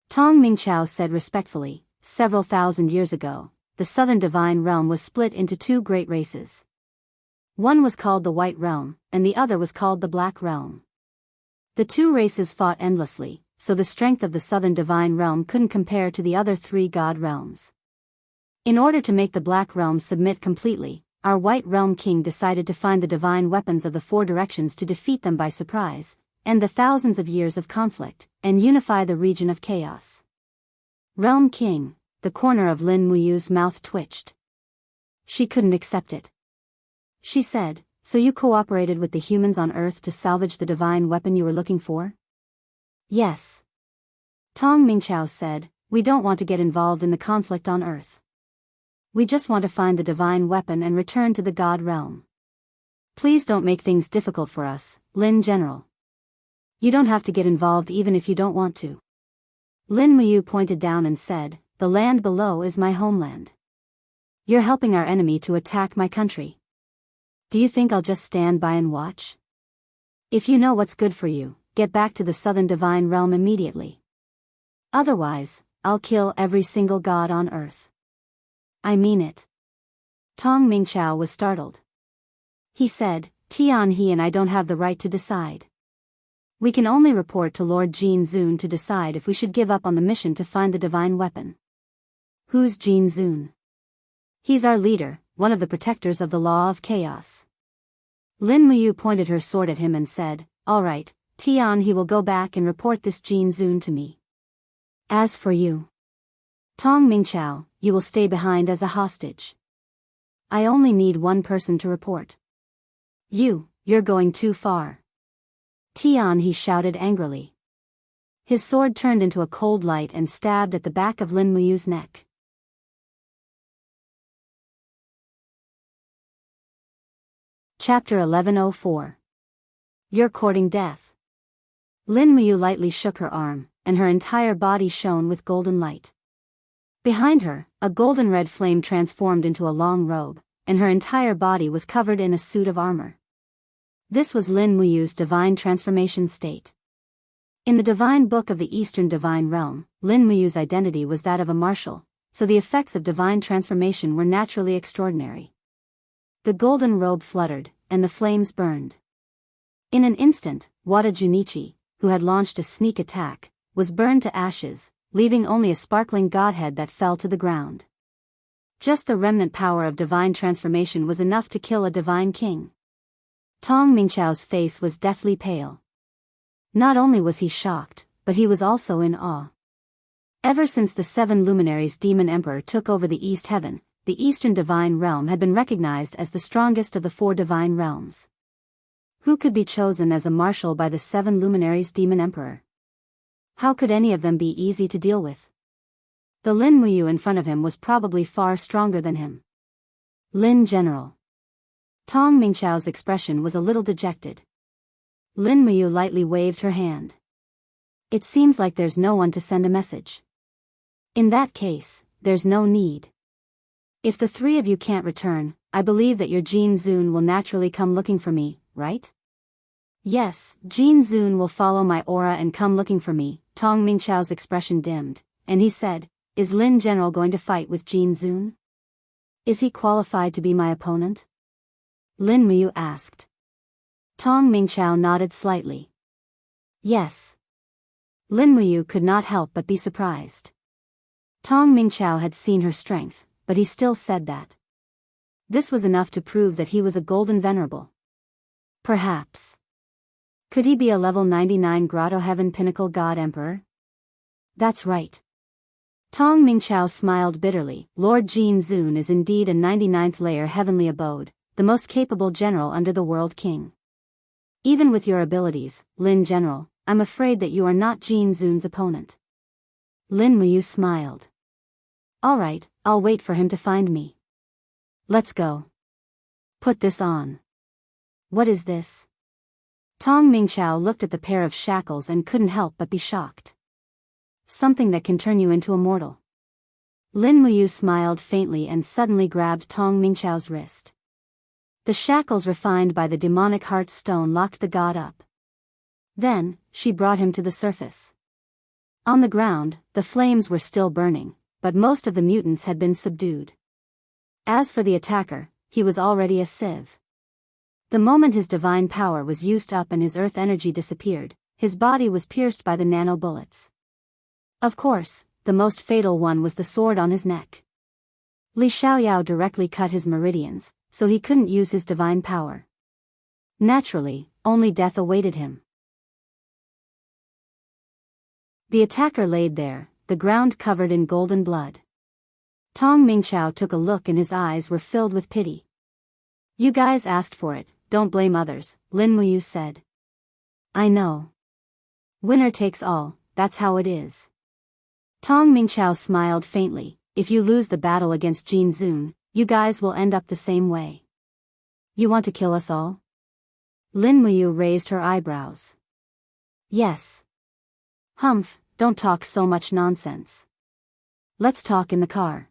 Speaker 1: Tong Mingqiao said respectfully, "Several thousand years ago, the Southern Divine Realm was split into two great races. One was called the White Realm, and the other was called the Black Realm. The two races fought endlessly, so the strength of the Southern Divine Realm couldn't compare to the other three God Realms. In order to make the Black Realm submit completely, our White Realm King decided to find the divine weapons of the four directions to defeat them by surprise, end the thousands of years of conflict, and unify the region of chaos." Realm King, the corner of Lin Muyu's mouth twitched. She couldn't accept it. She said, "So you cooperated with the humans on Earth to salvage the divine weapon you were looking for?" "Yes." Tong Mingqiao said, "We don't want to get involved in the conflict on Earth. We just want to find the divine weapon and return to the God Realm. Please don't make things difficult for us, Lin General. You don't have to get involved even if you don't want to." Lin Muyu pointed down and said, "The land below is my homeland. You're helping our enemy to attack my country. Do you think I'll just stand by and watch? If you know what's good for you, get back to the Southern Divine Realm immediately. Otherwise, I'll kill every single god on Earth. I mean it." Tong Mingqiao was startled. He said, "Tian He and I don't have the right to decide. We can only report to Lord Jin Zun to decide if we should give up on the mission to find the divine weapon." "Who's Jin Zun?" "He's our leader, one of the protectors of the law of chaos." Lin Muyu pointed her sword at him and said, "All right, Tian He will go back and report this Jin Zun to me. As for you, Tong Mingqiao, you will stay behind as a hostage. I only need one person to report. You're going too far." Tian He shouted angrily. His sword turned into a cold light and stabbed at the back of Lin Muyu's neck. Chapter 1104. You're courting death. Lin Muyu lightly shook her arm, and her entire body shone with golden light. Behind her, a golden-red flame transformed into a long robe, and her entire body was covered in a suit of armor. This was Lin Muyu's divine transformation state. In the divine book of the Eastern Divine Realm, Lin Muyu's identity was that of a marshal, so the effects of divine transformation were naturally extraordinary. The golden robe fluttered, and the flames burned. In an instant, Wada Junichi, who had launched a sneak attack, was burned to ashes, leaving only a sparkling godhead that fell to the ground. Just the remnant power of divine transformation was enough to kill a divine king. Tong Mingqiao's face was deathly pale. Not only was he shocked, but he was also in awe. Ever since the seven luminaries Demon Emperor took over the East Heaven, the Eastern Divine Realm had been recognized as the strongest of the four divine realms. Who could be chosen as a marshal by the seven luminaries Demon Emperor? How could any of them be easy to deal with? The Lin Muyu in front of him was probably far stronger than him. Lin General. Tong Mingqiao's expression was a little dejected. Lin Muyu lightly waved her hand. It seems like there's no one to send a message. In that case, there's no need. If the three of you can't return, I believe that your Jin Zun will naturally come looking for me, right? Yes, Jin Zun will follow my aura and come looking for me. Tong Mingqiao's expression dimmed, and he said, Is Lin General going to fight with Jin Zun? Is he qualified to be my opponent? Lin Muyu asked. Tong Mingqiao nodded slightly. Yes. Lin Muyu could not help but be surprised. Tong Mingqiao had seen her strength, but he still said that. This was enough to prove that he was a golden venerable. Perhaps. Could he be a level 99 Grotto Heaven Pinnacle God Emperor? That's right. Tong Mingqiao smiled bitterly. Lord Jin Zun is indeed a 99th layer heavenly abode, the most capable general under the World King. Even with your abilities, Lin General, I'm afraid that you are not Jin Zun's opponent. Lin Muyu smiled. All right, I'll wait for him to find me. Let's go. Put this on. What is this? Tong Mingqiao looked at the pair of shackles and couldn't help but be shocked. Something that can turn you into a mortal. Lin Muyu smiled faintly and suddenly grabbed Tong Mingqiao's wrist. The shackles refined by the demonic heart stone locked the god up. Then, she brought him to the surface. On the ground, the flames were still burning, but most of the mutants had been subdued. As for the attacker, he was already a sieve. The moment his divine power was used up and his earth energy disappeared, his body was pierced by the nano bullets. Of course, the most fatal one was the sword on his neck. Li Xiaoyao directly cut his meridians, so he couldn't use his divine power. Naturally, only death awaited him. The attacker laid there, the ground covered in golden blood. Tong Mingqiao took a look and his eyes were filled with pity. You guys asked for it, don't blame others, Lin Muyu said. I know. Winner takes all, that's how it is. Tong Mingqiao smiled faintly. If you lose the battle against Jin Zun, you guys will end up the same way. You want to kill us all? Lin Muyu raised her eyebrows. Yes. Humph, don't talk so much nonsense. Let's talk in the car.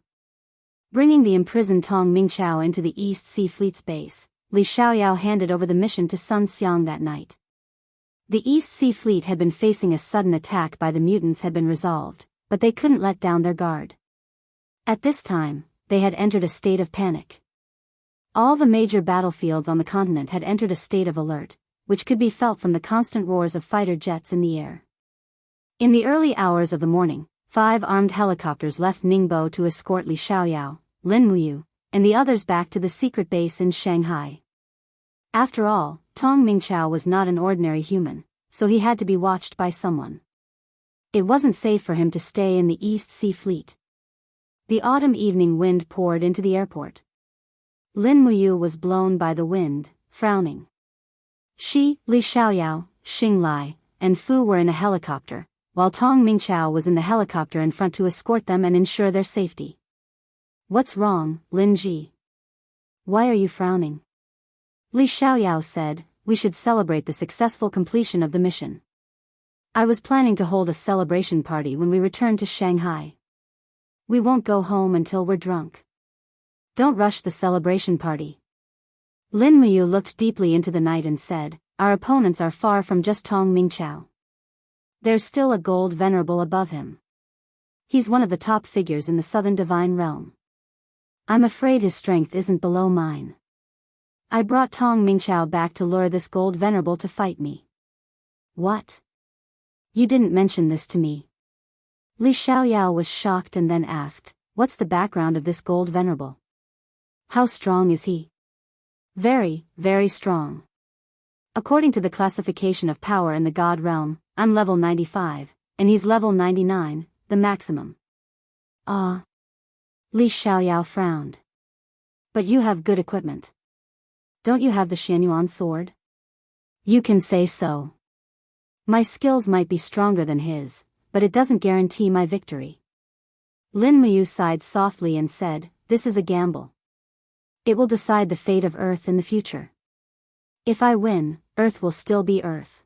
Speaker 1: Bringing the imprisoned Tong Mingqiao into the East Sea Fleet's base, Li Xiaoyao handed over the mission to Sun Xiang that night. The East Sea Fleet had been facing a sudden attack by the mutants had been resolved, but they couldn't let down their guard. At this time, they had entered a state of panic. All the major battlefields on the continent had entered a state of alert, which could be felt from the constant roars of fighter jets in the air. In the early hours of the morning, 5 armed helicopters left Ningbo to escort Li Xiaoyao, Lin Muyu, and the others back to the secret base in Shanghai. After all, Tong Mingqiao was not an ordinary human, so he had to be watched by someone. It wasn't safe for him to stay in the East Sea Fleet. The autumn evening wind poured into the airport. Lin Muyu was blown by the wind, frowning. She, Li Xiaoyao, Xing Lai, and Fu were in a helicopter, while Tong Mingqiao was in the helicopter in front to escort them and ensure their safety. What's wrong, Lin Ji? Why are you frowning? Li Xiaoyao said, we should celebrate the successful completion of the mission. I was planning to hold a celebration party when we return to Shanghai. We won't go home until we're drunk. Don't rush the celebration party. Lin Muyu looked deeply into the night and said, our opponents are far from just Tong Mingqiao. There's still a gold venerable above him. He's one of the top figures in the Southern Divine Realm. I'm afraid his strength isn't below mine. I brought Tong Mingqiao back to lure this gold venerable to fight me. What? You didn't mention this to me. Li Xiaoyao was shocked and then asked, what's the background of this gold venerable? How strong is he? Very, very strong. According to the classification of power in the God realm, I'm level 95, and he's level 99, the maximum. Ah. Li Xiaoyao frowned. But you have good equipment. Don't you have the Xianyuan sword? You can say so. My skills might be stronger than his, but it doesn't guarantee my victory. Lin Muyu sighed softly and said, this is a gamble. It will decide the fate of Earth in the future. If I win, Earth will still be Earth.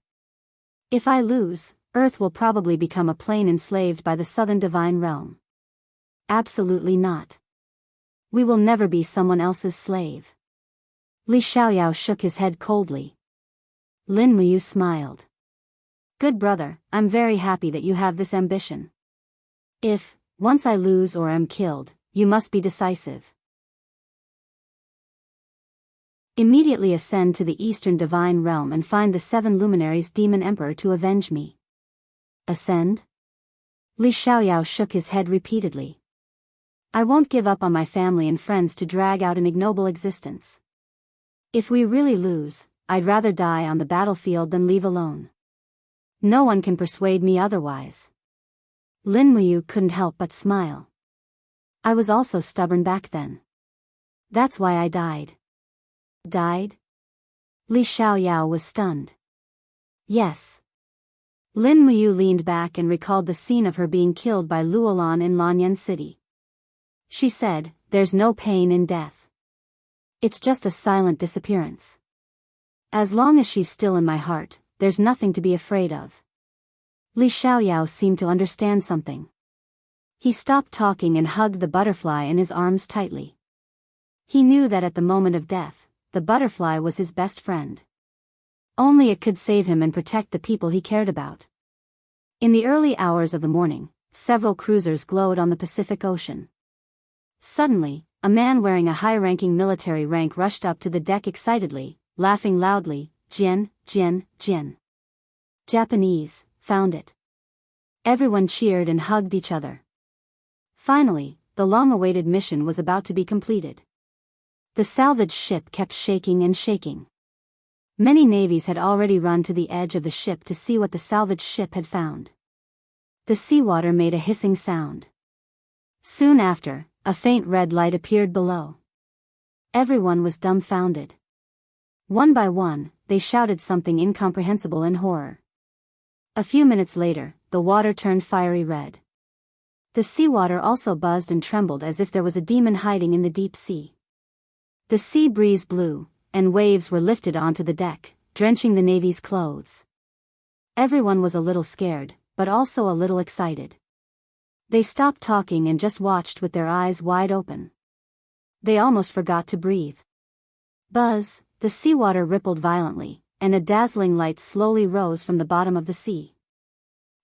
Speaker 1: If I lose, Earth will probably become a plane enslaved by the Southern Divine Realm. Absolutely not. We will never be someone else's slave. Li Xiaoyao shook his head coldly. Lin Muyu smiled. Good brother, I'm very happy that you have this ambition. If, once I lose or am killed, you must be decisive. Immediately ascend to the Eastern Divine Realm and find the 7 luminaries Demon Emperor to avenge me. Ascend? Li Xiaoyao shook his head repeatedly. I won't give up on my family and friends to drag out an ignoble existence. If we really lose, I'd rather die on the battlefield than leave alone. No one can persuade me otherwise. Lin Muyu couldn't help but smile. I was also stubborn back then. That's why I died. Died? Li Xiaoyao was stunned. Yes. Lin Muyu leaned back and recalled the scene of her being killed by Luolan in Lanyan City. She said, there's no pain in death. It's just a silent disappearance. As long as she's still in my heart, there's nothing to be afraid of. Li Xiaoyao seemed to understand something. He stopped talking and hugged the butterfly in his arms tightly. He knew that at the moment of death, the butterfly was his best friend. Only it could save him and protect the people he cared about. In the early hours of the morning, several cruisers glowed on the Pacific Ocean. Suddenly, a man wearing a high-ranking military rank rushed up to the deck excitedly, laughing loudly, Jian, Jian, Jian. Japanese, found it. Everyone cheered and hugged each other. Finally, the long-awaited mission was about to be completed. The salvage ship kept shaking and shaking. Many navies had already run to the edge of the ship to see what the salvage ship had found. The seawater made a hissing sound. Soon after, a faint red light appeared below. Everyone was dumbfounded. One by one, they shouted something incomprehensible in horror. A few minutes later, the water turned fiery red. The seawater also buzzed and trembled as if there was a demon hiding in the deep sea. The sea breeze blew, and waves were lifted onto the deck, drenching the navy's clothes. Everyone was a little scared, but also a little excited. They stopped talking and just watched with their eyes wide open. They almost forgot to breathe. Buzz, the seawater rippled violently, and a dazzling light slowly rose from the bottom of the sea.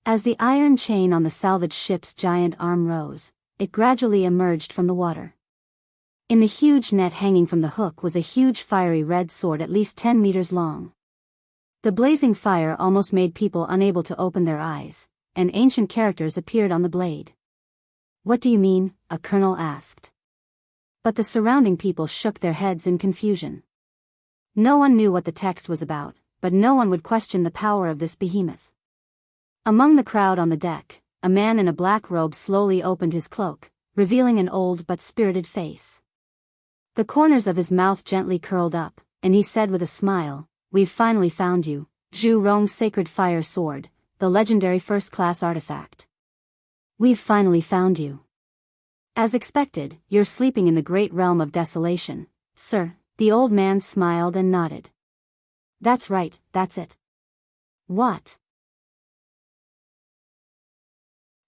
Speaker 1: As the iron chain on the salvage ship's giant arm rose, it gradually emerged from the water. In the huge net hanging from the hook was a huge fiery red sword at least 10 meters long. The blazing fire almost made people unable to open their eyes, and ancient characters appeared on the blade. What do you mean? A colonel asked. But the surrounding people shook their heads in confusion. No one knew what the text was about, but no one would question the power of this behemoth. Among the crowd on the deck, a man in a black robe slowly opened his cloak, revealing an old but spirited face. The corners of his mouth gently curled up, and he said with a smile, "We've finally found you, Zhu Rong's sacred fire sword, the legendary first-class artifact. We've finally found you. As expected, you're sleeping in the great realm of desolation, sir." The old man smiled and nodded. That's right, that's it. What?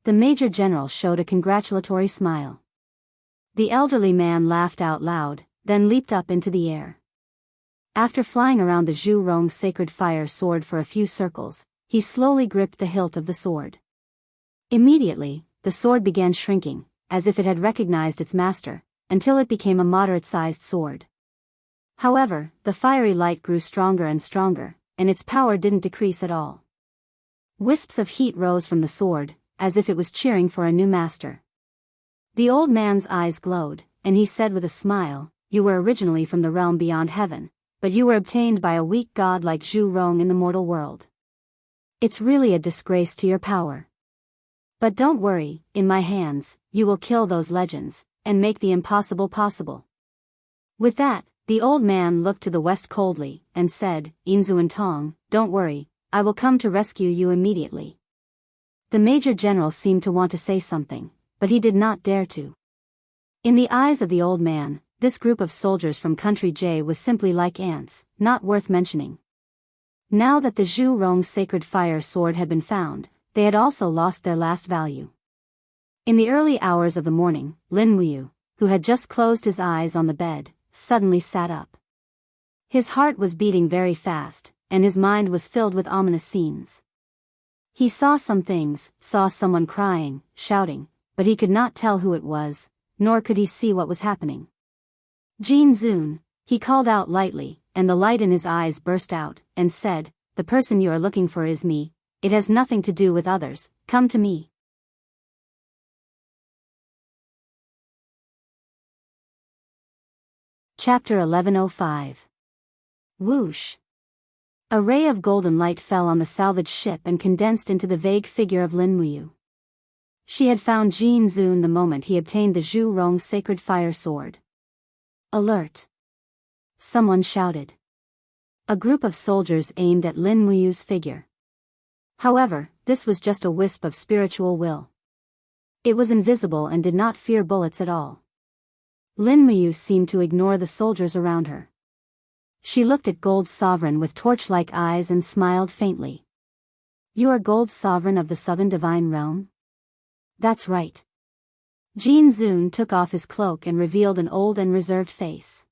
Speaker 1: The Major General showed a congratulatory smile. The elderly man laughed out loud, then leaped up into the air. After flying around the Zhu Rong's sacred fire sword for a few circles, he slowly gripped the hilt of the sword. Immediately, the sword began shrinking, as if it had recognized its master, until it became a moderate-sized sword. However, the fiery light grew stronger and stronger, and its power didn't decrease at all. Wisps of heat rose from the sword, as if it was cheering for a new master. The old man's eyes glowed, and he said with a smile, "You were originally from the realm beyond heaven, but you were obtained by a weak god like Zhu Rong in the mortal world. It's really a disgrace to your power. But don't worry, in my hands, you will kill those legends, and make the impossible possible." With that, the old man looked to the west coldly, and said, "Inzuan Tong, don't worry, I will come to rescue you immediately." The Major General seemed to want to say something, but he did not dare to. In the eyes of the old man, this group of soldiers from Country J was simply like ants, not worth mentioning. Now that the Zhu Rong's sacred fire sword had been found, they had also lost their last value. In the early hours of the morning, Lin Muyu, who had just closed his eyes on the bed, suddenly sat up. His heart was beating very fast, and his mind was filled with ominous scenes. He saw some things, saw someone crying, shouting, but he could not tell who it was, nor could he see what was happening. Jin Zun, he called out lightly, and the light in his eyes burst out, and said, "The person you are looking for is me. It has nothing to do with others, come to me." Chapter 1105. Whoosh. A ray of golden light fell on the salvage ship and condensed into the vague figure of Lin Muyu. She had found Jin Zun the moment he obtained the Zhu Rong's sacred fire sword. Alert! Someone shouted. A group of soldiers aimed at Lin Muyu's figure. However, this was just a wisp of spiritual will. It was invisible and did not fear bullets at all. Lin Muyu seemed to ignore the soldiers around her. She looked at Gold's sovereign with torch-like eyes and smiled faintly. "You are Gold's sovereign of the Southern Divine Realm?" "That's right." Jin Zun took off his cloak and revealed an old and reserved face.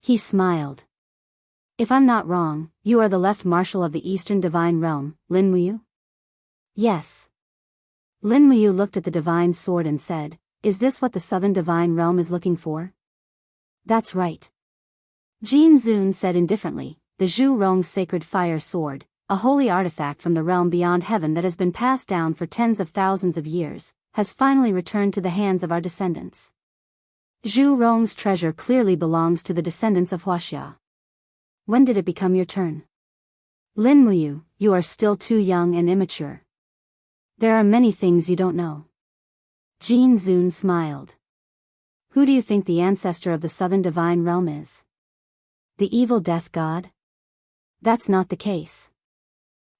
Speaker 1: He smiled. "If I'm not wrong, you are the Left Marshal of the Eastern Divine Realm, Lin Muyu?" "Yes." Lin Muyu looked at the divine sword and said, "Is this what the Southern Divine Realm is looking for?" "That's right." Jin Zun said indifferently, "The Zhu Rong's sacred fire sword, a holy artifact from the realm beyond heaven that has been passed down for tens of thousands of years, has finally returned to the hands of our descendants. Zhu Rong's treasure clearly belongs to the descendants of Huaxia. When did it become your turn?" "Lin Muyu, you are still too young and immature. There are many things you don't know." Jin Zun smiled. "Who do you think the ancestor of the Southern Divine Realm is? The evil death god?" "That's not the case.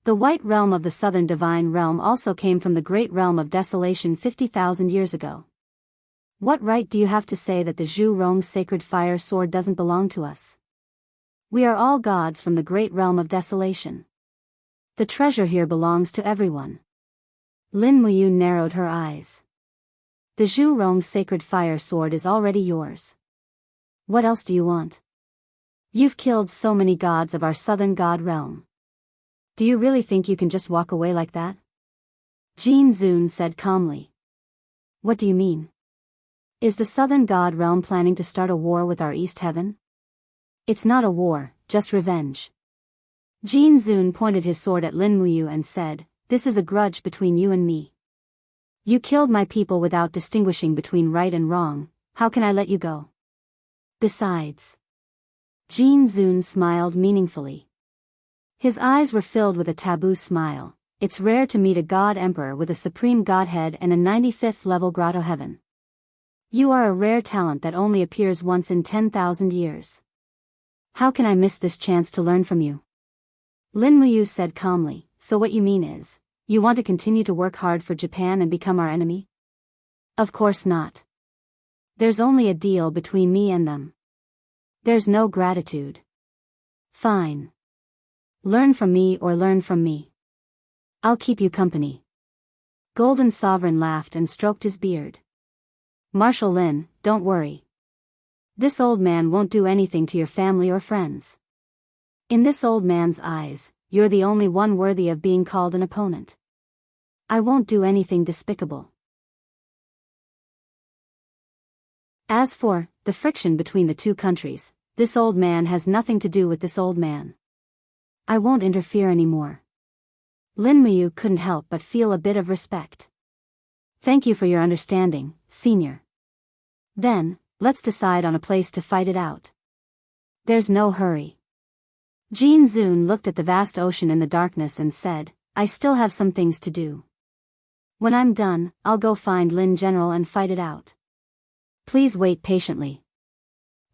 Speaker 1: The White Realm of the Southern Divine Realm also came from the Great Realm of Desolation 50,000 years ago. What right do you have to say that the Zhu Rong's sacred fire sword doesn't belong to us? We are all gods from the Great Realm of Desolation. The treasure here belongs to everyone." Lin Muyu narrowed her eyes. "The Zhu Rong's sacred fire sword is already yours. What else do you want? You've killed so many gods of our Southern God realm. Do you really think you can just walk away like that?" Jin Zun said calmly. "What do you mean? Is the Southern God realm planning to start a war with our East Heaven?" "It's not a war, just revenge." Jin Zun pointed his sword at Lin Muyu and said, "This is a grudge between you and me. You killed my people without distinguishing between right and wrong, how can I let you go? Besides..." Jin Zun smiled meaningfully. His eyes were filled with a taboo smile. "It's rare to meet a god emperor with a supreme godhead and a 95th level grotto heaven. You are a rare talent that only appears once in 10,000 years. How can I miss this chance to learn from you?" Lin Muyu said calmly, "So what you mean is, you want to continue to work hard for Japan and become our enemy?" "Of course not. There's only a deal between me and them. There's no gratitude." "Fine. Learn from me or learn from me. I'll keep you company." Golden Sovereign laughed and stroked his beard. "Marshal Lin, don't worry. This old man won't do anything to your family or friends. In this old man's eyes, you're the only one worthy of being called an opponent. I won't do anything despicable." As for the friction between the two countries, this old man has nothing to do with this old man. I won't interfere anymore. Lin Muyu couldn't help but feel a bit of respect. "Thank you for your understanding, senior. Then, let's decide on a place to fight it out. There's no hurry." Jin Zun looked at the vast ocean in the darkness and said, "I still have some things to do. When I'm done, I'll go find Lin General and fight it out. Please wait patiently."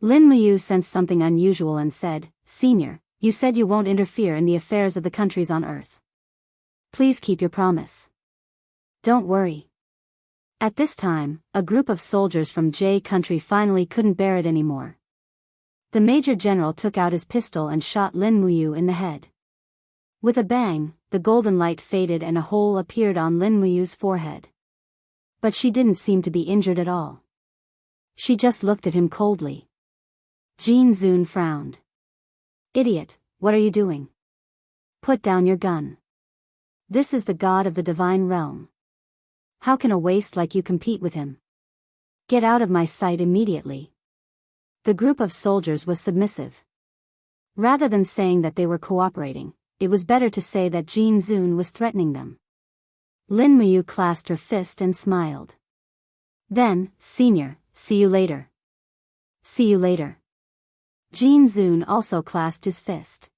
Speaker 1: Lin Muyu sensed something unusual and said, "Senior, you said you won't interfere in the affairs of the countries on Earth. Please keep your promise. Don't worry." At this time, a group of soldiers from J country finally couldn't bear it anymore. The Major General took out his pistol and shot Lin Muyu in the head. With a bang, the golden light faded and a hole appeared on Lin Muyu's forehead. But she didn't seem to be injured at all. She just looked at him coldly. Jin Zun frowned. "Idiot, what are you doing? Put down your gun. This is the god of the divine realm. How can a waste like you compete with him? Get out of my sight immediately." The group of soldiers was submissive. Rather than saying that they were cooperating, it was better to say that Jin Zun was threatening them. Lin Muyu clasped her fist and smiled. "Then, Senior, see you later." "See you later." Jin Zun also clasped his fist.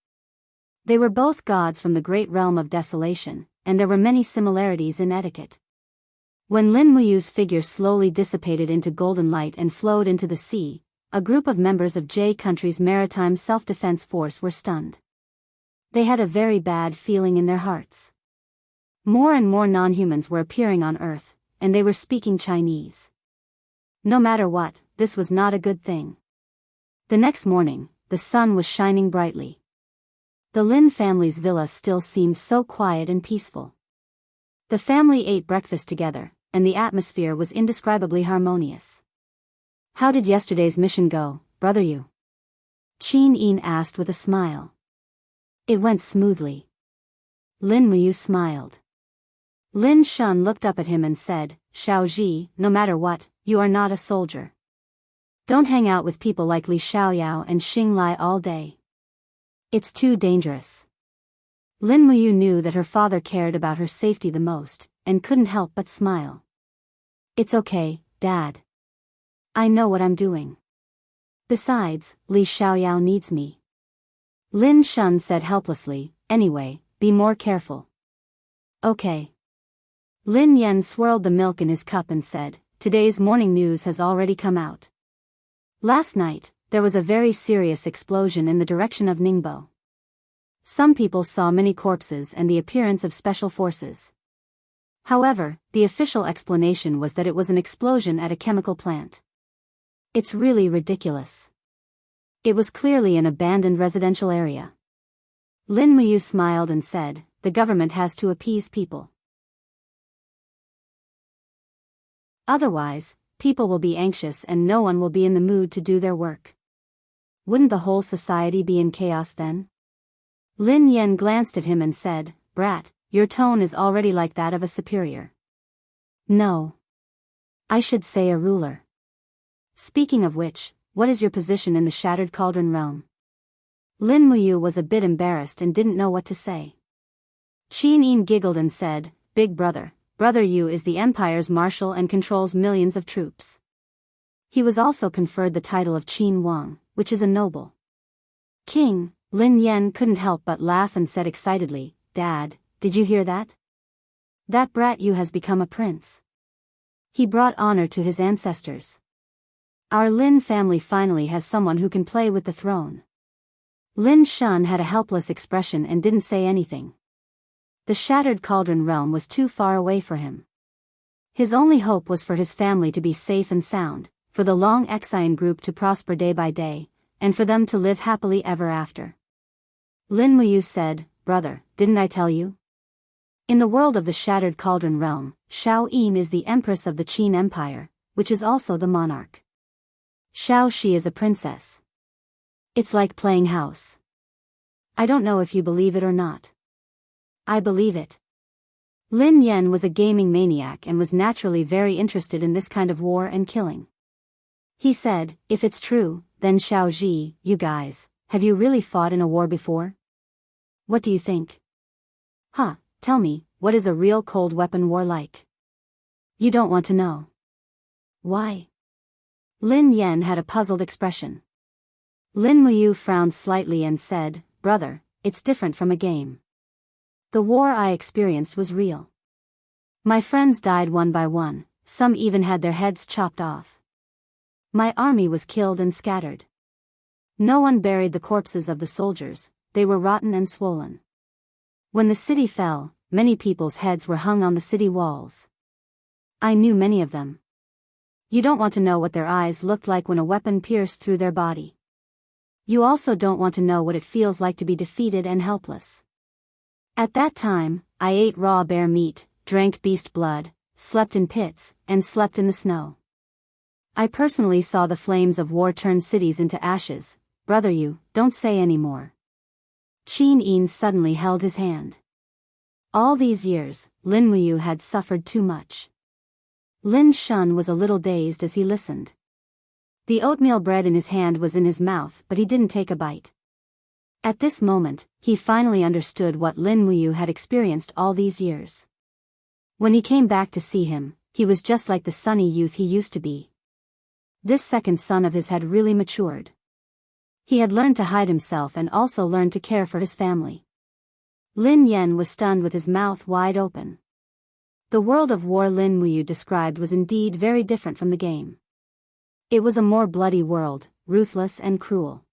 Speaker 1: They were both gods from the great realm of desolation, and there were many similarities in etiquette. When Lin Muyu's figure slowly dissipated into golden light and flowed into the sea, a group of members of J country's maritime self-defense force were stunned. They had a very bad feeling in their hearts. More and more non-humans were appearing on Earth, and they were speaking Chinese. No matter what, this was not a good thing. The next morning, the sun was shining brightly. The Lin family's villa still seemed so quiet and peaceful. The family ate breakfast together, and the atmosphere was indescribably harmonious. "How did yesterday's mission go, brother Yu?" Qin Yin asked with a smile. "It went smoothly." Lin Muyu smiled. Lin Shun looked up at him and said, "Xiao Ji, no matter what, you are not a soldier. Don't hang out with people like Li Xiaoyao and Xing Lai all day. It's too dangerous." Lin Muyu knew that her father cared about her safety the most, and couldn't help but smile. "It's okay, Dad. I know what I'm doing. Besides, Li Xiaoyao needs me." Lin Shun said helplessly, "Anyway, be more careful." "Okay." Lin Yen swirled the milk in his cup and said, "Today's morning news has already come out. Last night, there was a very serious explosion in the direction of Ningbo. Some people saw many corpses and the appearance of special forces. However, the official explanation was that it was an explosion at a chemical plant. It's really ridiculous. It was clearly an abandoned residential area." Lin Muyu smiled and said, "The government has to appease people. Otherwise, people will be anxious and no one will be in the mood to do their work. Wouldn't the whole society be in chaos then?" Lin Yen glanced at him and said, "Brat, your tone is already like that of a superior." "No. I should say a ruler. Speaking of which, what is your position in the Shattered Cauldron realm?" Lin Muyu was a bit embarrassed and didn't know what to say. Qin Yin giggled and said, "Big brother, Brother Yu is the empire's marshal and controls millions of troops. He was also conferred the title of Qin Wang, which is a noble king." Lin Yen couldn't help but laugh and said excitedly, "Dad, did you hear that? That brat Yu has become a prince. He brought honor to his ancestors. Our Lin family finally has someone who can play with the throne." Lin Shun had a helpless expression and didn't say anything. The Shattered Cauldron realm was too far away for him. His only hope was for his family to be safe and sound, for the Long Exine group to prosper day by day, and for them to live happily ever after. Lin Muyu said, "Brother, didn't I tell you? In the world of the Shattered Cauldron realm, Xiao Yin is the empress of the Qin Empire, which is also the monarch. Xiao Shi is a princess. It's like playing house. I don't know if you believe it or not." "I believe it." Lin Yen was a gaming maniac and was naturally very interested in this kind of war and killing. He said, "If it's true, then Xiao Ji, you guys, have you really fought in a war before? What do you think?" "Huh, tell me, what is a real cold weapon war like?" "You don't want to know." "Why?" Lin Yen had a puzzled expression. Lin Muyu frowned slightly and said, "Brother, it's different from a game. The war I experienced was real. My friends died one by one, some even had their heads chopped off. My army was killed and scattered. No one buried the corpses of the soldiers, they were rotten and swollen. When the city fell, many people's heads were hung on the city walls. I knew many of them. You don't want to know what their eyes looked like when a weapon pierced through their body. You also don't want to know what it feels like to be defeated and helpless. At that time, I ate raw bear meat, drank beast blood, slept in pits, and slept in the snow. I personally saw the flames of war turn cities into ashes. Brother, you don't say any more. Chin Yin suddenly held his hand. All these years, Lin Muyu had suffered too much. Lin Shun was a little dazed as he listened. The oatmeal bread in his hand was in his mouth, but he didn't take a bite. At this moment, he finally understood what Lin Muyu had experienced all these years. When he came back to see him, he was just like the sunny youth he used to be. This second son of his had really matured. He had learned to hide himself and also learned to care for his family. Lin Yen was stunned with his mouth wide open. The world of war Lin Muyu described was indeed very different from the game. It was a more bloody world, ruthless and cruel.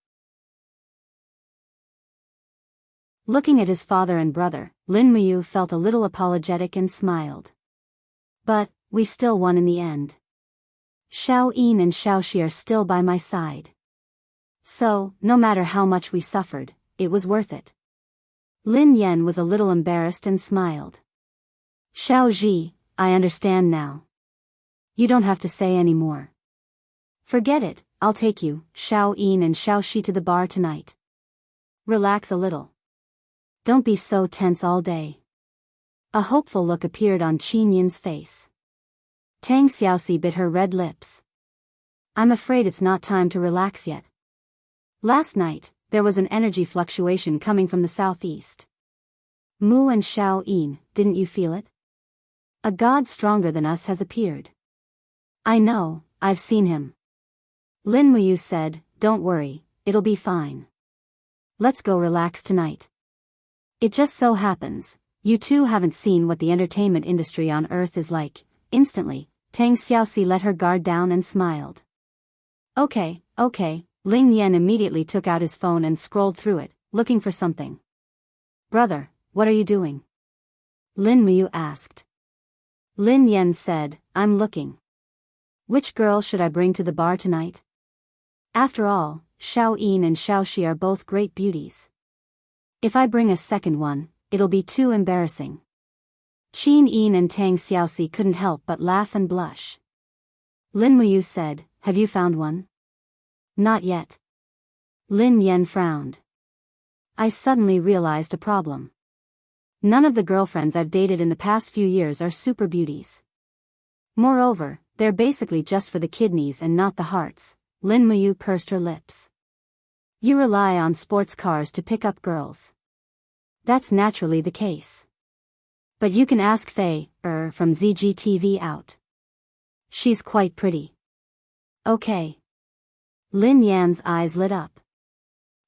Speaker 1: Looking at his father and brother, Lin Muyu felt a little apologetic and smiled. But, we still won in the end. Xiao Yin and Xiao Shi are still by my side. So, no matter how much we suffered, it was worth it. Lin Yen was a little embarrassed and smiled. Xiao Ji, I understand now. You don't have to say any more. Forget it, I'll take you, Xiao Yin and Xiao Shi to the bar tonight. Relax a little. Don't be so tense all day. A hopeful look appeared on Qin Yin's face. Tang Xiaoxi bit her red lips. I'm afraid it's not time to relax yet. Last night, there was an energy fluctuation coming from the southeast. Mu and Xiao Yin, didn't you feel it? A god stronger than us has appeared. I know, I've seen him. Lin Muyu said, don't worry, it'll be fine. Let's go relax tonight. It just so happens, you two haven't seen what the entertainment industry on Earth is like. Instantly, Tang Xiaoxi let her guard down and smiled. Okay. Ling Yan immediately took out his phone and scrolled through it, looking for something. Brother, what are you doing? Lin Muyu asked. Lin Yan said, I'm looking. Which girl should I bring to the bar tonight? After all, Xiao Yin and Xiao Shi are both great beauties. If I bring a second one, it'll be too embarrassing. Qin Yin and Tang Xiaoxi couldn't help but laugh and blush. Lin Muyu said, have you found one? Not yet. Lin Yan frowned. I suddenly realized a problem. None of the girlfriends I've dated in the past few years are super beauties. Moreover, they're basically just for the kidneys and not the hearts. Lin Muyu pursed her lips. You rely on sports cars to pick up girls. That's naturally the case. But you can ask Faye, from ZGTV out. She's quite pretty. Okay. Lin Yan's eyes lit up.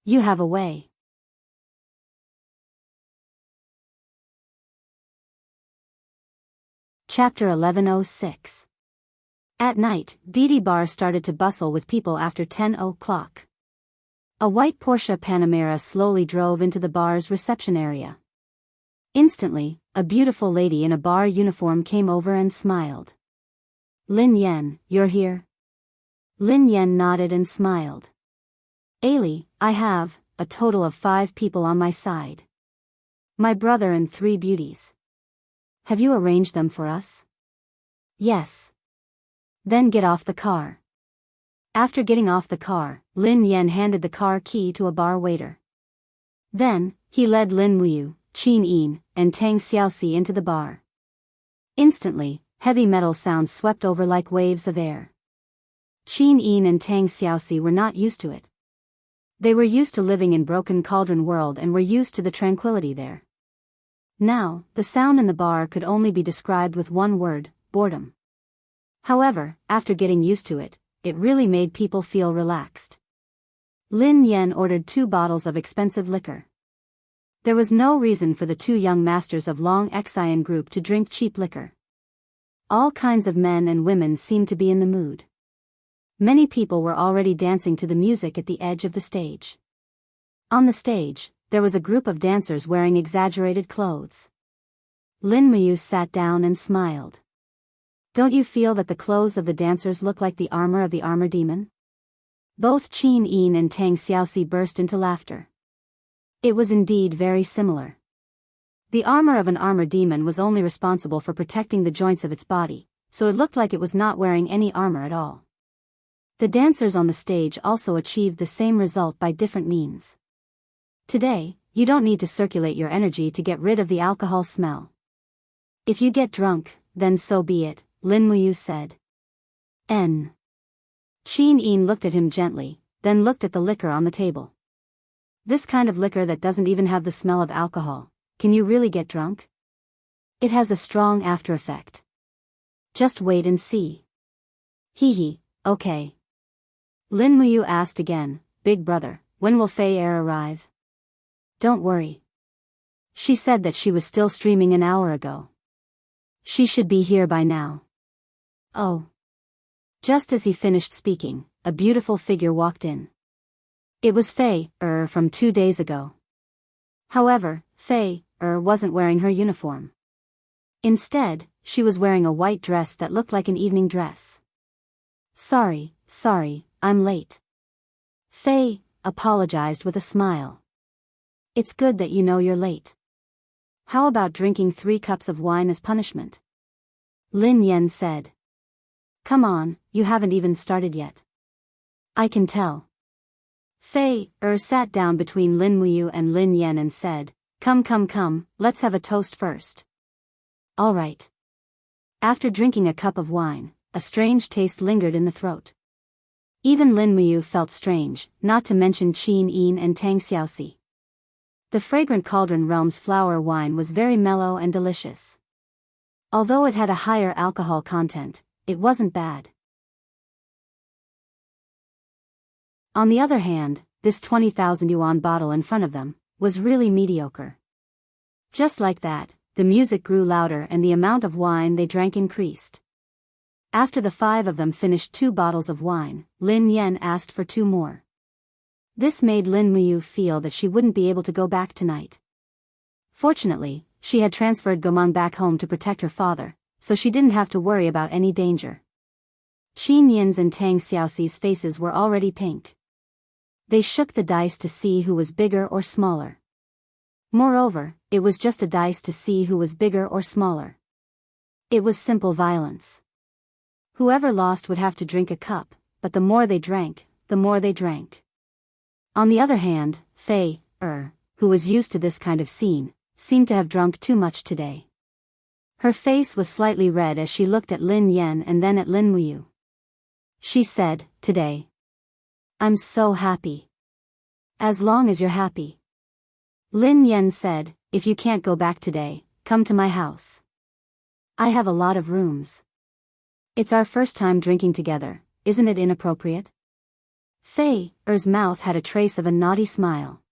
Speaker 1: You have a way. Chapter 1106. At night, Didi Bar started to bustle with people after 10 o'clock. A white Porsche Panamera slowly drove into the bar's reception area. Instantly, a beautiful lady in a bar uniform came over and smiled. Lin Yan, you're here? Lin Yan nodded and smiled. Ailey, I have a total of 5 people on my side. My brother and 3 beauties. Have you arranged them for us? Yes. Then get off the car. After getting off the car, Lin Yan handed the car key to a bar waiter. Then, he led Lin Muyu, Qin Yin, and Tang Xiaoxi into the bar. Instantly, heavy metal sounds swept over like waves of air. Qin Yin and Tang Xiaoxi were not used to it. They were used to living in Broken Cauldron World and were used to the tranquility there. Now, the sound in the bar could only be described with one word, boredom. However, after getting used to it, it really made people feel relaxed. Lin Yan ordered 2 bottles of expensive liquor. There was no reason for the 2 young masters of Long Xian group to drink cheap liquor. All kinds of men and women seemed to be in the mood. Many people were already dancing to the music at the edge of the stage. On the stage, there was a group of dancers wearing exaggerated clothes. Lin Muyu sat down and smiled. Don't you feel that the clothes of the dancers look like the armor of the armor demon? Both Qin Yin and Tang Xiaoxi burst into laughter. It was indeed very similar. The armor of an armor demon was only responsible for protecting the joints of its body, so it looked like it was not wearing any armor at all. The dancers on the stage also achieved the same result by different means. Today, you don't need to circulate your energy to get rid of the alcohol smell. If you get drunk, then so be it, Lin Muyu said. Qin Yin looked at him gently, then looked at the liquor on the table. This kind of liquor that doesn't even have the smell of alcohol, can you really get drunk? It has a strong after effect. Just wait and see. Hee, okay. Lin Muyu asked again, Big brother, when will Fei Er arrive? Don't worry. She said that she was still streaming an hour ago. She should be here by now. Oh. Just as he finished speaking, a beautiful figure walked in. It was Fei Er from 2 days ago. However, Fei Er wasn't wearing her uniform. Instead, she was wearing a white dress that looked like an evening dress. Sorry, I'm late. Fei apologized with a smile. It's good that you know you're late. How about drinking 3 cups of wine as punishment? Lin Yan said. Come on, you haven't even started yet. I can tell. Fei Er sat down between Lin Muyu and Lin Yan and said, Come, let's have a toast first. All right. After drinking a cup of wine, a strange taste lingered in the throat. Even Lin Muyu felt strange, not to mention Qin Yin and Tang Xiaoxi. The fragrant Cauldron Realm's flower wine was very mellow and delicious. Although it had a higher alcohol content, it wasn't bad. On the other hand, this 20,000 yuan bottle in front of them was really mediocre. Just like that, the music grew louder and the amount of wine they drank increased. After the 5 of them finished 2 bottles of wine, Lin Yan asked for 2 more. This made Lin Muyu feel that she wouldn't be able to go back tonight. Fortunately, she had transferred Gomang back home to protect her father, so she didn't have to worry about any danger. Qin Yin's and Tang Xiaoxi's faces were already pink. They shook the dice to see who was bigger or smaller. Moreover, it was just a dice to see who was bigger or smaller. It was simple violence. Whoever lost would have to drink a cup, but the more they drank, the more they drank. On the other hand, Fei Er, who was used to this kind of scene, seemed to have drunk too much today. Her face was slightly red as she looked at Lin Yan and then at Lin Muyu. She said, Today. I'm so happy. As long as you're happy. Lin Yan said, If you can't go back today, come to my house. I have a lot of rooms. It's our first time drinking together, isn't it inappropriate? Fei Er's mouth had a trace of a naughty smile.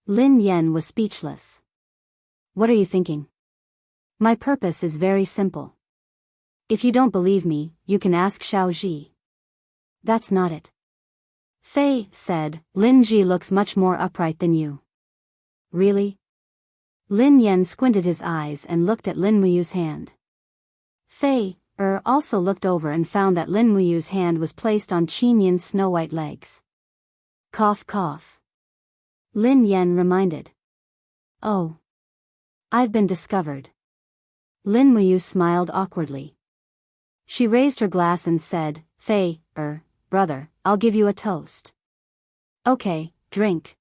Speaker 1: Lin Yan was speechless. What are you thinking? My purpose is very simple. If you don't believe me, you can ask Xiao Ji. That's not it. Fei said, Lin Ji looks much more upright than you. Really? Lin Yan squinted his eyes and looked at Lin Muyu's hand. Fei Er also looked over and found that Lin Muyu's hand was placed on Qin Yin's snow-white legs. Cough cough. Lin Yan reminded. Oh. I've been discovered. Lin Muyu smiled awkwardly. She raised her glass and said, Fei Er, brother, I'll give you a toast. Okay, drink.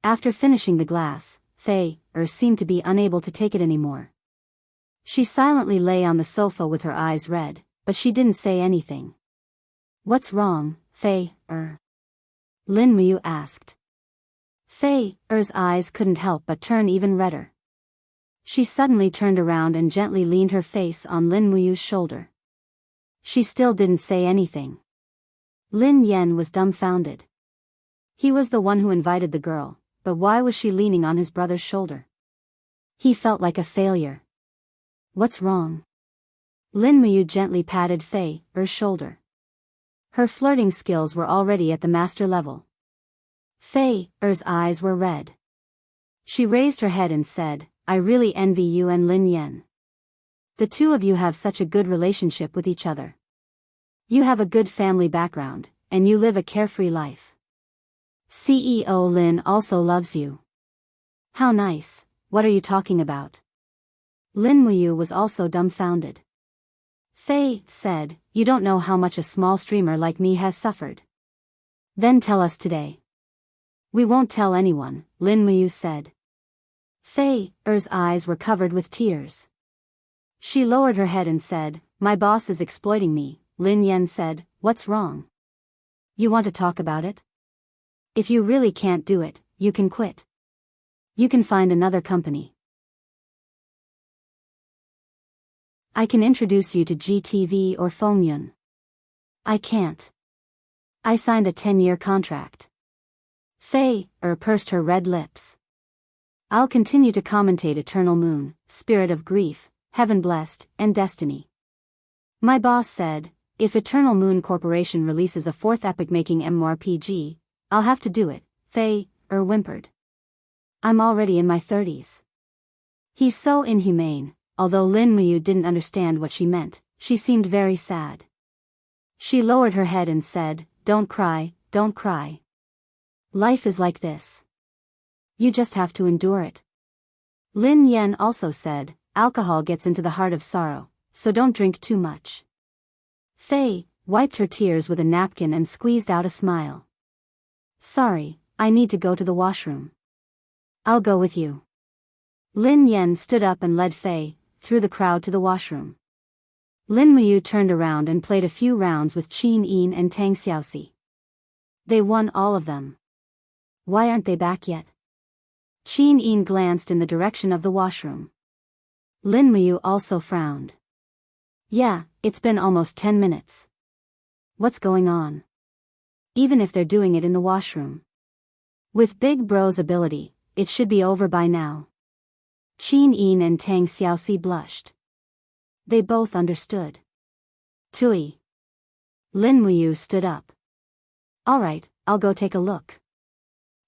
Speaker 1: After finishing the glass, Fei Er seemed to be unable to take it anymore. She silently lay on the sofa with her eyes red, but she didn't say anything. What's wrong, Fei Er? Lin Muyu asked. Fei Er's eyes couldn't help but turn even redder. She suddenly turned around and gently leaned her face on Lin Muyu's shoulder. She still didn't say anything. Lin Yan was dumbfounded. He was the one who invited the girl, but why was she leaning on his brother's shoulder? He felt like a failure. What's wrong? Lin Muyu gently patted Fei Er's shoulder. Her flirting skills were already at the master level. Fei Er's eyes were red. She raised her head and said, I really envy you and Lin Yan. The two of you have such a good relationship with each other. You have a good family background, and you live a carefree life. CEO Lin also loves you. How nice, what are you talking about? Lin Muyu was also dumbfounded. Faye said, you don't know how much a small streamer like me has suffered. Then tell us today. We won't tell anyone, Lin Muyu said. Faye's eyes were covered with tears. She lowered her head and said, my boss is exploiting me. Lin Yen said, what's wrong? You want to talk about it? If you really can't do it, you can quit. You can find another company. I can introduce you to GTV or Fengyun. I can't. I signed a 10-year contract. Faye pursed her red lips. I'll continue to commentate Eternal Moon, Spirit of Grief, Heaven Blessed, and Destiny. My boss said, if Eternal Moon Corporation releases a fourth epic-making MMORPG, I'll have to do it, Faye whimpered. I'm already in my 30s. He's so inhumane. Although Lin Muyu didn't understand what she meant, she seemed very sad. She lowered her head and said, don't cry, don't cry. Life is like this. You just have to endure it. Lin Yen also said, alcohol gets into the heart of sorrow, so don't drink too much. Faye wiped her tears with a napkin and squeezed out a smile. Sorry, I need to go to the washroom. I'll go with you. Lin Yen stood up and led Faye through the crowd to the washroom. Lin Muyu turned around and played a few rounds with Qin Yin and Tang Xiaoxi. They won all of them. Why aren't they back yet? Qin Yin glanced in the direction of the washroom. Lin Muyu also frowned. Yeah, it's been almost 10 minutes. What's going on? Even if they're doing it in the washroom. With Big Bro's ability, it should be over by now. Qin Yin and Tang Xiaoxi blushed. They both understood. Tui. Lin Muyu stood up. Alright, I'll go take a look.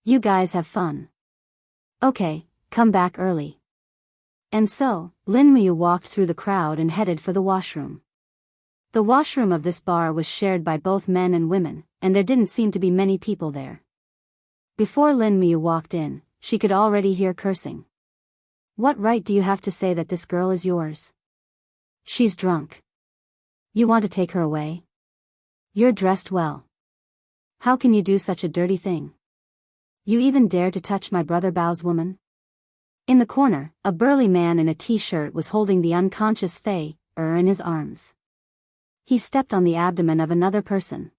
Speaker 1: You guys have fun. Okay, come back early. And so, Lin Muyu walked through the crowd and headed for the washroom. The washroom of this bar was shared by both men and women, and there didn't seem to be many people there. Before Lin Muyu walked in, she could already hear cursing. What right do you have to say that this girl is yours? She's drunk. You want to take her away? You're dressed well. How can you do such a dirty thing? You even dare to touch my brother Bao's woman? In the corner, a burly man in a t-shirt was holding the unconscious Faye in his arms. He stepped on the abdomen of another person.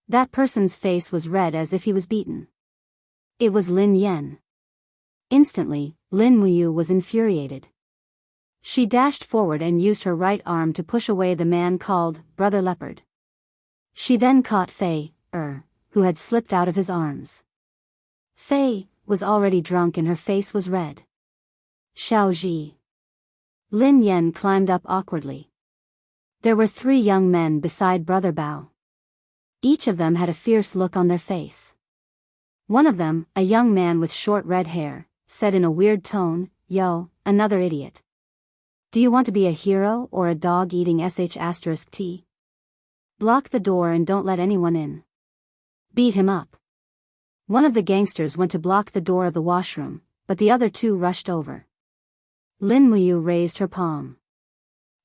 Speaker 1: That person's face was red as if he was beaten. It was Lin Yen. Instantly, Lin Muyu was infuriated. She dashed forward and used her right arm to push away the man called Brother Leopard. She then caught Faye, who had slipped out of his arms. Faye was already drunk and her face was red. Xiaoji. Lin Yen climbed up awkwardly. There were 3 young men beside Brother Bao. Each of them had a fierce look on their face. One of them, a young man with short red hair, said in a weird tone, Yo, another idiot. Do you want to be a hero or a dog eating sh*t? Block the door and don't let anyone in. Beat him up. One of the gangsters went to block the door of the washroom, but the other 2 rushed over. Lin Muyu raised her palm.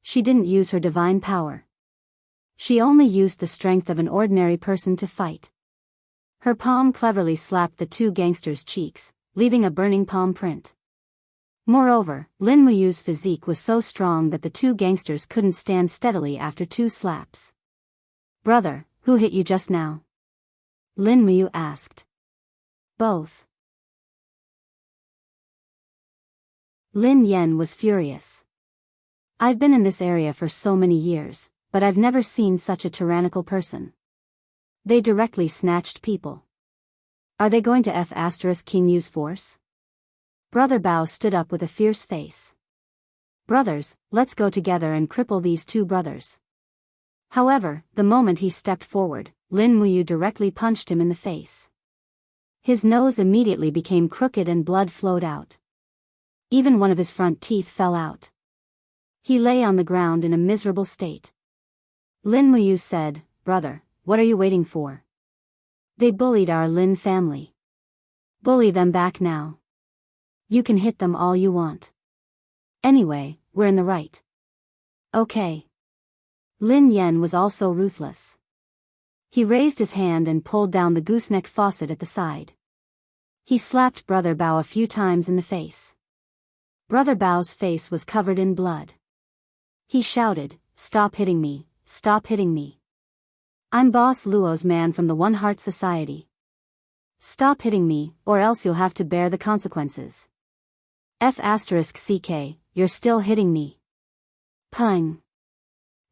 Speaker 1: She didn't use her divine power. She only used the strength of an ordinary person to fight. Her palm cleverly slapped the 2 gangsters' cheeks, leaving a burning palm print. Moreover, Lin Muyu's physique was so strong that the 2 gangsters couldn't stand steadily after 2 slaps. Brother, who hit you just now? Lin Muyu asked. Both. Lin Yen was furious. I've been in this area for so many years, but I've never seen such a tyrannical person. They directly snatched people. Are they going to King use force? Brother Bao stood up with a fierce face. Brothers, let's go together and cripple these 2 brothers. However, the moment he stepped forward, Lin Muyu directly punched him in the face. His nose immediately became crooked and blood flowed out. Even one of his front teeth fell out. He lay on the ground in a miserable state. Lin Muyu said, "Brother, what are you waiting for? They bullied our Lin family. Bully them back now. You can hit them all you want. Anyway, we're in the right." "Okay." Lin Yen was also ruthless. He raised his hand and pulled down the gooseneck faucet at the side. He slapped Brother Bao a few times in the face. Brother Bao's face was covered in blood. He shouted, "Stop hitting me, stop hitting me. I'm Boss Luo's man from the One Heart Society. Stop hitting me, or else you'll have to bear the consequences. F***ck, you're still hitting me." Pung.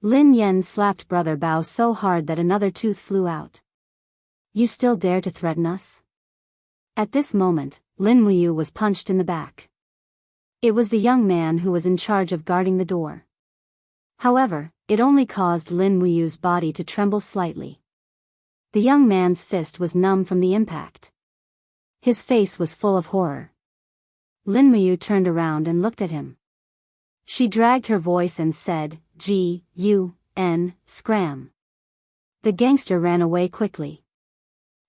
Speaker 1: Lin Yen slapped Brother Bao so hard that another tooth flew out. "You still dare to threaten us?" At this moment, Lin Muyu was punched in the back. It was the young man who was in charge of guarding the door. However, it only caused Lin Muyu's body to tremble slightly. The young man's fist was numb from the impact. His face was full of horror. Lin Muyu turned around and looked at him. She dragged her voice and said, "G-U-N, scram." The gangster ran away quickly.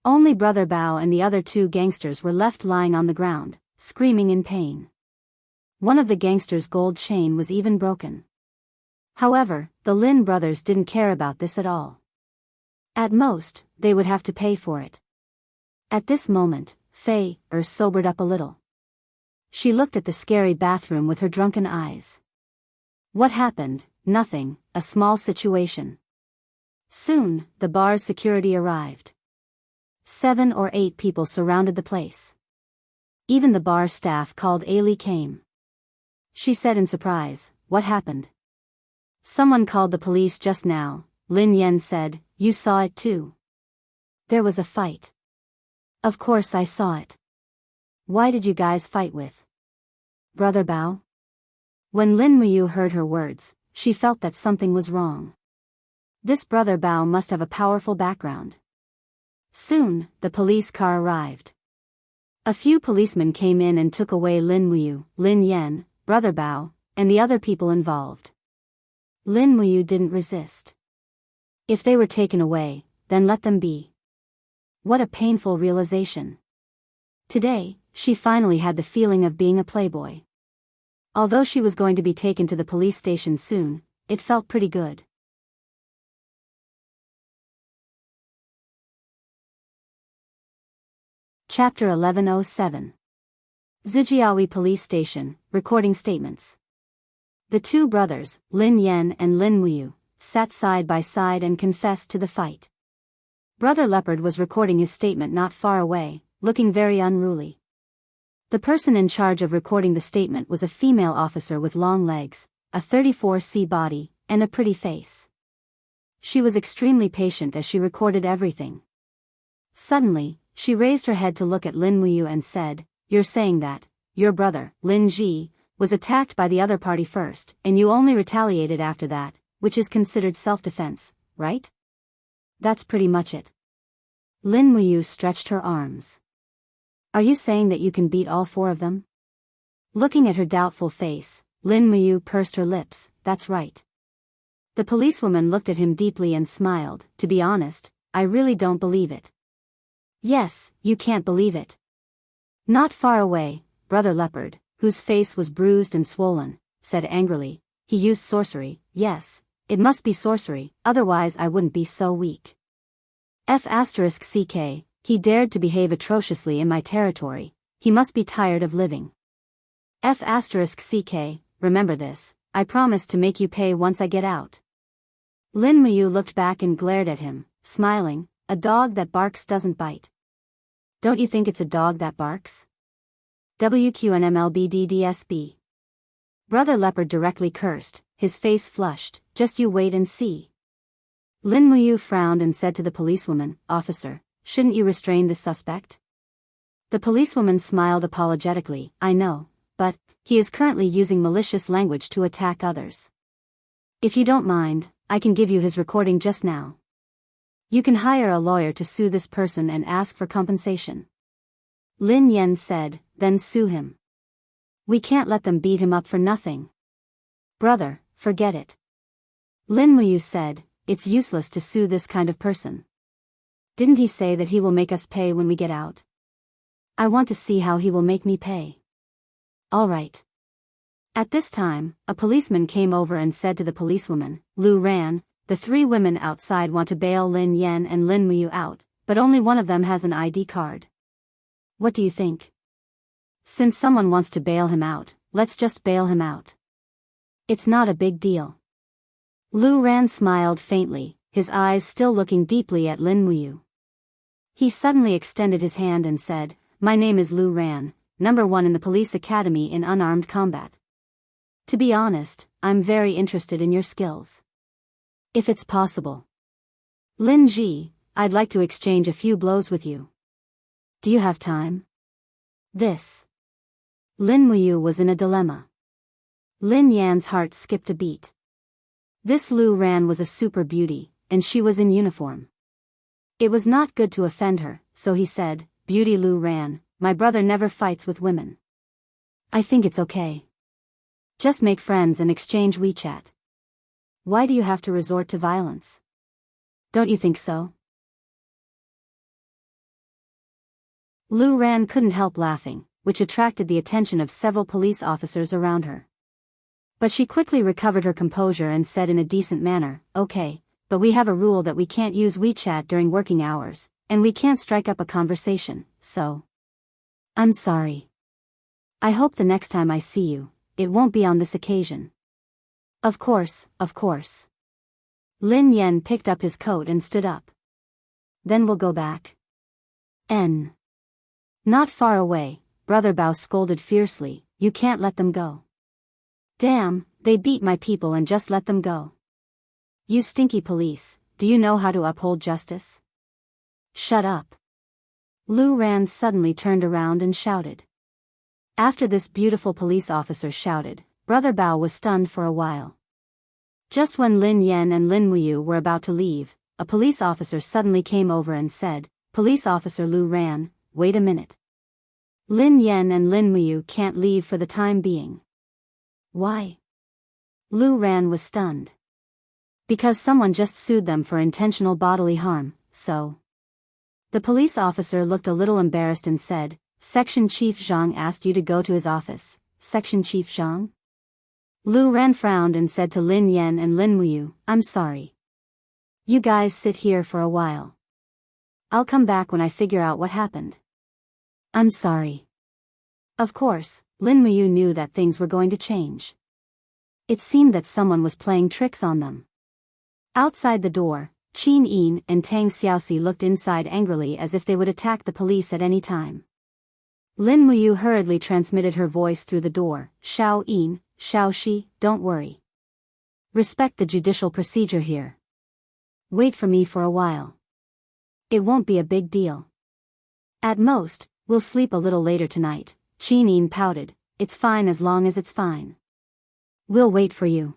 Speaker 1: Only Brother Bao and the other two gangsters were left lying on the ground, screaming in pain. One of the gangsters' gold chain was even broken. However, the Lin brothers didn't care about this at all. At most, they would have to pay for it. At this moment, Fei sobered up a little. She looked at the scary bathroom with her drunken eyes. What happened? Nothing, a small situation. Soon, the bar's security arrived. 7 or 8 people surrounded the place. Even the bar staff called Ailey came. She said in surprise, "What happened?" "Someone called the police just now," Lin Yen said. "You saw it too." "There was a fight." "Of course I saw it." "Why did you guys fight with Brother Bao?" When Lin Muyu heard her words, she felt that something was wrong. This Brother Bao must have a powerful background. Soon, the police car arrived. A few policemen came in and took away Lin Muyu, Lin Yen, Brother Bao, and the other people involved. Lin Muyu didn't resist. If they were taken away, then let them be. What a painful realization. Today, she finally had the feeling of being a playboy. Although she was going to be taken to the police station soon, it felt pretty good. Chapter 1107. Zujiawi Police Station, Recording Statements. The two brothers, Lin Yen and Lin Muyu, sat side by side and confessed to the fight. Brother Leopard was recording his statement not far away, looking very unruly. The person in charge of recording the statement was a female officer with long legs, a 34C body, and a pretty face. She was extremely patient as she recorded everything. Suddenly, she raised her head to look at Lin Muyu and said, "You're saying that your brother, Lin Ji, was attacked by the other party first, and you only retaliated after that, which is considered self-defense, right?" "That's pretty much it." Lin Muyu stretched her arms. "Are you saying that you can beat all 4 of them?" Looking at her doubtful face, Lin Muyu pursed her lips. "That's right." The policewoman looked at him deeply and smiled. "To be honest, I really don't believe it." "Yes, you can't believe it." Not far away, Brother Leopard, whose face was bruised and swollen, said angrily, "He used sorcery." "Yes, it must be sorcery, otherwise I wouldn't be so weak. F***ck, he dared to behave atrociously in my territory, he must be tired of living. F***ck, remember this, I promise to make you pay once I get out." Lin Muyu looked back and glared at him, smiling. "A dog that barks doesn't bite. Don't you think it's a dog that barks?" WQNMLBDDSB. Brother Leopard directly cursed, his face flushed. "Just you wait and see." Lin Muyu frowned and said to the policewoman, "Officer, shouldn't you restrain this suspect?" The policewoman smiled apologetically. "I know, but he is currently using malicious language to attack others. If you don't mind, I can give you his recording just now. You can hire a lawyer to sue this person and ask for compensation." Lin Yen said, "Then sue him. We can't let them beat him up for nothing." "Brother, Forget it. Lin Muyu said, it's useless to sue this kind of person. Didn't he say that he will make us pay when we get out? I want to see how he will make me pay. All right. At this time, a policeman came over and said to the policewoman, Lu Ran, the three women outside want to bail Lin Yan and Lin Muyu out, but only one of them has an ID card. What do you think? Since someone wants to bail him out, let's just bail him out. It's not a big deal. Lu Ran smiled faintly, his eyes still looking deeply at Lin Muyu. He suddenly extended his hand and said, My name is Lu Ran, number 1 in the police academy in unarmed combat. To be honest, I'm very interested in your skills. If it's possible. Lin Ji, I'd like to exchange a few blows with you. Do you have time? This. Lin Muyu was in a dilemma. Lin Yan's heart skipped a beat. This Lu Ran was a super beauty, and she was in uniform. It was not good to offend her, so he said, Beauty Lu Ran, my brother never fights with women. I think it's okay. Just make friends and exchange WeChat. Why do you have to resort to violence? Don't you think so? Lu Ran couldn't help laughing, which attracted the attention of several police officers around her. But she quickly recovered her composure and said in a decent manner, Okay, but we have a rule that we can't use WeChat during working hours, and we can't strike up a conversation, so. I'm sorry. I hope the next time I see you, it won't be on this occasion. Of course, of course. Lin Yan picked up his coat and stood up. Then we'll go back. Not far away, Brother Bao scolded fiercely, You can't let them go. Damn, they beat my people and just let them go. You stinky police, do you know how to uphold justice? Shut up. Lu Ran suddenly turned around and shouted. After this beautiful police officer shouted, Brother Bao was stunned for a while. Just when Lin Yan and Lin Muyu were about to leave, a police officer suddenly came over and said, Police Officer Lu Ran, wait a minute. Lin Yan and Lin Muyu can't leave for the time being. Why? Lu Ran was stunned. Because someone just sued them for intentional bodily harm, so. The police officer looked a little embarrassed and said, Section Chief Zhang asked you to go to his office. Section Chief Zhang? Lu Ran frowned and said to Lin Yan and Lin Muyu, I'm sorry. You guys sit here for a while. I'll come back when I figure out what happened. I'm sorry. Of course, Lin Muyu knew that things were going to change. It seemed that someone was playing tricks on them. Outside the door, Qin Yin and Tang Xiaoxi looked inside angrily as if they would attack the police at any time. Lin Muyu hurriedly transmitted her voice through the door, Xiao Yin, Xiaoxi, don't worry. Respect the judicial procedure here. Wait for me for a while. It won't be a big deal. At most, we'll sleep a little later tonight. Qin Yin pouted, it's fine as long as it's fine. We'll wait for you.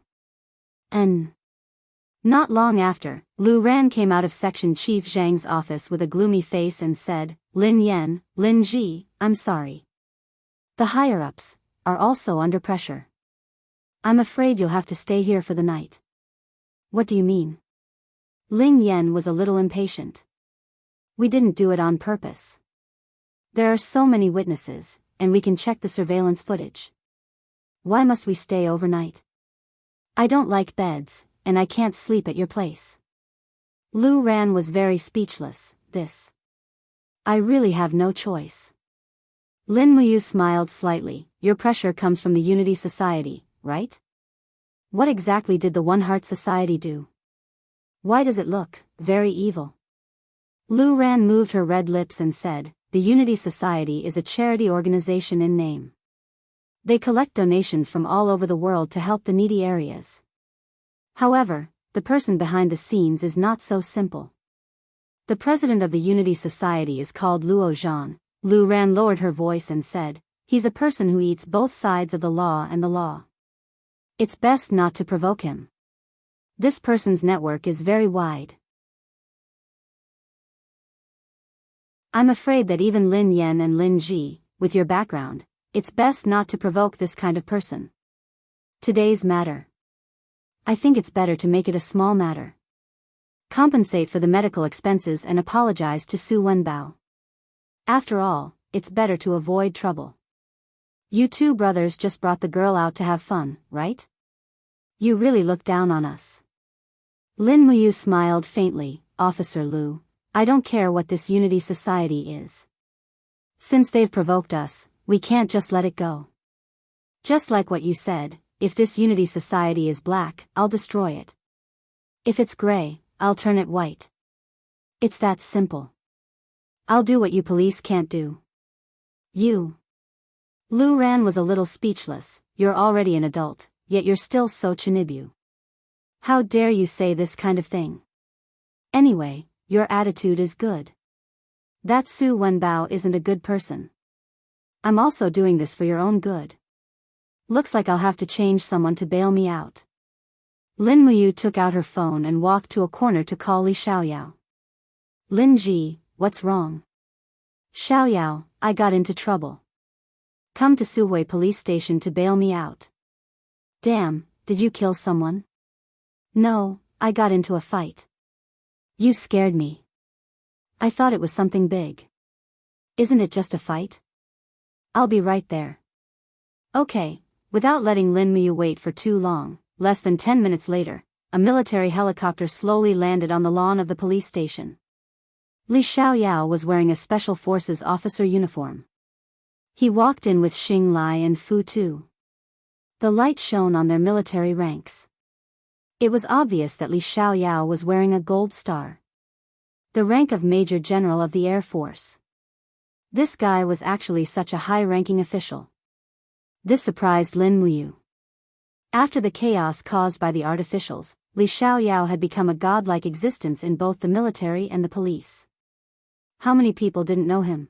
Speaker 1: Not long after, Lu Ran came out of Section Chief Zhang's office with a gloomy face and said, Lin Yan, Lin Ji, I'm sorry. The higher-ups are also under pressure. I'm afraid you'll have to stay here for the night. What do you mean? Ling Yan was a little impatient. We didn't do it on purpose. There are so many witnesses, and we can check the surveillance footage. Why must we stay overnight? I don't like beds, and I can't sleep at your place. Lu Ran was very speechless, I really have no choice. Lin Muyu smiled slightly, your pressure comes from the Unity Society, right? What exactly did the One Heart Society do? Why does it look very evil? Lu Ran moved her red lips and said, the Unity Society is a charity organization in name. They collect donations from all over the world to help the needy areas. However, the person behind the scenes is not so simple. The president of the Unity Society is called Luo Zhan. Lu Ran lowered her voice and said, he's a person who eats both sides of the law and the law. It's best not to provoke him. This person's network is very wide. I'm afraid that even Lin Yan and Lin Ji, with your background, it's best not to provoke this kind of person. Today's matter. I think it's better to make it a small matter. Compensate for the medical expenses and apologize to Su Wenbao. After all, it's better to avoid trouble. You two brothers just brought the girl out to have fun, right? You really look down on us. Lin Muyu smiled faintly. Officer Lu, I don't care what this Unity Society is. Since they've provoked us, we can't just let it go. Just like what you said, if this Unity Society is black, I'll destroy it. If it's gray, I'll turn it white. It's that simple. I'll do what you police can't do. You. Lu Ran was a little speechless. You're already an adult, yet you're still so chinibu. How dare you say this kind of thing? Anyway, your attitude is good. That Su Wenbao isn't a good person. I'm also doing this for your own good. Looks like I'll have to change someone to bail me out. Lin Muyu took out her phone and walked to a corner to call Li Xiaoyao. Lin Ji, what's wrong? Xiaoyao, I got into trouble. Come to Suhui police station to bail me out. Damn, did you kill someone? No, I got into a fight. You scared me. I thought it was something big. Isn't it just a fight? I'll be right there. Okay. Without letting Lin Muyu wait for too long, less than 10 minutes later, a military helicopter slowly landed on the lawn of the police station. Li Xiaoyao was wearing a Special Forces officer uniform. He walked in with Xing Lai and Fu Tu. The light shone on their military ranks. It was obvious that Li Xiaoyao was wearing a gold star. The rank of Major General of the Air Force. This guy was actually such a high-ranking official. This surprised Lin Muyu. After the chaos caused by the artificials, Li Xiaoyao had become a godlike existence in both the military and the police. How many people didn't know him?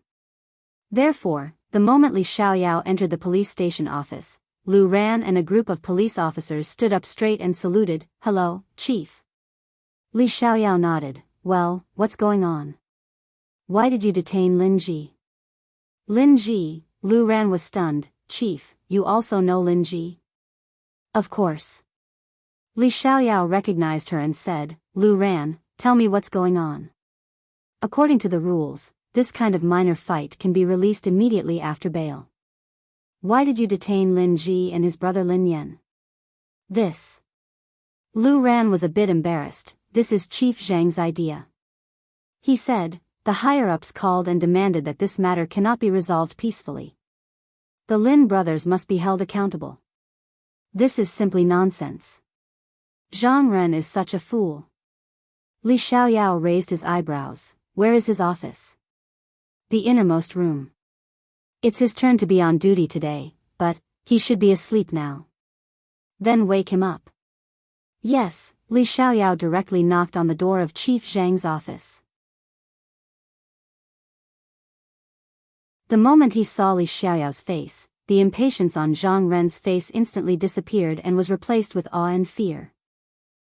Speaker 1: Therefore, the moment Li Xiaoyao entered the police station office, Lu Ran and a group of police officers stood up straight and saluted. Hello, Chief. Li Xiaoyao nodded. Well, what's going on? Why did you detain Lin Ji? Lin Ji, Lu Ran was stunned. Chief, you also know Lin Ji? Of course. Li Xiaoyao recognized her and said, Lu Ran, tell me what's going on. According to the rules, this kind of minor fight can be released immediately after bail. Why did you detain Lin Ji and his brother Lin Yan? This. Lu Ran was a bit embarrassed. This is Chief Zhang's idea. He said, the higher-ups called and demanded that this matter cannot be resolved peacefully. The Lin brothers must be held accountable. This is simply nonsense. Zhang Ren is such a fool. Li Xiaoyao raised his eyebrows. Where is his office? The innermost room. It's his turn to be on duty today, but he should be asleep now. Then wake him up. Yes, Li Xiaoyao directly knocked on the door of Chief Zhang's office. The moment he saw Li Xiaoyao's face, the impatience on Zhang Ren's face instantly disappeared and was replaced with awe and fear.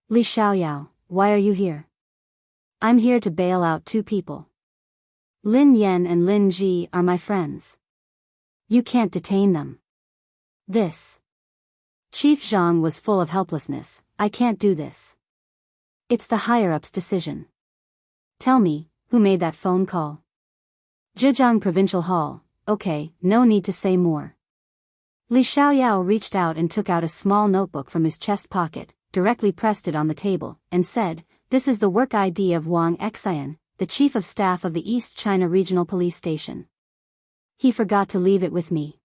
Speaker 1: Li Xiaoyao, why are you here? I'm here to bail out two people. Lin Yan and Lin Ji are my friends. You can't detain them. This. Chief Zhang was full of helplessness. I can't do this. It's the higher-ups' decision. Tell me, who made that phone call? Zhejiang Provincial Hall. Okay, no need to say more. Li Xiaoyao reached out and took out a small notebook from his chest pocket, directly pressed it on the table, and said, This is the work ID of Wang Xian, the Chief of Staff of the East China Regional Police Station. He forgot to leave it with me.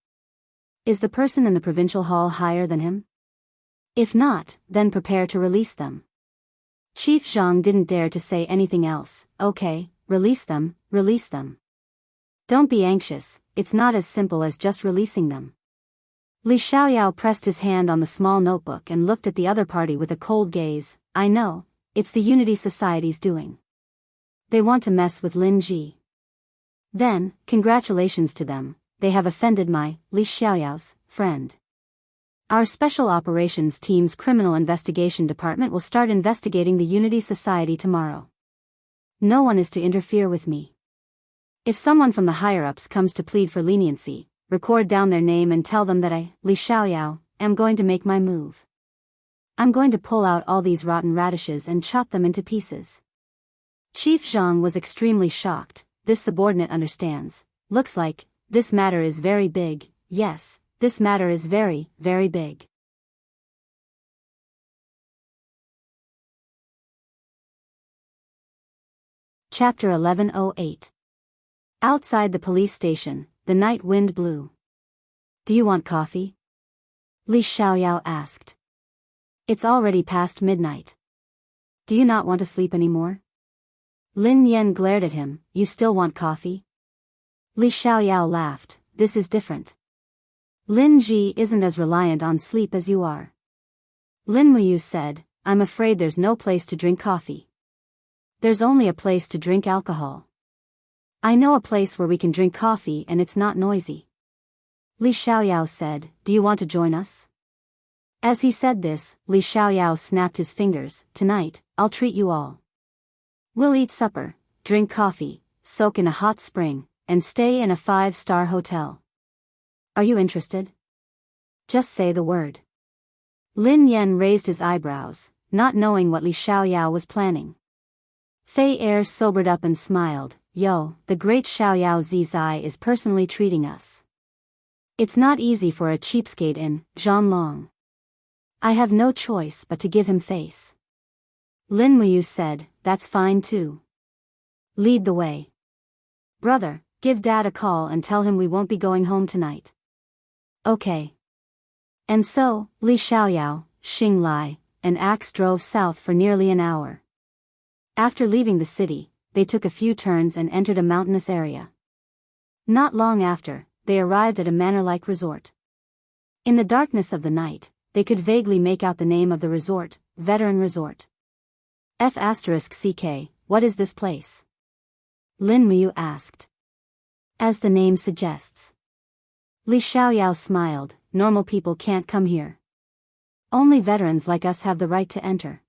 Speaker 1: Is the person in the provincial hall higher than him? If not, then prepare to release them. Chief Zhang didn't dare to say anything else. Okay, release them, release them. Don't be anxious, it's not as simple as just releasing them. Li Xiaoyao pressed his hand on the small notebook and looked at the other party with a cold gaze. I know, it's the Unity Society's doing. They want to mess with Lin Ji. Then, congratulations to them, they have offended my, Li Xiaoyao's, friend. Our Special Operations Team's Criminal Investigation Department will start investigating the Unity Society tomorrow. No one is to interfere with me. If someone from the higher-ups comes to plead for leniency, record down their name and tell them that I, Li Xiaoyao, am going to make my move. I'm going to pull out all these rotten radishes and chop them into pieces. Chief Zhang was extremely shocked. This subordinate understands. Looks like, this matter is very big. Yes, this matter is very, very big. Chapter 1108. Outside the police station, the night wind blew. Do you want coffee? Li Xiaoyao asked. It's already past midnight. Do you not want to sleep anymore? Lin Yan glared at him. You still want coffee? Li Xiaoyao laughed. This is different. Lin Ji isn't as reliant on sleep as you are. Lin Muyu said, I'm afraid there's no place to drink coffee. There's only a place to drink alcohol. I know a place where we can drink coffee and it's not noisy. Li Xiaoyao said, do you want to join us? As he said this, Li Xiaoyao snapped his fingers. Tonight, I'll treat you all. We'll eat supper, drink coffee, soak in a hot spring, and stay in a 5-star hotel. Are you interested? Just say the word. Lin Yan raised his eyebrows, not knowing what Li Xiaoyao was planning. Fei Er sobered up and smiled. Yo, the great Xiaoyao Zizai is personally treating us. It's not easy for a cheapskate in Zhanlong. I have no choice but to give him face. Lin Muyu said, that's fine too. Lead the way. Brother, give Dad a call and tell him we won't be going home tonight. Okay. And so, Li Xiaoyao, Xing Lai, and Axe drove south for nearly an hour. After leaving the city, they took a few turns and entered a mountainous area. Not long after, they arrived at a manor-like resort. In the darkness of the night, they could vaguely make out the name of the resort, Veteran Resort. F***CK, what is this place? Lin Muyu asked. As the name suggests. Li Xiaoyao smiled, normal people can't come here. Only veterans like us have the right to enter.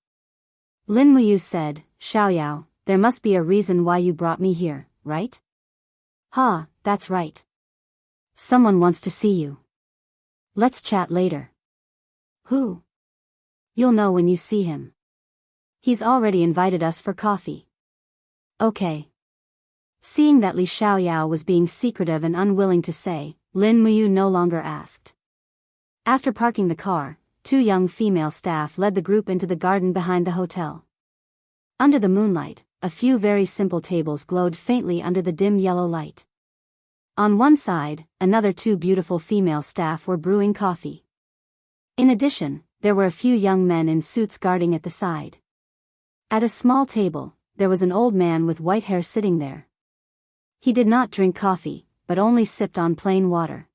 Speaker 1: Lin Muyu said, Xiaoyao, there must be a reason why you brought me here, right? Ha, that's right. Someone wants to see you. Let's chat later. Who? You'll know when you see him. He's already invited us for coffee. Okay. Seeing that Li Xiaoyao was being secretive and unwilling to say, Lin Muyu no longer asked. After parking the car, 2 young female staff led the group into the garden behind the hotel. Under the moonlight, a few very simple tables glowed faintly under the dim yellow light. On one side, another 2 beautiful female staff were brewing coffee. In addition, there were a few young men in suits guarding at the side. At a small table, there was an old man with white hair sitting there. He did not drink coffee, but only sipped on plain water.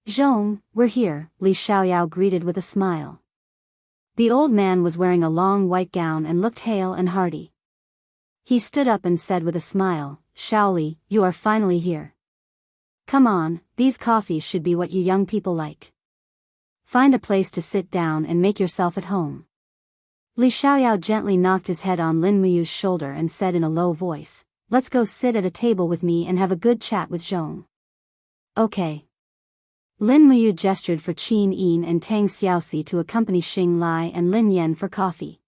Speaker 1: Zhong, we're here, Li Xiaoyao greeted with a smile. The old man was wearing a long white gown and looked hale and hearty. He stood up and said with a smile, Xiaoli, you are finally here. Come on, these coffees should be what you young people like. Find a place to sit down and make yourself at home. Li Xiaoyao gently knocked his head on Lin Muyu's shoulder and said in a low voice, let's go sit at a table with me and have a good chat with Zhong. Okay. Lin Muyu gestured for Qin Yin and Tang Xiaoxi to accompany Xing Lai and Lin Yan for coffee.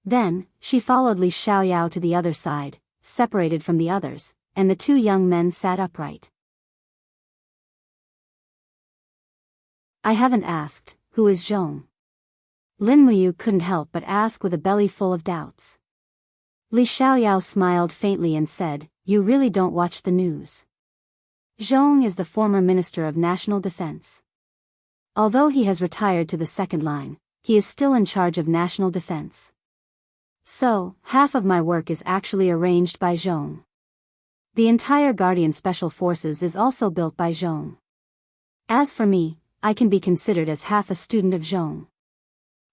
Speaker 1: Then, she followed Li Xiaoyao to the other side, separated from the others, and the 2 young men sat upright. I haven't asked, who is Zhong? Lin Muyu couldn't help but ask with a belly full of doubts. Li Xiaoyao smiled faintly and said, you really don't watch the news. Zhong is the former Minister of National Defense. Although he has retired to the second line, he is still in charge of national defense. So, half of my work is actually arranged by Zhong. The entire Guardian Special Forces is also built by Zhong. As for me, I can be considered as half a student of Zhong.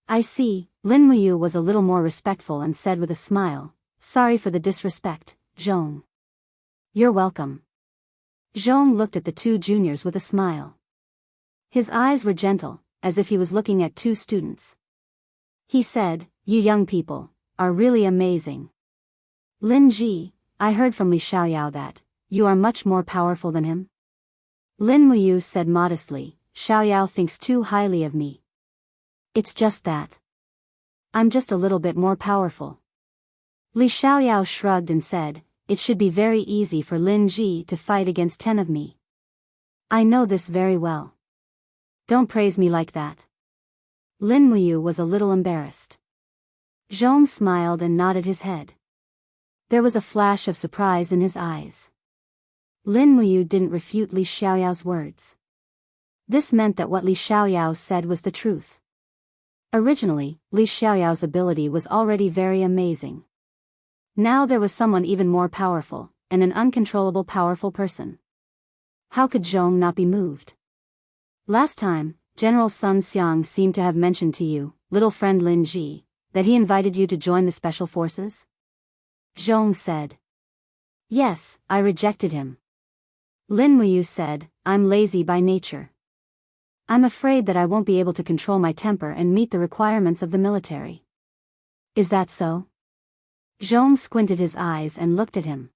Speaker 1: I see. Lin Muyu was a little more respectful and said with a smile, sorry for the disrespect, Zhong. You're welcome. Zhong looked at the 2 juniors with a smile. His eyes were gentle, as if he was looking at 2 students. He said, you young people are really amazing. Lin Ji, I heard from Li Xiaoyao that you are much more powerful than him. Lin Muyu said modestly, Xiaoyao thinks too highly of me. It's just that I'm just a little bit more powerful. Li Xiaoyao shrugged and said, it should be very easy for Lin Ji to fight against 10 of me. I know this very well. Don't praise me like that. Lin Muyu was a little embarrassed. Zhong smiled and nodded his head. There was a flash of surprise in his eyes. Lin Muyu didn't refute Li Xiaoyao's words. This meant that what Li Xiaoyao said was the truth. Originally, Li Xiaoyao's ability was already very amazing. Now there was someone even more powerful, and an uncontrollable powerful person. How could Zhong not be moved? Last time, General Sun Xiang seemed to have mentioned to you, little friend Lin Ji, that he invited you to join the special forces? Zhong said. Yes, I rejected him. Lin Muyu said, I'm lazy by nature. I'm afraid that I won't be able to control my temper and meet the requirements of the military. Is that so? Zhong squinted his eyes and looked at him.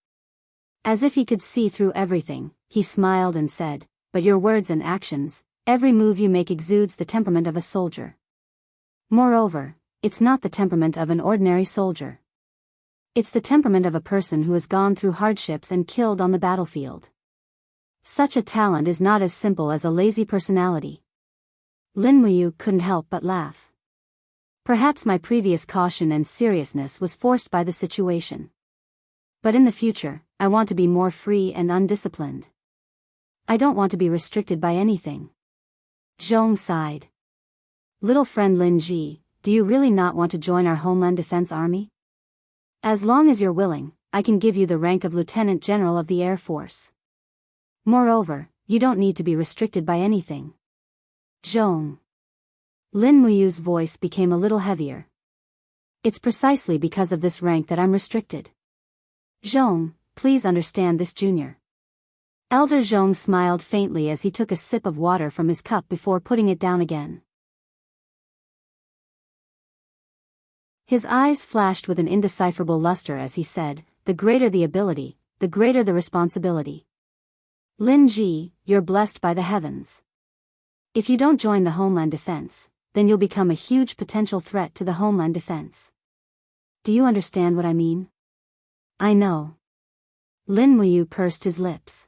Speaker 1: As if he could see through everything, he smiled and said, but your words and actions, every move you make exudes the temperament of a soldier. Moreover, it's not the temperament of an ordinary soldier. It's the temperament of a person who has gone through hardships and killed on the battlefield. Such a talent is not as simple as a lazy personality. Lin Muyu couldn't help but laugh. Perhaps my previous caution and seriousness was forced by the situation. But in the future, I want to be more free and undisciplined. I don't want to be restricted by anything. Zhong sighed. Little friend Lin Ji, do you really not want to join our Homeland Defense Army? As long as you're willing, I can give you the rank of Lieutenant General of the Air Force. Moreover, you don't need to be restricted by anything. Zhong. Lin Muyu's voice became a little heavier. It's precisely because of this rank that I'm restricted. Zhong, please understand this, Junior. Elder Zhong smiled faintly as he took a sip of water from his cup before putting it down again. His eyes flashed with an indecipherable luster as he said, the greater the ability, the greater the responsibility. Lin Ji, you're blessed by the heavens. If you don't join the Homeland Defense, then you'll become a huge potential threat to the Homeland Defense. Do you understand what I mean? I know. Lin Muyu pursed his lips.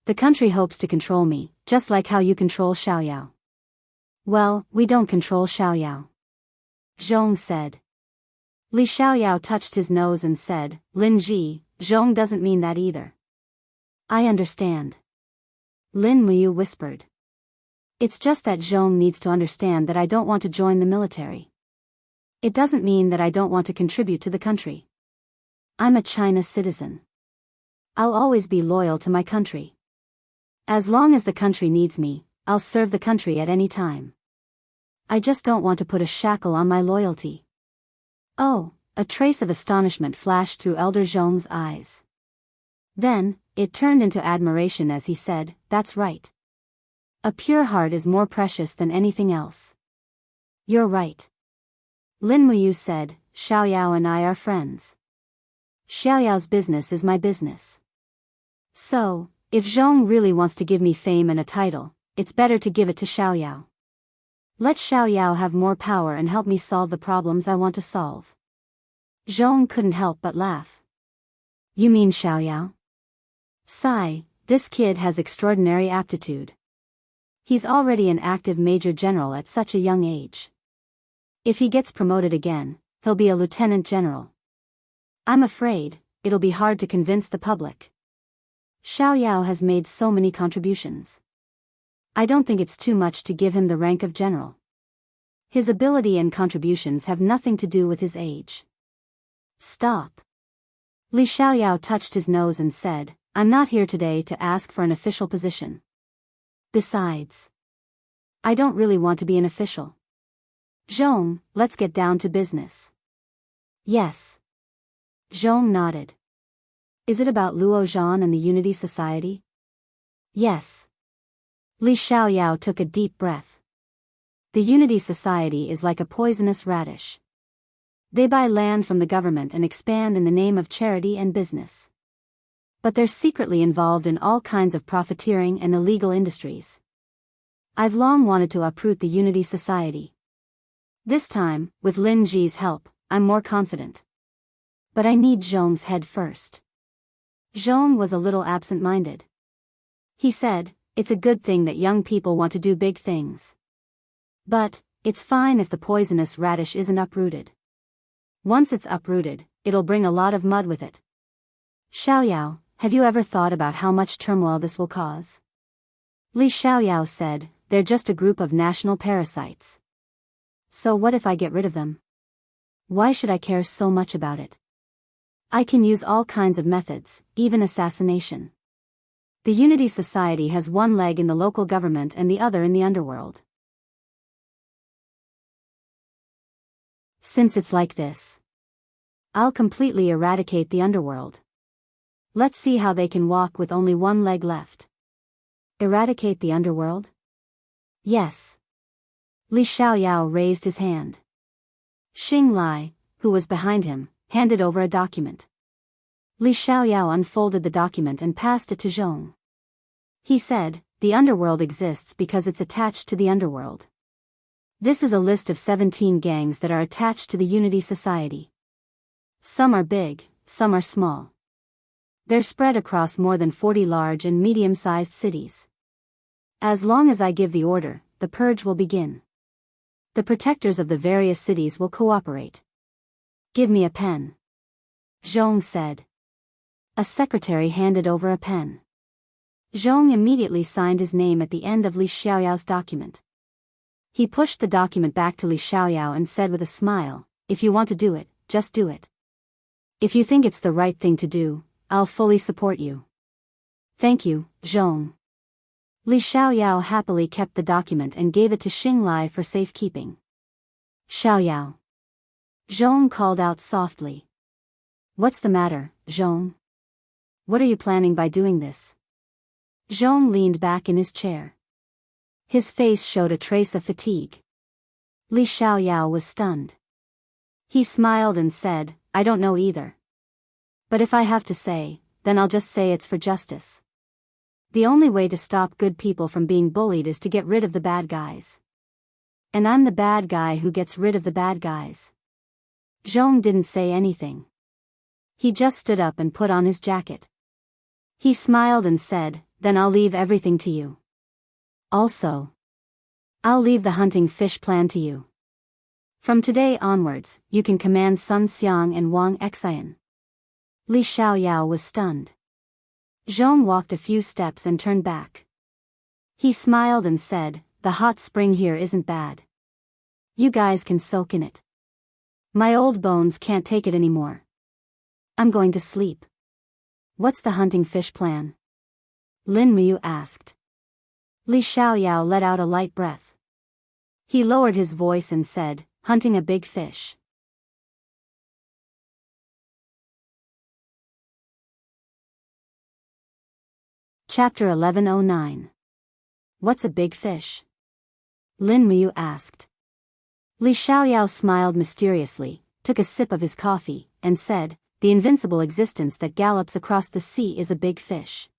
Speaker 1: The country hopes to control me, just like how you control Xiaoyao. Well, we don't control Xiaoyao. Zhong said. Li Xiaoyao touched his nose and said, Lin Ji, Zhong doesn't mean that either. I understand. Lin Muyu whispered. It's just that Zhong needs to understand that I don't want to join the military. It doesn't mean that I don't want to contribute to the country. I'm a China citizen. I'll always be loyal to my country. As long as the country needs me, I'll serve the country at any time. I just don't want to put a shackle on my loyalty. Oh, a trace of astonishment flashed through Elder Zhong's eyes. Then, it turned into admiration as he said, that's right. A pure heart is more precious than anything else. You're right. Lin Muyu said, Xiaoyao and I are friends. Xiaoyao's business is my business. So, if Zhong really wants to give me fame and a title, it's better to give it to Xiaoyao. Let Xiaoyao have more power and help me solve the problems I want to solve. Zhong couldn't help but laugh. You mean Xiaoyao? Sigh, this kid has extraordinary aptitude. He's already an active major general at such a young age. If he gets promoted again, he'll be a lieutenant general. I'm afraid, it'll be hard to convince the public. Xiaoyao has made so many contributions. I don't think it's too much to give him the rank of general. His ability and contributions have nothing to do with his age. Stop. Li Xiaoyao touched his nose and said, I'm not here today to ask for an official position. Besides, I don't really want to be an official. Zhong, let's get down to business. Yes. Zhong nodded. Is it about Luo Zhan and the Unity Society? Yes. Li Xiaoyao took a deep breath. The Unity Society is like a poisonous radish. They buy land from the government and expand in the name of charity and business. But they're secretly involved in all kinds of profiteering and illegal industries. I've long wanted to uproot the Unity Society. This time, with Lin Ji's help, I'm more confident. But I need Zhong's head first. Zhong was a little absent-minded. He said, it's a good thing that young people want to do big things. But, it's fine if the poisonous radish isn't uprooted. Once it's uprooted, it'll bring a lot of mud with it. Xiaoyao, have you ever thought about how much turmoil this will cause? Li Xiaoyao said, they're just a group of national parasites. So what if I get rid of them? Why should I care so much about it? I can use all kinds of methods, even assassination. The Unity Society has one leg in the local government and the other in the underworld. Since it's like this, I'll completely eradicate the underworld. Let's see how they can walk with only one leg left. Eradicate the underworld? Yes. Li Xiaoyao raised his hand. Xing Lai, who was behind him, handed over a document. Li Xiaoyao unfolded the document and passed it to Zhong. He said, the underworld exists because it's attached to the underworld. This is a list of 17 gangs that are attached to the Unity Society. Some are big, some are small. They're spread across more than 40 large and medium-sized cities. As long as I give the order, the purge will begin. The protectors of the various cities will cooperate. Give me a pen. Zhong said. A secretary handed over a pen. Zhong immediately signed his name at the end of Li Xiaoyao's document. He pushed the document back to Li Xiaoyao and said with a smile, if you want to do it, just do it. If you think it's the right thing to do, I'll fully support you. Thank you, Zhong. Li Xiaoyao happily kept the document and gave it to Xing Lai for safekeeping. Xiaoyao. Zhong called out softly. What's the matter, Zhong? What are you planning by doing this? Zhong leaned back in his chair. His face showed a trace of fatigue. Li Xiaoyao was stunned. He smiled and said, I don't know either. But if I have to say, then I'll just say it's for justice. The only way to stop good people from being bullied is to get rid of the bad guys. And I'm the bad guy who gets rid of the bad guys. Zhong didn't say anything. He just stood up and put on his jacket. He smiled and said, then I'll leave everything to you. Also, I'll leave the hunting fish plan to you. From today onwards, you can command Sun Xiang and Wang Xian. Li Xiaoyao was stunned. Zhong walked a few steps and turned back. He smiled and said, the hot spring here isn't bad. You guys can soak in it. My old bones can't take it anymore. I'm going to sleep. What's the hunting fish plan? Lin Muyu asked. Li Xiaoyao let out a light breath. He lowered his voice and said, hunting a big fish. Chapter 1109. What's a big fish? Lin Muyu asked. Li Xiaoyao smiled mysteriously, took a sip of his coffee, and said, the invincible existence that gallops across the sea is a big fish.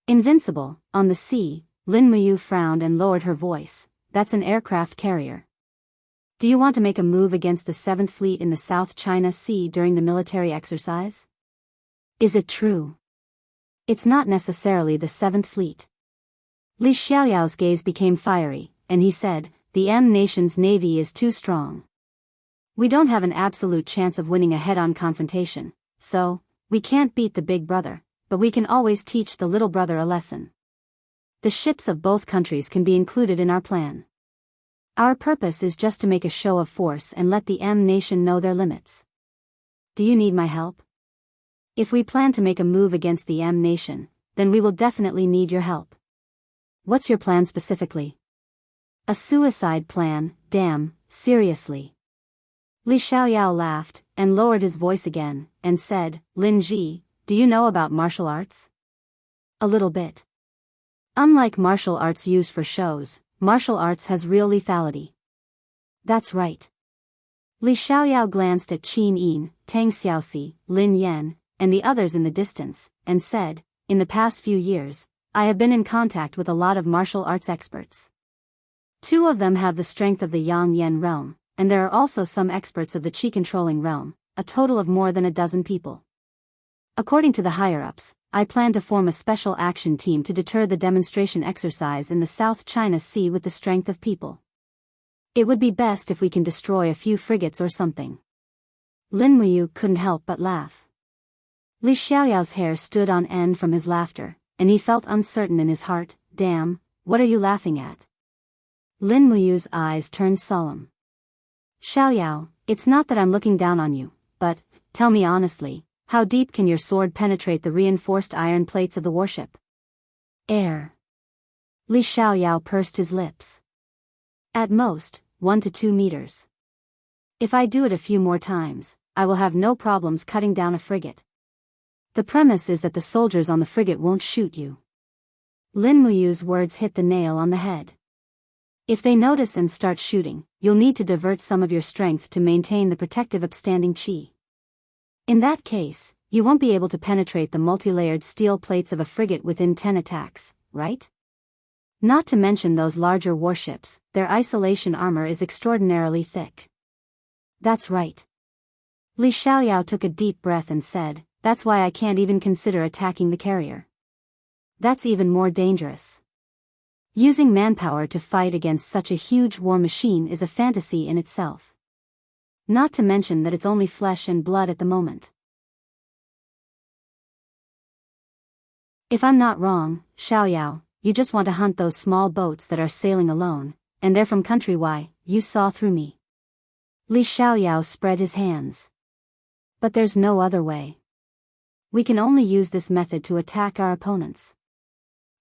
Speaker 1: Invincible, on the sea, Lin Muyu frowned and lowered her voice, that's an aircraft carrier. Do you want to make a move against the 7th Fleet in the South China Sea during the military exercise? Is it true? It's not necessarily the 7th Fleet. Li Xiaoyao's gaze became fiery, and he said, the M nation's navy is too strong. We don't have an absolute chance of winning a head-on confrontation, so, we can't beat the big brother, but we can always teach the little brother a lesson. The ships of both countries can be included in our plan. Our purpose is just to make a show of force and let the M nation know their limits. Do you need my help? If we plan to make a move against the M nation, then we will definitely need your help. What's your plan specifically? A suicide plan, damn, seriously. Li Xiaoyao laughed, and lowered his voice again, and said, Lin Ji, do you know about martial arts? A little bit. Unlike martial arts used for shows, martial arts has real lethality. That's right. Li Xiaoyao glanced at Qin Yin, Tang Xiaoxi, Lin Yan, and the others in the distance, and said, in the past few years, I have been in contact with a lot of martial arts experts. 2 of them have the strength of the Yang Yan realm, and there are also some experts of the chi-controlling realm, a total of more than a dozen people. According to the higher-ups, I plan to form a special action team to deter the demonstration exercise in the South China Sea with the strength of people. It would be best if we can destroy a few frigates or something. Lin Muyu couldn't help but laugh. Li Xiaoyao's hair stood on end from his laughter, and he felt uncertain in his heart. Damn, what are you laughing at? Lin Muyu's eyes turned solemn. Xiaoyao, it's not that I'm looking down on you, but, tell me honestly, how deep can your sword penetrate the reinforced iron plates of the warship? Air. Li Xiaoyao pursed his lips. At most, 1 to 2 meters. If I do it a few more times, I will have no problems cutting down a frigate. The premise is that the soldiers on the frigate won't shoot you. Lin Muyu's words hit the nail on the head. If they notice and start shooting, you'll need to divert some of your strength to maintain the protective upstanding chi. In that case, you won't be able to penetrate the multi-layered steel plates of a frigate within 10 attacks, right? Not to mention those larger warships, their isolation armor is extraordinarily thick. That's right. Li Xiaoyao took a deep breath and said, that's why I can't even consider attacking the carrier. That's even more dangerous. Using manpower to fight against such a huge war machine is a fantasy in itself. Not to mention that it's only flesh and blood at the moment. If I'm not wrong, Xiaoyao, you just want to hunt those small boats that are sailing alone, and they're from country Y, you saw through me. Li Xiaoyao spread his hands. But there's no other way. We can only use this method to attack our opponents.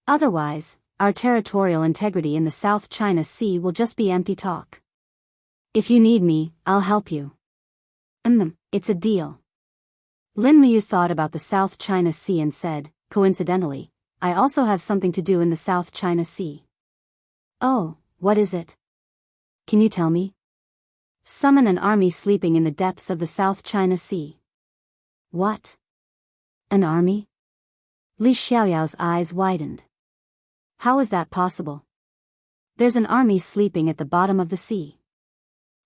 Speaker 1: Otherwise, our territorial integrity in the South China Sea will just be empty talk. If you need me, I'll help you. It's a deal. Lin Muyu thought about the South China Sea and said, coincidentally, I also have something to do in the South China Sea. Oh, what is it? Can you tell me? Summon an army sleeping in the depths of the South China Sea. What? An army? Li Xiaoyao's eyes widened. How is that possible? There's an army sleeping at the bottom of the sea.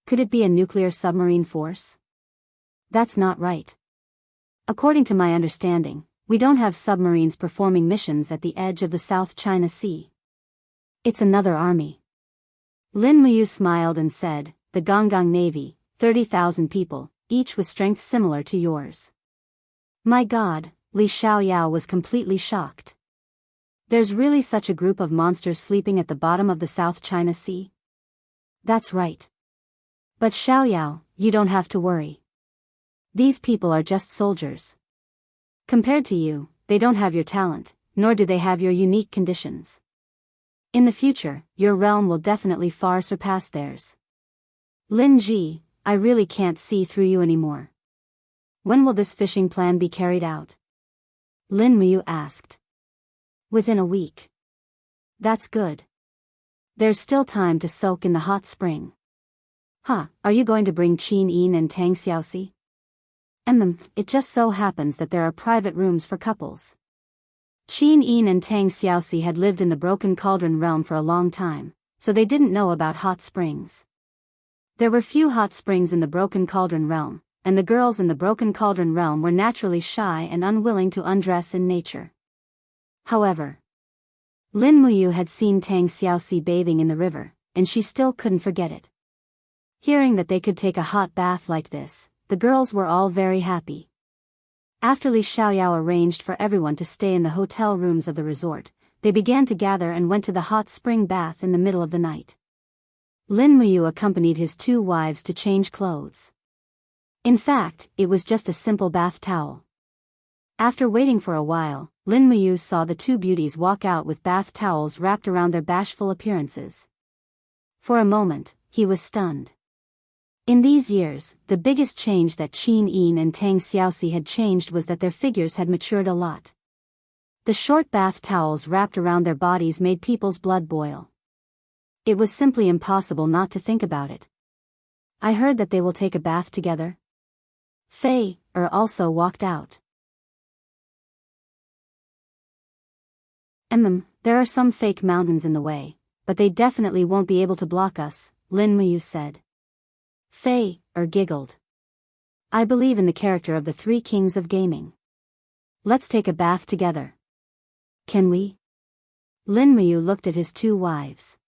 Speaker 1: Could it be a nuclear submarine force? That's not right. According to my understanding, we don't have submarines performing missions at the edge of the South China Sea. It's another army. Lin Muyu smiled and said, the Gonggang Navy, 30,000 people, each with strength similar to yours. My God, Li Xiaoyao was completely shocked. There's really such a group of monsters sleeping at the bottom of the South China Sea? That's right. But Xiaoyao, you don't have to worry. These people are just soldiers. Compared to you, they don't have your talent, nor do they have your unique conditions. In the future, your realm will definitely far surpass theirs. Lin Ji, I really can't see through you anymore. When will this fishing plan be carried out? Lin Muyu asked. Within a week. That's good. There's still time to soak in the hot spring. Are you going to bring Qin Yin and Tang Xiaoxi? It just so happens that there are private rooms for couples. Qin Yin and Tang Xiaoxi had lived in the Broken Cauldron realm for a long time, so they didn't know about hot springs. There were few hot springs in the Broken Cauldron realm, and the girls in the Broken Cauldron realm were naturally shy and unwilling to undress in nature. However, Lin Muyu had seen Tang Xiaoxi bathing in the river, and she still couldn't forget it. Hearing that they could take a hot bath like this, the girls were all very happy. After Li Xiaoyao arranged for everyone to stay in the hotel rooms of the resort, they began to gather and went to the hot spring bath in the middle of the night. Lin Muyu accompanied his 2 wives to change clothes. In fact, it was just a simple bath towel. After waiting for a while, Lin Muyu saw the 2 beauties walk out with bath towels wrapped around their bashful appearances. For a moment, he was stunned. In these years, the biggest change that Qin Yin and Tang Xiaoxi had changed was that their figures had matured a lot. The short bath towels wrapped around their bodies made people's blood boil. It was simply impossible not to think about it. I heard that they will take a bath together. Fei also walked out. There are some fake mountains in the way, but they definitely won't be able to block us, Lin Muyu said. Fei giggled. I believe in the character of the three kings of gaming. Let's take a bath together. Can we? Lin Muyu looked at his two wives.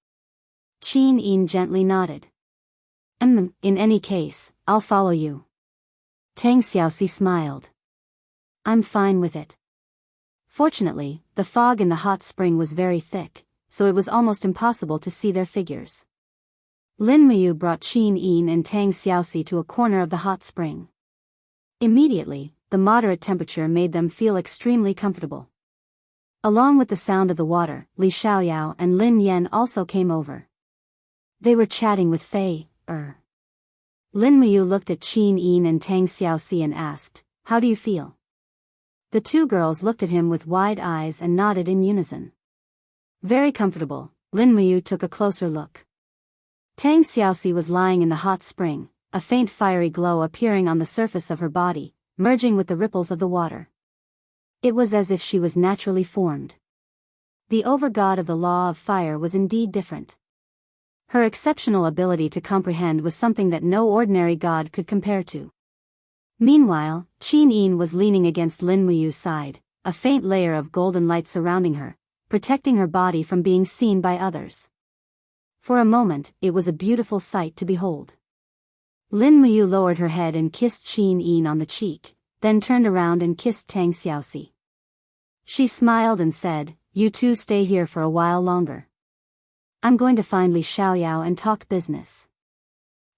Speaker 1: Qin Yin gently nodded. In any case, I'll follow you. Tang Xiaoxi smiled. I'm fine with it. Fortunately, the fog in the hot spring was very thick, so it was almost impossible to see their figures. Lin Muyu brought Qin Yin and Tang Xiaoxi to a corner of the hot spring. Immediately, the moderate temperature made them feel extremely comfortable. Along with the sound of the water, Li Xiaoyao and Lin Yan also came over. They were chatting with Fei. Lin Muyu looked at Qin Yin and Tang Xiaoxi and asked, "How do you feel?" The two girls looked at him with wide eyes and nodded in unison. Very comfortable. Lin Muyu took a closer look. Tang Xiaoxi was lying in the hot spring, a faint fiery glow appearing on the surface of her body, merging with the ripples of the water. It was as if she was naturally formed. The overgod of the law of fire was indeed different. Her exceptional ability to comprehend was something that no ordinary god could compare to. Meanwhile, Qin Yin was leaning against Lin Muyu's side, a faint layer of golden light surrounding her, protecting her body from being seen by others. For a moment, it was a beautiful sight to behold. Lin Muyu lowered her head and kissed Qin Yin on the cheek, then turned around and kissed Tang Xiaoxi. She smiled and said, "You two stay here for a while longer. I'm going to find Li Xiaoyao and talk business."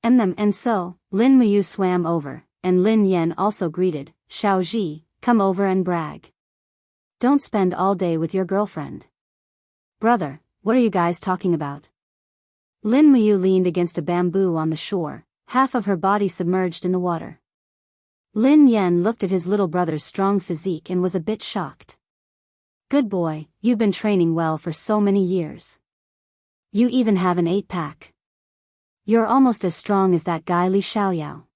Speaker 1: And so, Lin Muyu swam over, and Lin Yan also greeted, "Xiaoji, come over and brag. Don't spend all day with your girlfriend." "Brother, what are you guys talking about?" Lin Muyu leaned against a bamboo on the shore, half of her body submerged in the water. Lin Yan looked at his little brother's strong physique and was a bit shocked. "Good boy, you've been training well for so many years. You even have an 8-pack. You're almost as strong as that guy Li Xiaoyao."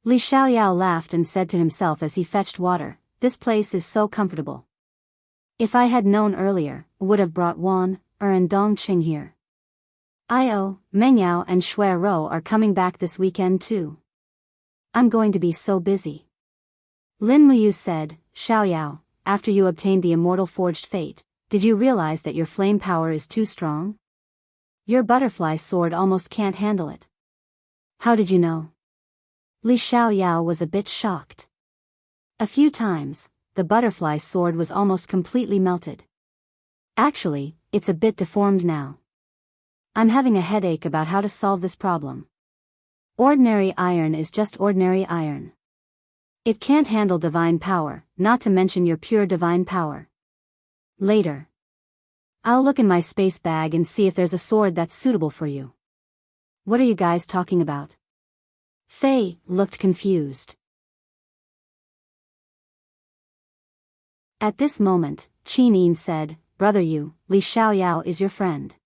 Speaker 1: Li Xiaoyao laughed and said to himself as he fetched water, "This place is so comfortable. If I had known earlier, would have brought Wan, and Dongqing here. Mengyao and Shui Rou are coming back this weekend too. I'm going to be so busy." Lin Muyu said, "Xiaoyao, after you obtained the immortal forged fate, did you realize that your flame power is too strong? Your butterfly sword almost can't handle it." "How did you know?" Li Xiaoyao was a bit shocked. A few times, the butterfly sword was almost completely melted. "Actually, it's a bit deformed now. I'm having a headache about how to solve this problem. Ordinary iron is just ordinary iron. It can't handle divine power, not to mention your pure divine power. Later, I'll look in my space bag and see if there's a sword that's suitable for you." "What are you guys talking about?" Fei looked confused. At this moment, Qin Yin said, "Brother Yu, Li Xiaoyao is your friend.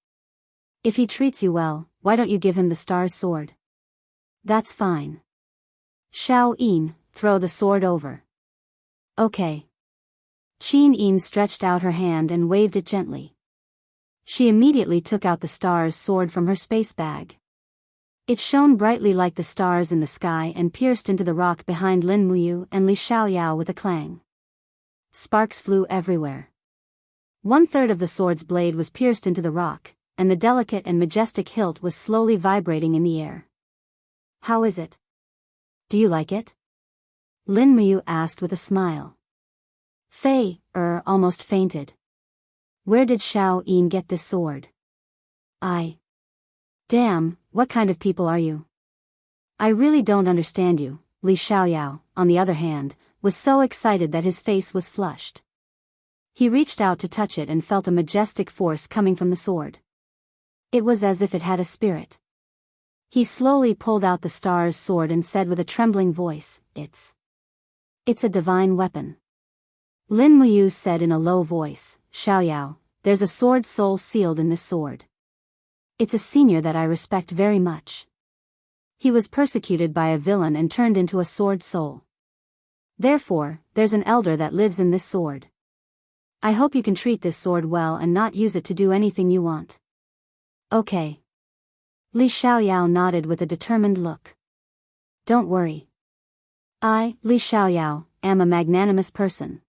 Speaker 1: If he treats you well, why don't you give him the star's sword?" "That's fine. Xiao Yin, throw the sword over." "Okay." Qin Yin stretched out her hand and waved it gently. She immediately took out the star's sword from her space bag. It shone brightly like the stars in the sky and pierced into the rock behind Lin Muyu and Li Xiaoyao with a clang. Sparks flew everywhere. 1/3 of the sword's blade was pierced into the rock, and the delicate and majestic hilt was slowly vibrating in the air. "How is it? Do you like it?" Lin Muyu asked with a smile. Fei almost fainted. "Where did Xiao Yin get this sword?" Damn, what kind of people are you? I really don't understand you." Li Xiaoyao, on the other hand, was so excited that his face was flushed. He reached out to touch it and felt a majestic force coming from the sword. It was as if it had a spirit. He slowly pulled out the star's sword and said with a trembling voice, It's a divine weapon." Lin Muyu said in a low voice, "Xiaoyao, there's a sword soul sealed in this sword. It's a senior that I respect very much. He was persecuted by a villain and turned into a sword soul. Therefore, there's an elder that lives in this sword. I hope you can treat this sword well and not use it to do anything you want." "Okay." Li Xiaoyao nodded with a determined look. Don't worry. I, Li Xiaoyao, am a magnanimous person.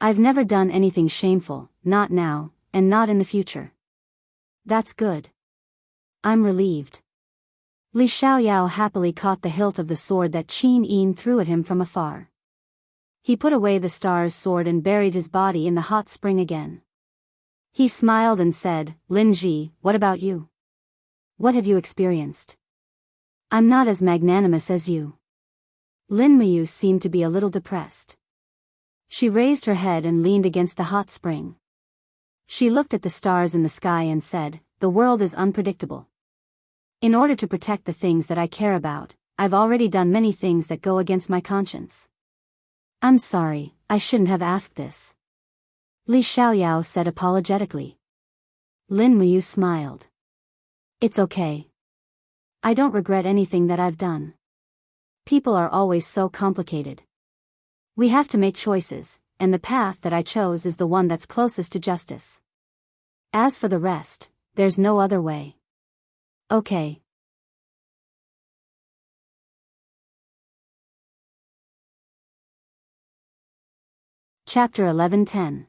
Speaker 1: I've never done anything shameful, not now, and not in the future. That's good. I'm relieved. Li Xiaoyao happily caught the hilt of the sword that Qin Yin threw at him from afar. He put away the star's sword and buried his body in the hot spring again. He smiled and said, Lin Ji, what about you? What have you experienced? I'm not as magnanimous as you. Lin Muyu seemed to be a little depressed. She raised her head and leaned against the hot spring. She looked at the stars in the sky and said, the world is unpredictable. In order to protect the things that I care about, I've already done many things that go against my conscience. I'm sorry, I shouldn't have asked this. Li Xiaoyao said apologetically. Lin Muyu smiled. It's okay. I don't regret anything that I've done. People are always so complicated. We have to make choices, and the path that I chose is the one that's closest to justice. As for the rest, there's no other way. Okay. Chapter 11:10.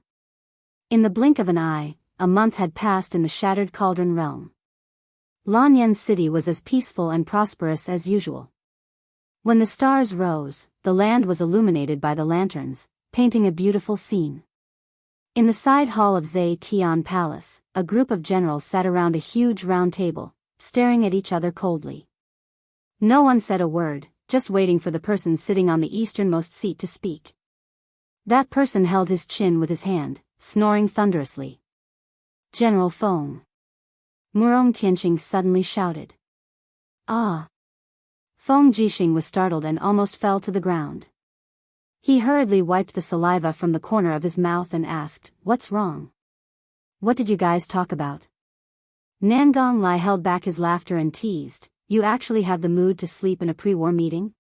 Speaker 1: In the blink of an eye, a month had passed in the Shattered Cauldron realm. Lanyan City was as peaceful and prosperous as usual. When the stars rose, the land was illuminated by the lanterns, painting a beautiful scene. In the side hall of Zhe Tian Palace, a group of generals sat around a huge round table, staring at each other coldly. No one said a word, just waiting for the person sitting on the easternmost seat to speak. That person held his chin with his hand, snoring thunderously. General Feng. Murong Tianqing suddenly shouted. Ah! Feng Jixing was startled and almost fell to the ground. He hurriedly wiped the saliva from the corner of his mouth and asked, what's wrong? What did you guys talk about? Nangong Lai held back his laughter and teased, you actually have the mood to sleep in a pre-war meeting?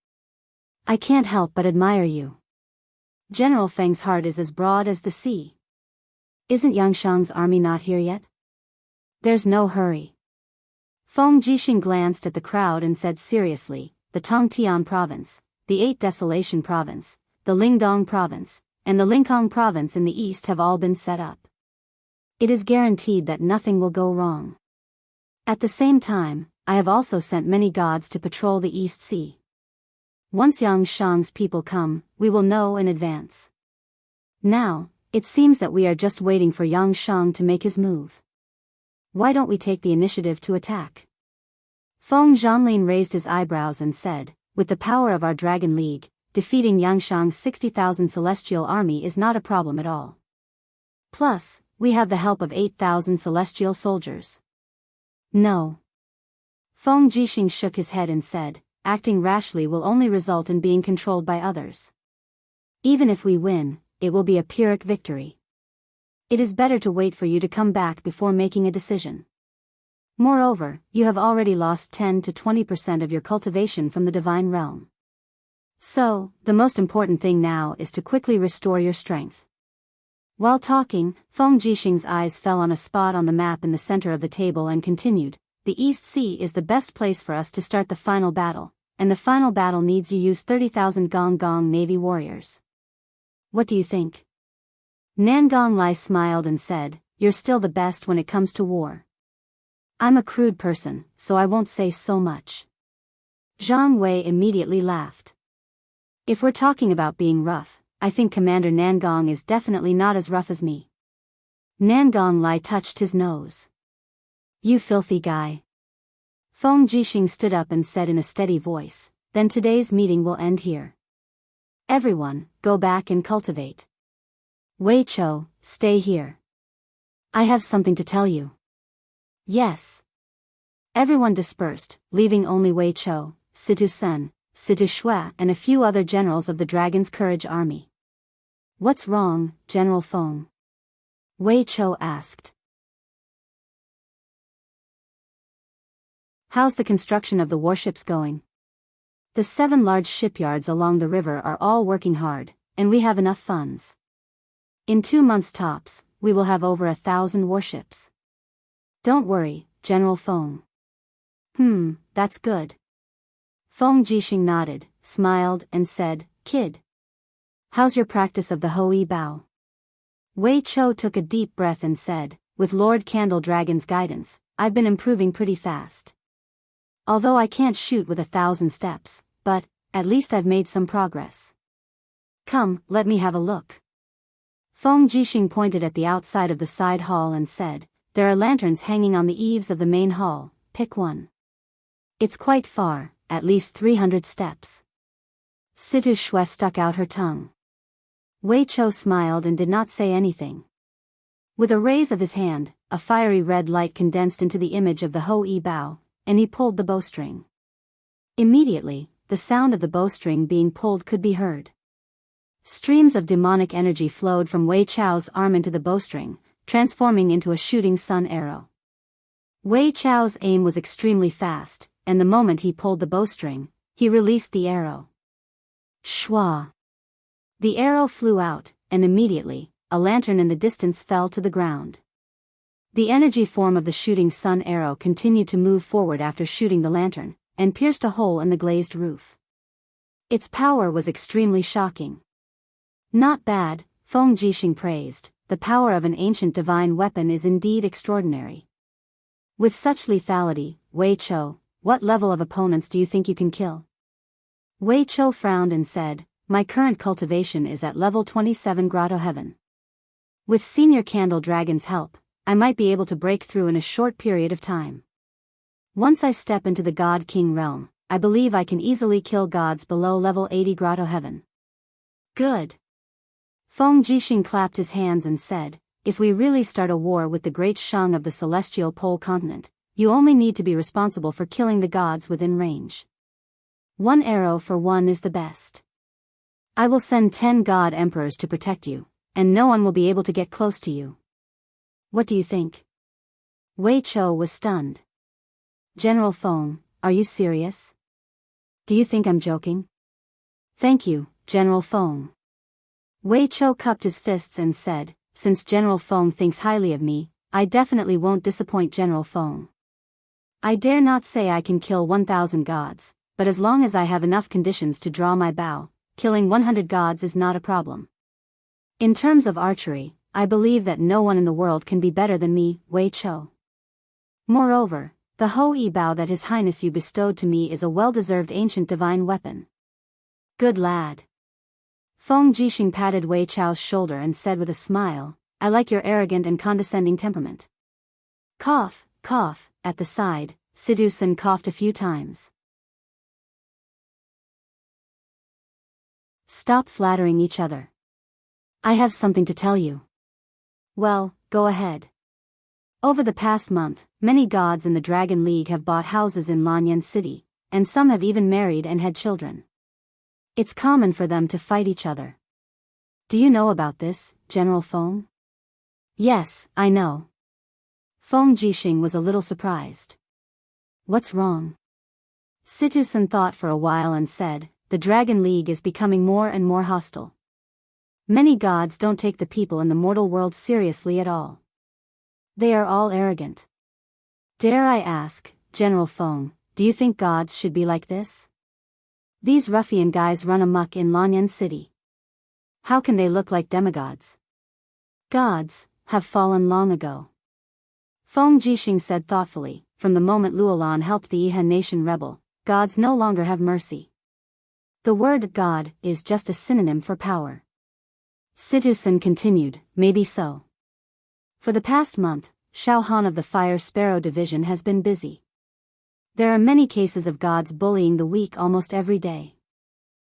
Speaker 1: I can't help but admire you. General Feng's heart is as broad as the sea. Isn't Yangshang's army not here yet? There's no hurry. Feng Jixing glanced at the crowd and said seriously, the Tongtian province, the 8 Desolation province, the Lingdong province, and the Linкong province in the east have all been set up. It is guaranteed that nothing will go wrong. At the same time, I have also sent many gods to patrol the East Sea. Once Yangshang's people come, we will know in advance. Now, it seems that we are just waiting for Yangshang to make his move. Why don't we take the initiative to attack? Feng Zhanlin raised his eyebrows and said, with the power of our Dragon League, defeating Yangshang's 60,000 celestial army is not a problem at all. Plus, we have the help of 8,000 celestial soldiers. No. Feng Jixing shook his head and said, acting rashly will only result in being controlled by others. Even if we win, it will be a Pyrrhic victory. It is better to wait for you to come back before making a decision. Moreover, you have already lost 10 to 20% of your cultivation from the divine realm. So, the most important thing now is to quickly restore your strength. While talking, Feng Jixing's eyes fell on a spot on the map in the center of the table and continued, the East Sea is the best place for us to start the final battle, and the final battle needs you use 30,000 Gong Navy warriors. What do you think? Nangong Lai smiled and said, you're still the best when it comes to war. I'm a crude person, so I won't say so much. Zhang Wei immediately laughed. If we're talking about being rough, I think Commander Nangong is definitely not as rough as me. Nangong Lai touched his nose. You filthy guy. Feng Jixing stood up and said in a steady voice, then today's meeting will end here. Everyone, go back and cultivate. Wei Chou, stay here. I have something to tell you. Yes. Everyone dispersed, leaving only Wei Chou, Situ Sen, Situ Shui and a few other generals of the Dragon's Courage army. What's wrong, General Feng? Wei Chou asked. How's the construction of the warships going? The 7 large shipyards along the river are all working hard, and we have enough funds. In 2 months tops, we will have over 1,000 warships. Don't worry, General Feng. That's good. Feng Jixing nodded, smiled, and said, "Kid. How's your practice of the Hui Bao?" Wei Chou took a deep breath and said, "With Lord Candle Dragon's guidance, I've been improving pretty fast. Although I can't shoot with 1,000 steps, but, at least I've made some progress. Come, let me have a look." Feng Jixing pointed at the outside of the side hall and said, "There are lanterns hanging on the eaves of the main hall, pick one. It's quite far, at least 300 steps." Situ Shui stuck out her tongue. Wei Chou smiled and did not say anything. With a raise of his hand, a fiery red light condensed into the image of the Hui Bao, and he pulled the bowstring. Immediately, the sound of the bowstring being pulled could be heard. Streams of demonic energy flowed from Wei Chou's arm into the bowstring, transforming into a shooting sun arrow. Wei Chou's aim was extremely fast, and the moment he pulled the bowstring, he released the arrow. Shwa! The arrow flew out, and immediately, a lantern in the distance fell to the ground. The energy form of the shooting sun arrow continued to move forward after shooting the lantern, and pierced a hole in the glazed roof. Its power was extremely shocking. "Not bad," Feng Jixing praised, "the power of an ancient divine weapon is indeed extraordinary. With such lethality, Wei Chou, what level of opponents do you think you can kill?" Wei Chou frowned and said, "My current cultivation is at level 27 Grotto Heaven. With Senior Candle Dragon's help, I might be able to break through in a short period of time. Once I step into the God King realm, I believe I can easily kill gods below level 80 Grotto Heaven." "Good." Feng Jixing clapped his hands and said, "If we really start a war with the great Shang of the celestial pole continent, you only need to be responsible for killing the gods within range. One arrow for one is the best. I will send 10 god emperors to protect you, and no one will be able to get close to you. What do you think?" Wei Chou was stunned. "General Feng, are you serious? Do you think I'm joking?" "Thank you, General Feng." Wei Chou cupped his fists and said, "Since General Feng thinks highly of me, I definitely won't disappoint General Feng. I dare not say I can kill 1,000 gods, but as long as I have enough conditions to draw my bow, killing 100 gods is not a problem. In terms of archery, I believe that no one in the world can be better than me, Wei Chou. Moreover, the Hui Bao that His Highness you bestowed to me is a well-deserved ancient divine weapon." "Good lad." Feng Jixing patted Wei Chou's shoulder and said with a smile, "I like your arrogant and condescending temperament." Cough, cough, at the side, Sidu Sun coughed a few times. "Stop flattering each other. I have something to tell you." "Well, go ahead." Over the past month, many gods in the Dragon League have bought houses in Lanyan City, and some have even married and had children. It's common for them to fight each other. Do you know about this, General Feng?" "Yes, I know." Feng Jixing was a little surprised. "What's wrong?" Situ Sun thought for a while and said, "The Dragon League is becoming more and more hostile. Many gods don't take the people in the mortal world seriously at all. They are all arrogant. Dare I ask, General Feng, do you think gods should be like this? These ruffian guys run amok in Lanyan City. How can they look like demigods? Gods have fallen long ago." Feng Jixing said thoughtfully, "From the moment Luolan helped the Yihan nation rebel, gods no longer have mercy. The word god is just a synonym for power." Situ Sun continued, "Maybe so. For the past month, Xiao Han of the Fire Sparrow Division has been busy. There are many cases of gods bullying the weak almost every day.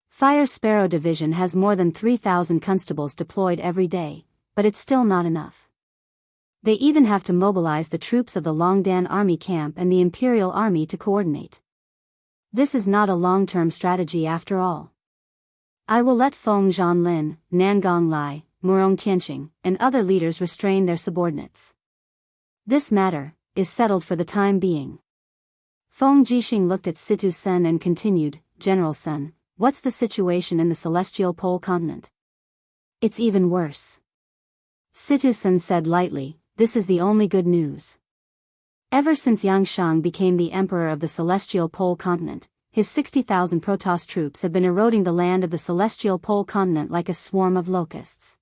Speaker 1: Fire Sparrow Division has more than 3,000 constables deployed every day, but it's still not enough. They even have to mobilize the troops of the Longdan Army Camp and the Imperial Army to coordinate. This is not a long-term strategy after all. I will let Feng Zhanlin, Nangong Lai, Murong Tianqing, and other leaders restrain their subordinates. This matter is settled for the time being." Feng Jixing looked at Situ Sun and continued, "General Sun, what's the situation in the celestial pole continent?" "It's even worse." Situ Sun said lightly, "This is the only good news. Ever since Yang Shang became the emperor of the celestial pole continent, his 60,000 Protoss troops have been eroding the land of the celestial pole continent like a swarm of locusts.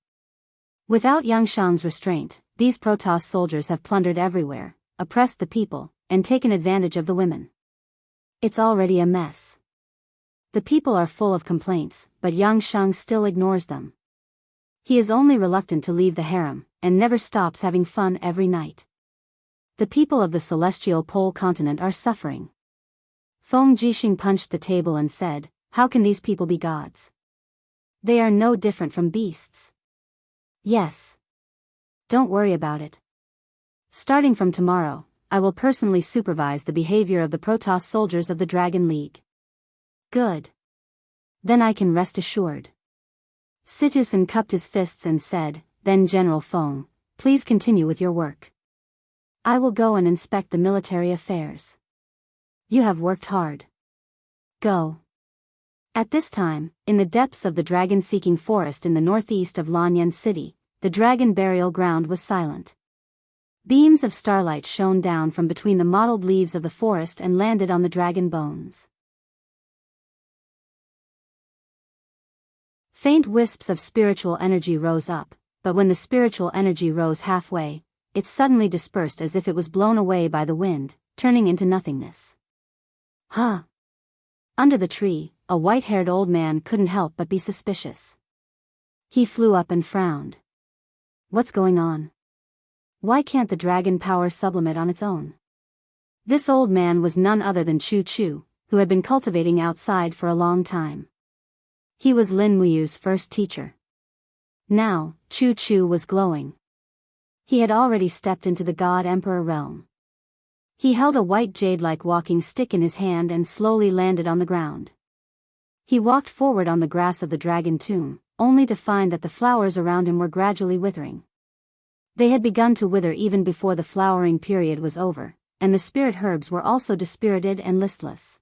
Speaker 1: Without Yangshang's restraint, these Protoss soldiers have plundered everywhere, oppressed the people, and taken advantage of the women. It's already a mess. The people are full of complaints, but Yangshang still ignores them. He is only reluctant to leave the harem, and never stops having fun every night. The people of the celestial pole continent are suffering. Feng Jixing punched the table and said, "How can these people be gods? They are no different from beasts." "Yes. Don't worry about it. Starting from tomorrow, I will personally supervise the behavior of the Protoss soldiers of the Dragon League." "Good. Then I can rest assured." Situsen cupped his fists and said, "Then General Feng, please continue with your work. I will go and inspect the military affairs. You have worked hard. Go." At this time, in the depths of the dragon-seeking forest in the northeast of Lanyan City, the dragon burial ground was silent. Beams of starlight shone down from between the mottled leaves of the forest and landed on the dragon bones. Faint wisps of spiritual energy rose up, but when the spiritual energy rose halfway, it suddenly dispersed as if it was blown away by the wind, turning into nothingness. "Huh." Under the tree, a white-haired old man couldn't help but be suspicious. He flew up and frowned. "What's going on? Why can't the dragon power sublimate on its own?" This old man was none other than Chu Chu, who had been cultivating outside for a long time. He was Lin Muyu's first teacher. Now, Chu Chu was glowing. He had already stepped into the God-Emperor realm. He held a white jade-like walking stick in his hand and slowly landed on the ground. He walked forward on the grass of the dragon tomb, only to find that the flowers around him were gradually withering. They had begun to wither even before the flowering period was over, and the spirit herbs were also dispirited and listless.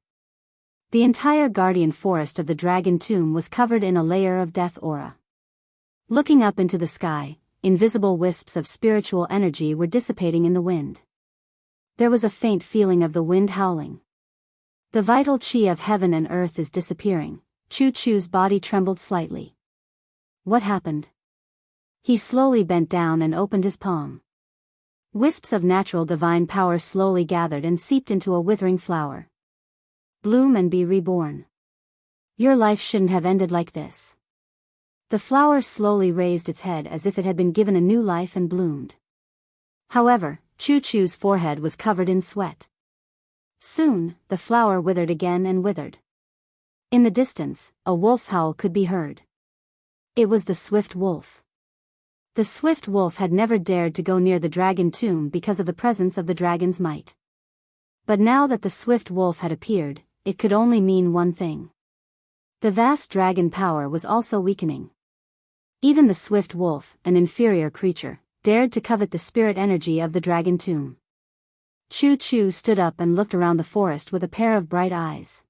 Speaker 1: The entire guardian forest of the dragon tomb was covered in a layer of death aura. Looking up into the sky, invisible wisps of spiritual energy were dissipating in the wind. There was a faint feeling of the wind howling. The vital chi of heaven and earth is disappearing. Chu Chu's body trembled slightly. What happened? He slowly bent down and opened his palm. Wisps of natural divine power slowly gathered and seeped into a withering flower. Bloom and be reborn. Your life shouldn't have ended like this. The flower slowly raised its head as if it had been given a new life and bloomed. However, Chu Chu's forehead was covered in sweat. Soon, the flower withered again and withered. In the distance, a wolf's howl could be heard. It was the swift wolf. The swift wolf had never dared to go near the dragon tomb because of the presence of the dragon's might. But now that the swift wolf had appeared, it could only mean one thing. The vast dragon power was also weakening. Even the swift wolf, an inferior creature, dared to covet the spirit energy of the dragon tomb. Chu Chu stood up and looked around the forest with a pair of bright eyes.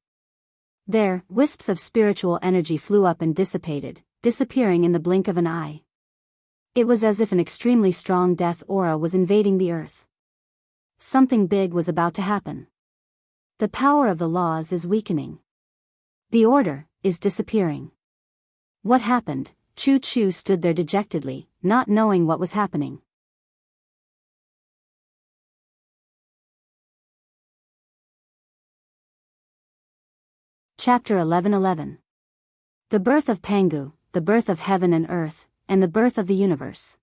Speaker 1: There, wisps of spiritual energy flew up and dissipated, disappearing in the blink of an eye. It was as if an extremely strong death aura was invading the earth. Something big was about to happen. The power of the laws is weakening. The order is disappearing. What happened? Chu Chu stood there dejectedly, not knowing what was happening. Chapter 11:11. The birth of Pangu, the birth of heaven and earth, and the birth of the universe.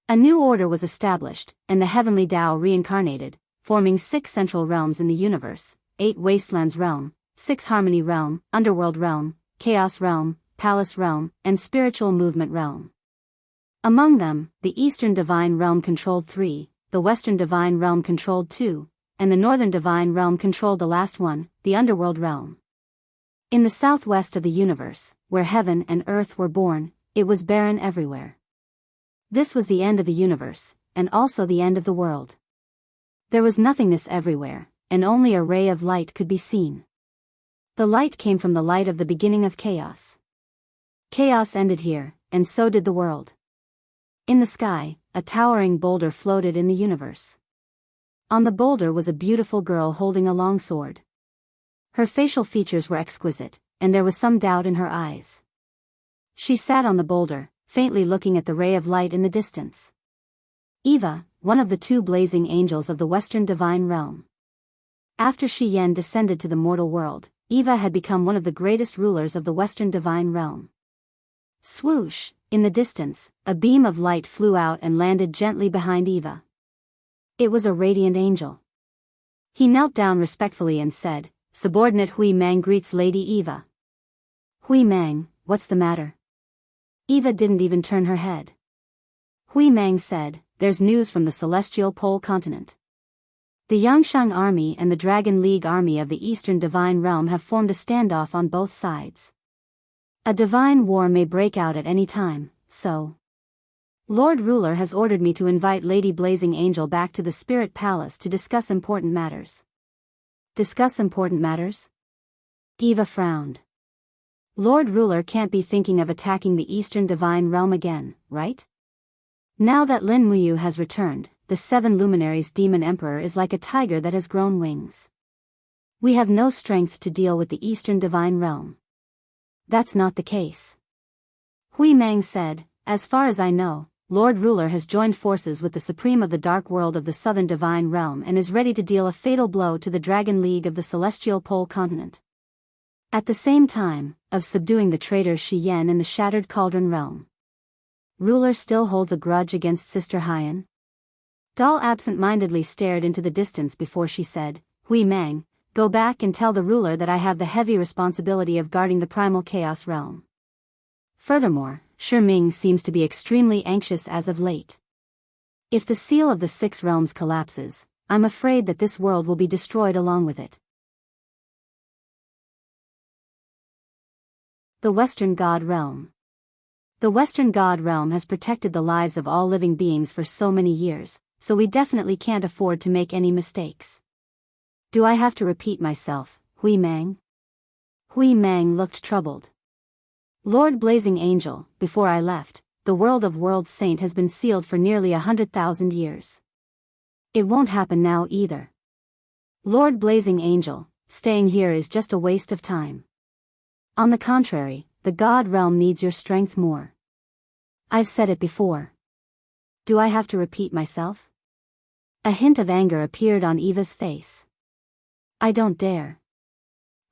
Speaker 1: A new order was established, and the heavenly Tao reincarnated, forming 6 central realms in the universe, 8 wastelands realm, 6 harmony realm, underworld realm, chaos realm, palace realm, and spiritual movement realm. Among them, the eastern divine realm controlled 3, the western divine realm controlled 2, and the northern divine realm controlled the last one, the underworld realm. In the southwest of the universe, where heaven and earth were born, it was barren everywhere. This was the end of the universe, and also the end of the world. There was nothingness everywhere, and only a ray of light could be seen. The light came from the light of the beginning of chaos. Chaos ended here, and so did the world. In the sky, a towering boulder floated in the universe. On the boulder was a beautiful girl holding a long sword. Her facial features were exquisite, and there was some doubt in her eyes. She sat on the boulder, faintly looking at the ray of light in the distance. Eva, one of the two blazing angels of the Western Divine Realm. After Shi Yan descended to the mortal world, Eva had become one of the greatest rulers of the Western Divine Realm. Swoosh, in the distance, a beam of light flew out and landed gently behind Eva. It was a radiant angel. He knelt down respectfully and said, "Subordinate Hui Mang greets Lady Eva." "Hui Mang, what's the matter?" Eva didn't even turn her head. Hui Mang said, "There's news from the Celestial Pole Continent. The Yangshang Army and the Dragon League Army of the Eastern Divine Realm have formed a standoff on both sides. A divine war may break out at any time, so Lord Ruler has ordered me to invite Lady Blazing Angel back to the Spirit Palace to discuss important matters." "Discuss important matters?" Eva frowned. Lord Ruler can't be thinking of attacking the Eastern Divine Realm again, right? Now that Lin Muyu has returned, the Seven Luminaries Demon Emperor is like a tiger that has grown wings. We have no strength to deal with the Eastern Divine Realm. That's not the case. Hui Mang said, "As far as I know, Lord Ruler has joined forces with the Supreme of the Dark World of the Southern Divine Realm and is ready to deal a fatal blow to the Dragon League of the Celestial Pole Continent. At the same time, of subduing the traitor Shi Yan in the Shattered Cauldron Realm. Ruler still holds a grudge against Sister Haiyan?" Doll absent-mindedly stared into the distance before she said, "Hui Mang, go back and tell the ruler that I have the heavy responsibility of guarding the Primal Chaos Realm. Furthermore, Shi Ming seems to be extremely anxious as of late. If the seal of the Six Realms collapses, I'm afraid that this world will be destroyed along with it." The Western God Realm. The Western God Realm has protected the lives of all living beings for so many years, so we definitely can't afford to make any mistakes. Do I have to repeat myself, Hui Mang? Hui Mang looked troubled. "Lord Blazing Angel, before I left, the world of World Saint has been sealed for nearly 100,000 years. It won't happen now either. Lord Blazing Angel, staying here is just a waste of time. On the contrary, the God Realm needs your strength more. I've said it before. Do I have to repeat myself?" A hint of anger appeared on Eva's face. "I don't dare."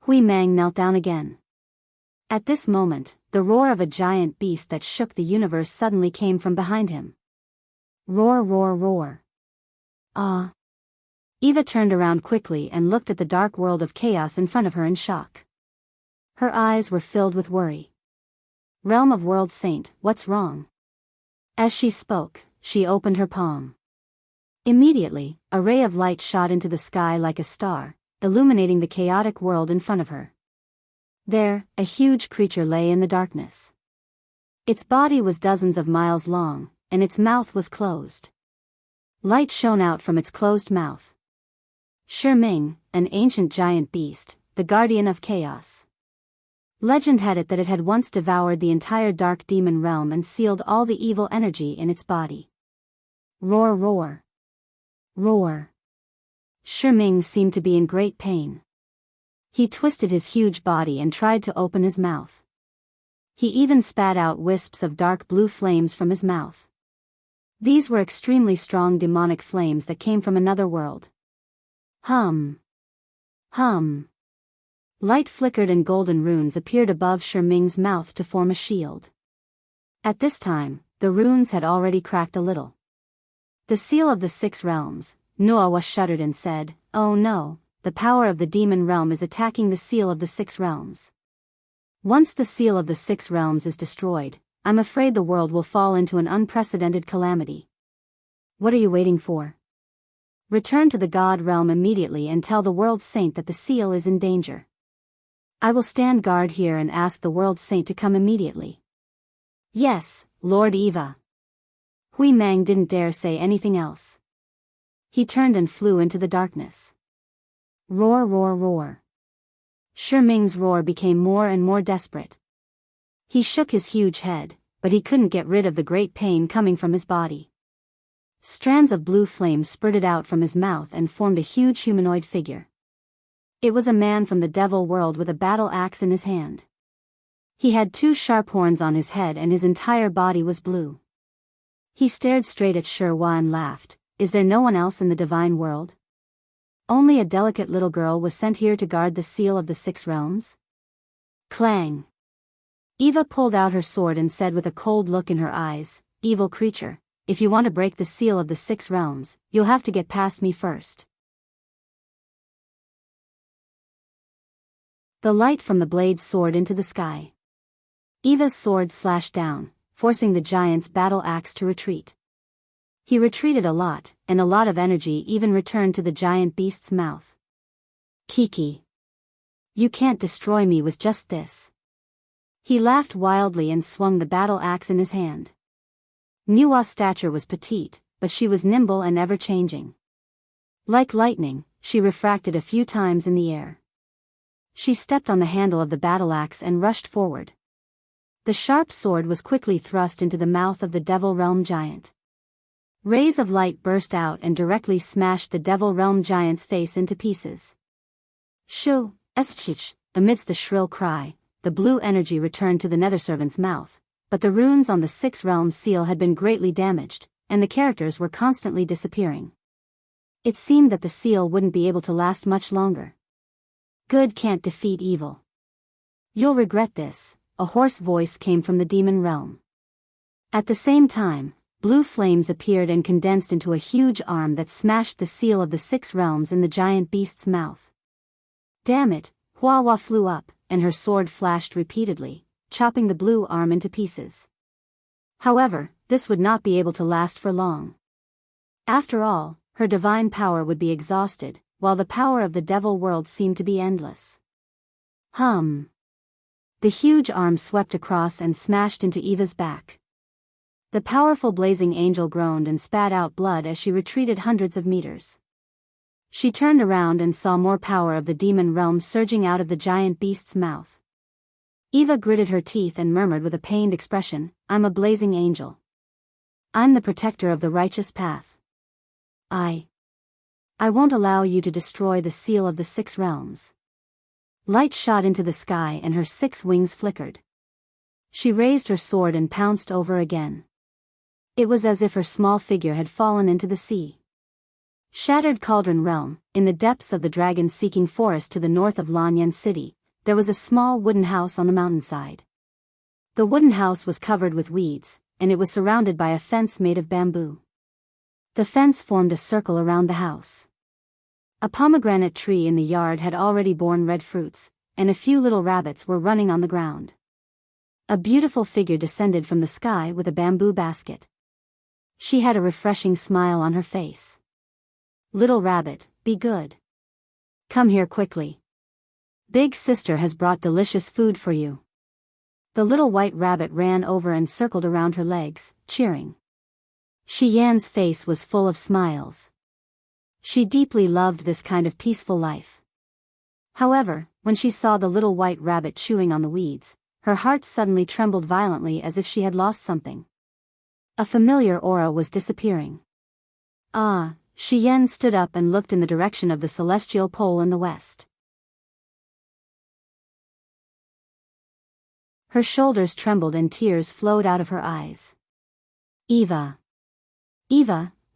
Speaker 1: Hui Mang knelt down again. At this moment, the roar of a giant beast that shook the universe suddenly came from behind him. Roar, roar, roar. Ah! Eva turned around quickly and looked at the dark world of chaos in front of her in shock. Her eyes were filled with worry. "Realm of World Saint, what's wrong?" As she spoke, she opened her palm. Immediately, a ray of light shot into the sky like a star, illuminating the chaotic world in front of her. There, a huge creature lay in the darkness. Its body was dozens of miles long, and its mouth was closed. Light shone out from its closed mouth. Shi Ming, an ancient giant beast, the guardian of chaos. Legend had it that it had once devoured the entire dark demon realm and sealed all the evil energy in its body. Roar, roar. Roar. Shi Ming seemed to be in great pain. He twisted his huge body and tried to open his mouth. He even spat out wisps of dark blue flames from his mouth. These were extremely strong demonic flames that came from another world. Hum. Hum. Light flickered and golden runes appeared above Shi Ming's mouth to form a shield. At this time, the runes had already cracked a little. The seal of the Six Realms, Nuawa shuddered and said, "Oh no, the power of the demon realm is attacking the seal of the Six Realms. Once the seal of the Six Realms is destroyed, I'm afraid the world will fall into an unprecedented calamity. What are you waiting for? Return to the God Realm immediately and tell the World Saint that the seal is in danger. I will stand guard here and ask the World Saint to come immediately." "Yes, Lord Eva." Hui Mang didn't dare say anything else. He turned and flew into the darkness. Roar, roar, roar. Shi Ming's roar became more and more desperate. He shook his huge head, but he couldn't get rid of the great pain coming from his body. Strands of blue flame spurted out from his mouth and formed a huge humanoid figure. It was a man from the devil world with a battle axe in his hand. He had 2 sharp horns on his head and his entire body was blue. He stared straight at Shirwa and laughed. Is there no one else in the divine world? Only a delicate little girl was sent here to guard the seal of the 6 realms? Clang! Eva pulled out her sword and said with a cold look in her eyes, "Evil creature, if you want to break the seal of the 6 realms, you'll have to get past me first." The light from the blade soared into the sky. Eva's sword slashed down, forcing the giant's battle axe to retreat. He retreated a lot, and a lot of energy even returned to the giant beast's mouth. "Kiki. You can't destroy me with just this." He laughed wildly and swung the battle axe in his hand. Nua's stature was petite, but she was nimble and ever-changing. Like lightning, she refracted a few times in the air. She stepped on the handle of the battle axe and rushed forward. The sharp sword was quickly thrust into the mouth of the Devil Realm giant. Rays of light burst out and directly smashed the Devil Realm giant's face into pieces. "Shoo, eschich!" Amidst the shrill cry, the blue energy returned to the Netherservant's mouth, but the runes on the 6 realms seal had been greatly damaged, and the characters were constantly disappearing. It seemed that the seal wouldn't be able to last much longer. "Good can't defeat evil. You'll regret this," a hoarse voice came from the demon realm. At the same time, blue flames appeared and condensed into a huge arm that smashed the seal of the 6 realms in the giant beast's mouth. "Damn it," Huahua flew up, and her sword flashed repeatedly, chopping the blue arm into pieces. However, this would not be able to last for long. After all, her divine power would be exhausted, while the power of the devil world seemed to be endless. Hum. The huge arm swept across and smashed into Eva's back. The powerful blazing angel groaned and spat out blood as she retreated hundreds of meters. She turned around and saw more power of the demon realm surging out of the giant beast's mouth. Eva gritted her teeth and murmured with a pained expression, "I'm a blazing angel. I'm the protector of the righteous path. I won't allow you to destroy the seal of the 6 realms." Light shot into the sky and her 6 wings flickered. She raised her sword and pounced over again. It was as if her small figure had fallen into the sea. Shattered Cauldron Realm, in the depths of the dragon-seeking forest to the north of Lanyan City, there was a small wooden house on the mountainside. The wooden house was covered with weeds, and it was surrounded by a fence made of bamboo. The fence formed a circle around the house. A pomegranate tree in the yard had already borne red fruits, and a few little rabbits were running on the ground. A beautiful figure descended from the sky with a bamboo basket. She had a refreshing smile on her face. "Little rabbit, be good. Come here quickly. Big sister has brought delicious food for you." The little white rabbit ran over and circled around her legs, cheering. Shi Yan's face was full of smiles. She deeply loved this kind of peaceful life. However, when she saw the little white rabbit chewing on the weeds, her heart suddenly trembled violently as if she had lost something. A familiar aura was disappearing. Shi Yan stood up and looked in the direction of the celestial pole in the west. Her shoulders trembled and tears flowed out of her eyes. Eva.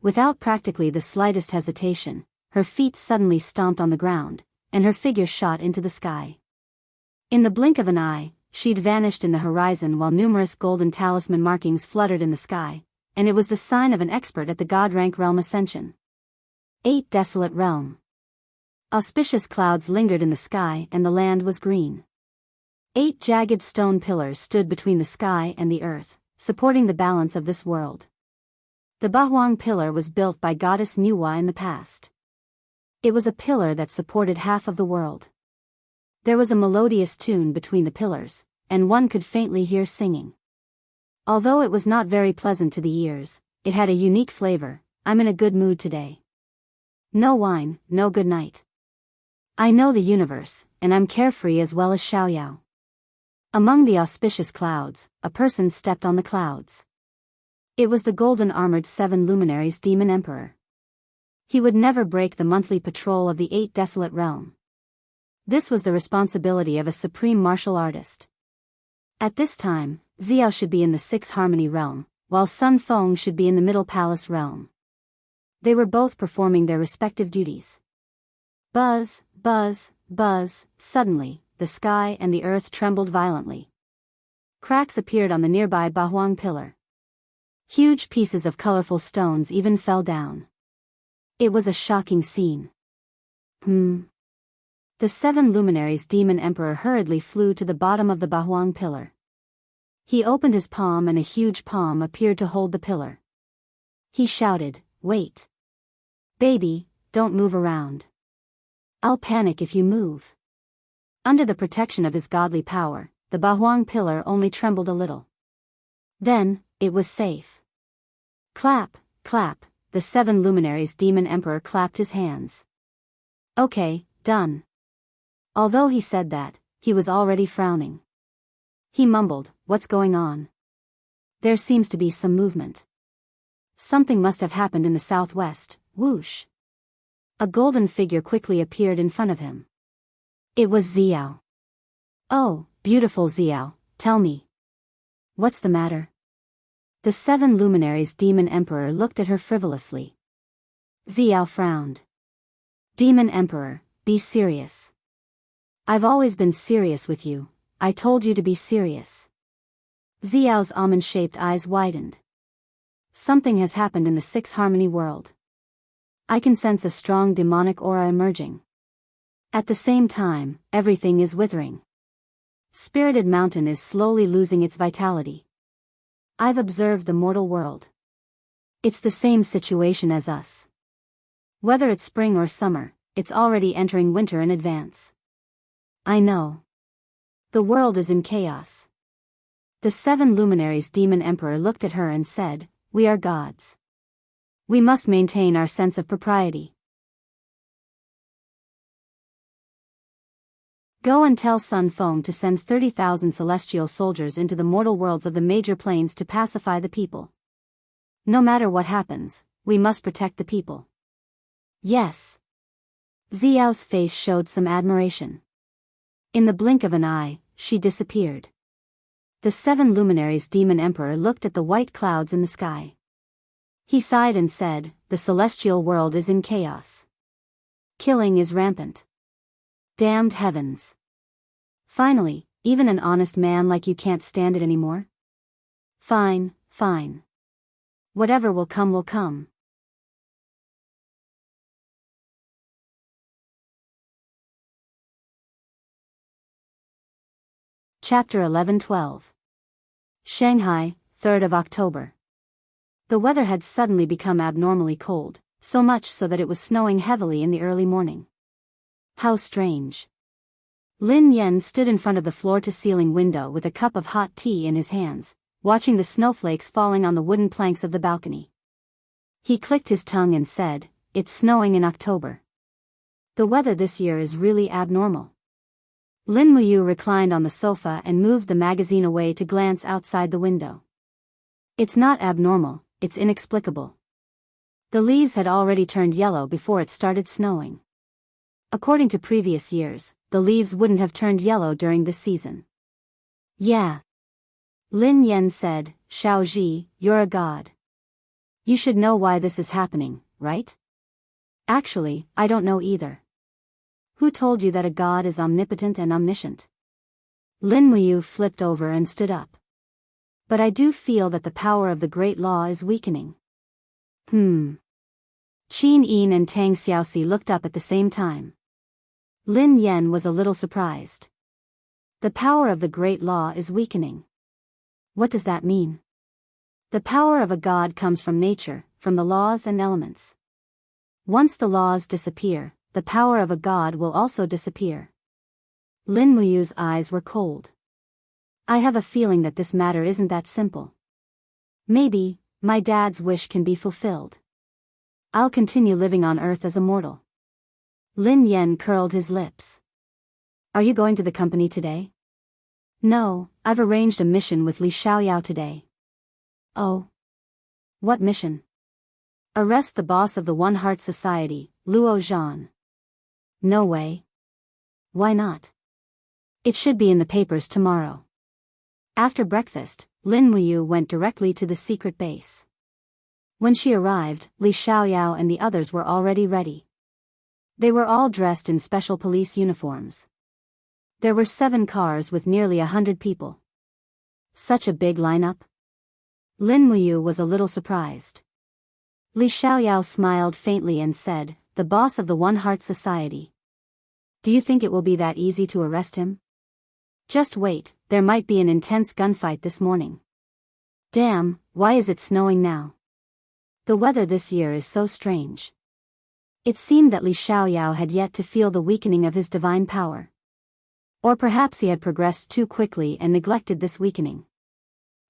Speaker 1: Without practically the slightest hesitation, her feet suddenly stomped on the ground, and her figure shot into the sky. In the blink of an eye, she'd vanished in the horizon while numerous golden talisman markings fluttered in the sky, and it was the sign of an expert at the God-rank realm ascension. 8 Desolate Realm. Auspicious clouds lingered in the sky and the land was green. 8 jagged stone pillars stood between the sky and the earth, supporting the balance of this world. The Bahuang pillar was built by goddess Nuwa in the past. It was a pillar that supported half of the world. There was a melodious tune between the pillars, and one could faintly hear singing. Although it was not very pleasant to the ears, it had a unique flavor. "I'm in a good mood today. No wine, no good night. I know the universe, and I'm carefree as well as Xiaoyao." Among the auspicious clouds, a person stepped on the clouds. It was the golden-armored 7 luminaries Demon Emperor. He would never break the monthly patrol of the 8 Desolate Realm. This was the responsibility of a supreme martial artist. At this time, Xiao should be in the Six Harmony realm, while Sun Feng should be in the Middle Palace realm. They were both performing their respective duties. Buzz, buzz, buzz, suddenly, the sky and the earth trembled violently. Cracks appeared on the nearby Bahuang pillar. Huge pieces of colorful stones even fell down. It was a shocking scene. The 7 luminaries Demon Emperor hurriedly flew to the bottom of the Bahuang pillar. He opened his palm and a huge palm appeared to hold the pillar. He shouted, "Wait. Baby, don't move around. I'll panic if you move." Under the protection of his godly power, the Bahuang pillar only trembled a little. Then, it was safe. Clap, clap, the 7 luminaries Demon Emperor clapped his hands. Okay, done. Although he said that, he was already frowning. He mumbled, "What's going on? There seems to be some movement. Something must have happened in the southwest." Whoosh. A golden figure quickly appeared in front of him. It was Xiao. "Oh, beautiful Xiao, tell me. What's the matter?" The 7 luminaries Demon Emperor looked at her frivolously. Xiao frowned. "Demon Emperor, be serious. I've always been serious with you, I told you to be serious." Xiao's almond-shaped eyes widened. "Something has happened in the Six Harmony world. I can sense a strong demonic aura emerging. At the same time, everything is withering. Spirited Mountain is slowly losing its vitality. I've observed the mortal world. It's the same situation as us. Whether it's spring or summer, it's already entering winter in advance. I know. The world is in chaos." The 7 luminaries Demon Emperor looked at her and said, "We are gods. We must maintain our sense of propriety. Go and tell Sun Feng to send 30,000 celestial soldiers into the mortal worlds of the major planes to pacify the people. No matter what happens, we must protect the people." "Yes." Xiao's face showed some admiration. In the blink of an eye, she disappeared. The 7 luminaries Demon Emperor looked at the white clouds in the sky. He sighed and said, "The celestial world is in chaos. Killing is rampant. Damned heavens. Finally, even an honest man like you can't stand it anymore? Fine, fine. Whatever will come will come." Chapter 11-12. Shanghai, 3rd of October. The weather had suddenly become abnormally cold, so much so that it was snowing heavily in the early morning. How strange. Lin Yen stood in front of the floor-to-ceiling window with a cup of hot tea in his hands, watching the snowflakes falling on the wooden planks of the balcony. He clicked his tongue and said, "It's snowing in October. The weather this year is really abnormal." Lin Muyu reclined on the sofa and moved the magazine away to glance outside the window. "It's not abnormal, it's inexplicable. The leaves had already turned yellow before it started snowing. According to previous years, the leaves wouldn't have turned yellow during this season." "Yeah." Lin Yen said, "Xiaozhi, you're a god. You should know why this is happening, right?" "Actually, I don't know either. Who told you that a god is omnipotent and omniscient?" Lin Muyu flipped over and stood up. "But I do feel that the power of the Great Law is weakening." Qin Yin and Tang Xiaoxi looked up at the same time. Lin Yen was a little surprised. The power of the Great Law is weakening. What does that mean? The power of a god comes from nature, from the laws and elements. Once the laws disappear, the power of a god will also disappear. Lin Muyu's eyes were cold. "I have a feeling that this matter isn't that simple. Maybe, my dad's wish can be fulfilled. I'll continue living on Earth as a mortal." Lin Yen curled his lips. "Are you going to the company today?" "No, I've arranged a mission with Li Xiaoyao today." "Oh? What mission?" "Arrest the boss of the One Heart Society, Luo Zhan." "No way. Why not? It should be in the papers tomorrow. After breakfast, Lin Muyu went directly to the secret base. When she arrived, Li Xiaoyao and the others were already ready. They were all dressed in special police uniforms. There were 7 cars with nearly 100 people. Such a big lineup? Lin Muyu was a little surprised. Li Xiaoyao smiled faintly and said, "The boss of the One Heart Society. Do you think it will be that easy to arrest him? Just wait, there might be an intense gunfight this morning." Damn, why is it snowing now? The weather this year is so strange. It seemed that Li Xiaoyao had yet to feel the weakening of his divine power. Or perhaps he had progressed too quickly and neglected this weakening.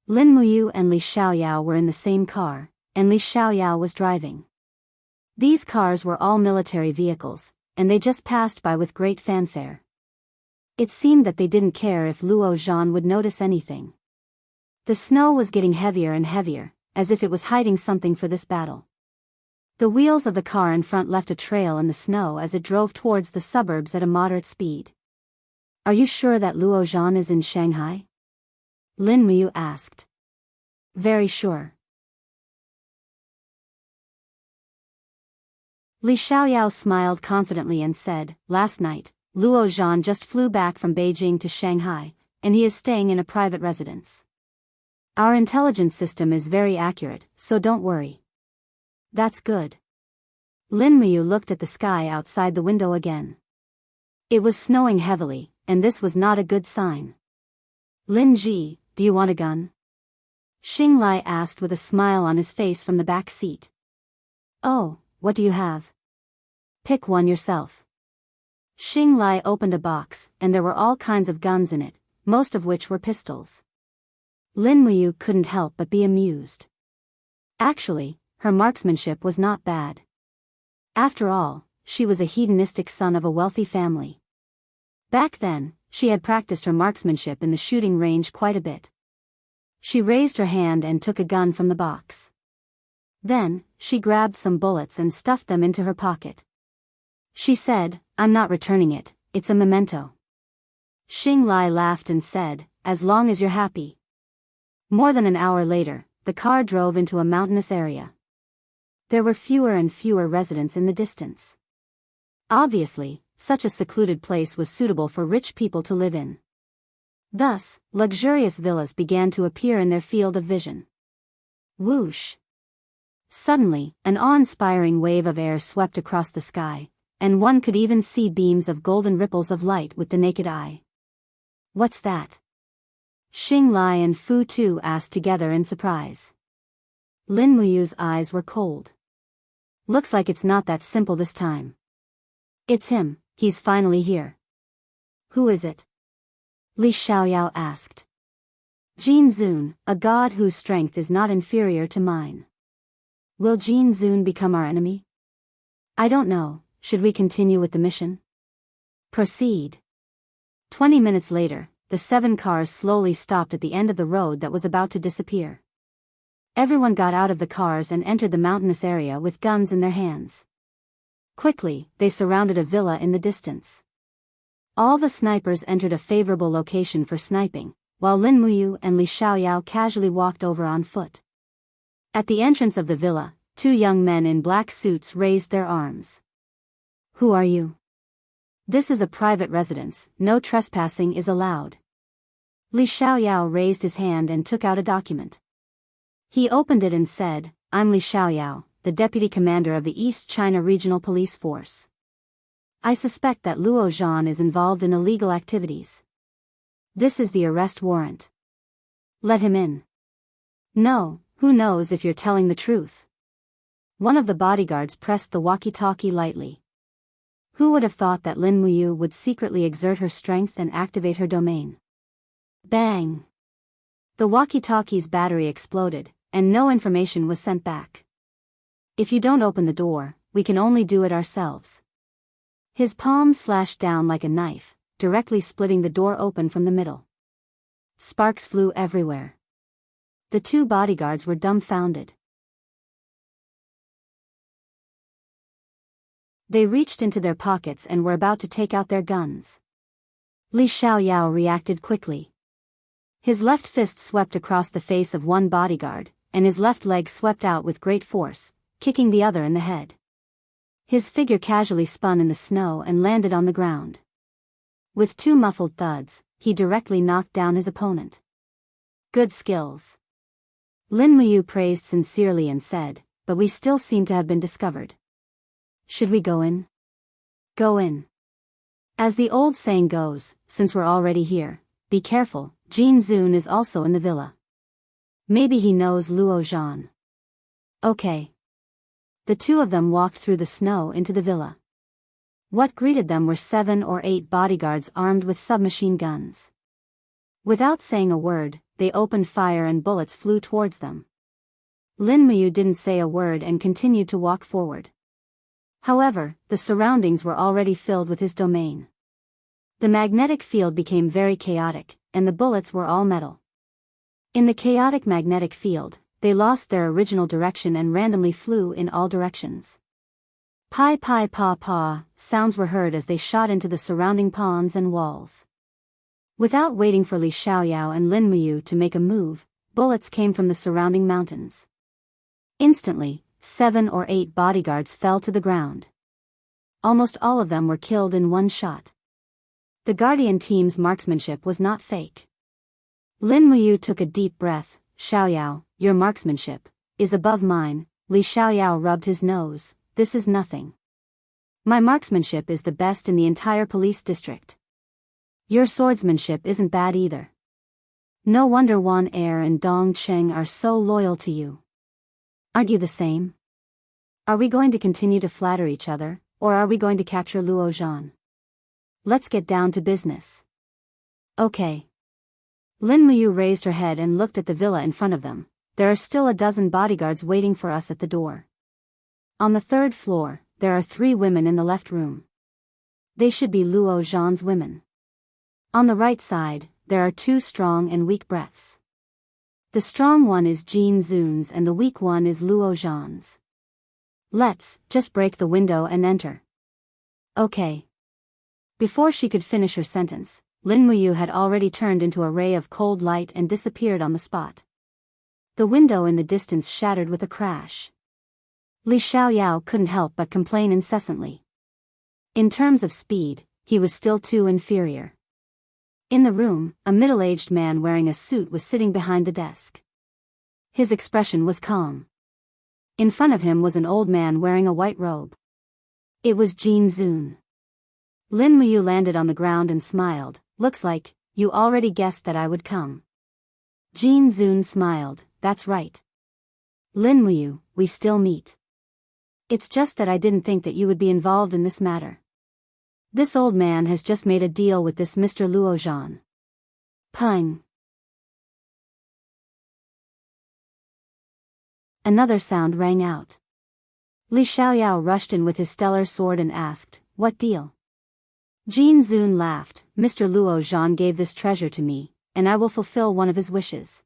Speaker 1: Lin Muyu and Li Xiaoyao were in the same car, and Li Xiaoyao was driving. These cars were all military vehicles, and they just passed by with great fanfare. It seemed that they didn't care if Luo Zhan would notice anything. The snow was getting heavier and heavier, as if it was hiding something for this battle. The wheels of the car in front left a trail in the snow as it drove towards the suburbs at a moderate speed. "Are you sure that Luo Zhan is in Shanghai?" Lin Muyu asked. "Very sure." Li Xiaoyao smiled confidently and said, "Last night, Luo Zhan just flew back from Beijing to Shanghai, and he is staying in a private residence. Our intelligence system is very accurate, so don't worry." "That's good." Lin Muyu looked at the sky outside the window again. It was snowing heavily, and this was not a good sign. "Lin Ji, do you want a gun?" Xing Lai asked with a smile on his face from the back seat. "Oh, what do you have?" "Pick one yourself." Xing Lai opened a box, and there were all kinds of guns in it, most of which were pistols. Lin Muyu couldn't help but be amused. Actually, her marksmanship was not bad. After all, she was a hedonistic son of a wealthy family. Back then, she had practiced her marksmanship in the shooting range quite a bit. She raised her hand and took a gun from the box. Then, she grabbed some bullets and stuffed them into her pocket. She said, "I'm not returning it, it's a memento." Xing Lai laughed and said, "As long as you're happy." More than an hour later, the car drove into a mountainous area. There were fewer and fewer residents in the distance. Obviously, such a secluded place was suitable for rich people to live in. Thus, luxurious villas began to appear in their field of vision. Whoosh! Suddenly, an awe-inspiring wave of air swept across the sky, and one could even see beams of golden ripples of light with the naked eye. "What's that?" Xing Lai and Fu Tu asked together in surprise. Lin Muyu's eyes were cold. "Looks like it's not that simple this time." "It's him, he's finally here." "Who is it?" Li Xiaoyao asked. "Jin Zun, a god whose strength is not inferior to mine." "Will Jin Zun become our enemy?" "I don't know, should we continue with the mission?" "Proceed." 20 minutes later, the 7 cars slowly stopped at the end of the road that was about to disappear. Everyone got out of the cars and entered the mountainous area with guns in their hands. Quickly, they surrounded a villa in the distance. All the snipers entered a favorable location for sniping, while Lin Muyu and Li Xiaoyao casually walked over on foot. At the entrance of the villa, 2 young men in black suits raised their arms. "Who are you?" "This is a private residence, no trespassing is allowed." Li Xiaoyao raised his hand and took out a document. He opened it and said, "I'm Li Xiaoyao, the deputy commander of the East China Regional Police Force. I suspect that Luo Zhan is involved in illegal activities. This is the arrest warrant. Let him in." "No, who knows if you're telling the truth?" One of the bodyguards pressed the walkie-talkie lightly. Who would have thought that Lin Muyu would secretly exert her strength and activate her domain? Bang! The walkie-talkie's battery exploded, and no information was sent back. "If you don't open the door, we can only do it ourselves." His palm slashed down like a knife, directly splitting the door open from the middle. Sparks flew everywhere. The 2 bodyguards were dumbfounded. They reached into their pockets and were about to take out their guns. Li Xiaoyao reacted quickly. His left fist swept across the face of one bodyguard, and his left leg swept out with great force, kicking the other in the head. His figure casually spun in the snow and landed on the ground. With two muffled thuds, he directly knocked down his opponent. Good skills. Lin Muyu praised sincerely and said, but we still seem to have been discovered. Should we go in? Go in. As the old saying goes, since we're already here, be careful, Jin Zun is also in the villa. Maybe he knows Luo Zhan. Okay. The two of them walked through the snow into the villa. What greeted them were 7 or 8 bodyguards armed with submachine guns. Without saying a word, they opened fire and bullets flew towards them. Lin Muyu didn't say a word and continued to walk forward. However, the surroundings were already filled with his domain. The magnetic field became very chaotic, and the bullets were all metal. In the chaotic magnetic field, they lost their original direction and randomly flew in all directions. Pi pi pa pa, sounds were heard as they shot into the surrounding ponds and walls. Without waiting for Li Xiaoyao and Lin Muyu to make a move, bullets came from the surrounding mountains. Instantly, 7 or 8 bodyguards fell to the ground. Almost all of them were killed in one shot. The Guardian team's marksmanship was not fake. Lin Muyu took a deep breath. Xiaoyao, your marksmanship is above mine. Li Xiaoyao rubbed his nose. This is nothing. My marksmanship is the best in the entire police district. Your swordsmanship isn't bad either. No wonder Wan Er and Dong Cheng are so loyal to you. Aren't you the same? Are we going to continue to flatter each other, or are we going to capture Luo Zhan? Let's get down to business. Okay. Lin Muyu raised her head and looked at the villa in front of them. There are still a dozen bodyguards waiting for us at the door. On the 3rd floor, there are 3 women in the left room. They should be Luo Zhan's women. On the right side, there are 2 strong and weak breaths. The strong one is Jin Zun's and the weak one is Luo Zhan's. Let's just break the window and enter. Okay. Before she could finish her sentence, Lin Muyu had already turned into a ray of cold light and disappeared on the spot. The window in the distance shattered with a crash. Li Xiaoyao couldn't help but complain incessantly. In terms of speed, he was still too inferior. In the room, a middle-aged man wearing a suit was sitting behind the desk. His expression was calm. In front of him was an old man wearing a white robe. It was Jin Zun. Lin Muyu landed on the ground and smiled. Looks like you already guessed that I would come. Jin Zun smiled. That's right. Lin Muyu, we still meet. It's just that I didn't think that you would be involved in this matter. This old man has just made a deal with this Mr. Luo Zhan. Pung. Another sound rang out. Li Xiaoyao rushed in with his stellar sword and asked, what deal? Jin Zun laughed. Mr. Luo Zhan gave this treasure to me, and I will fulfill one of his wishes.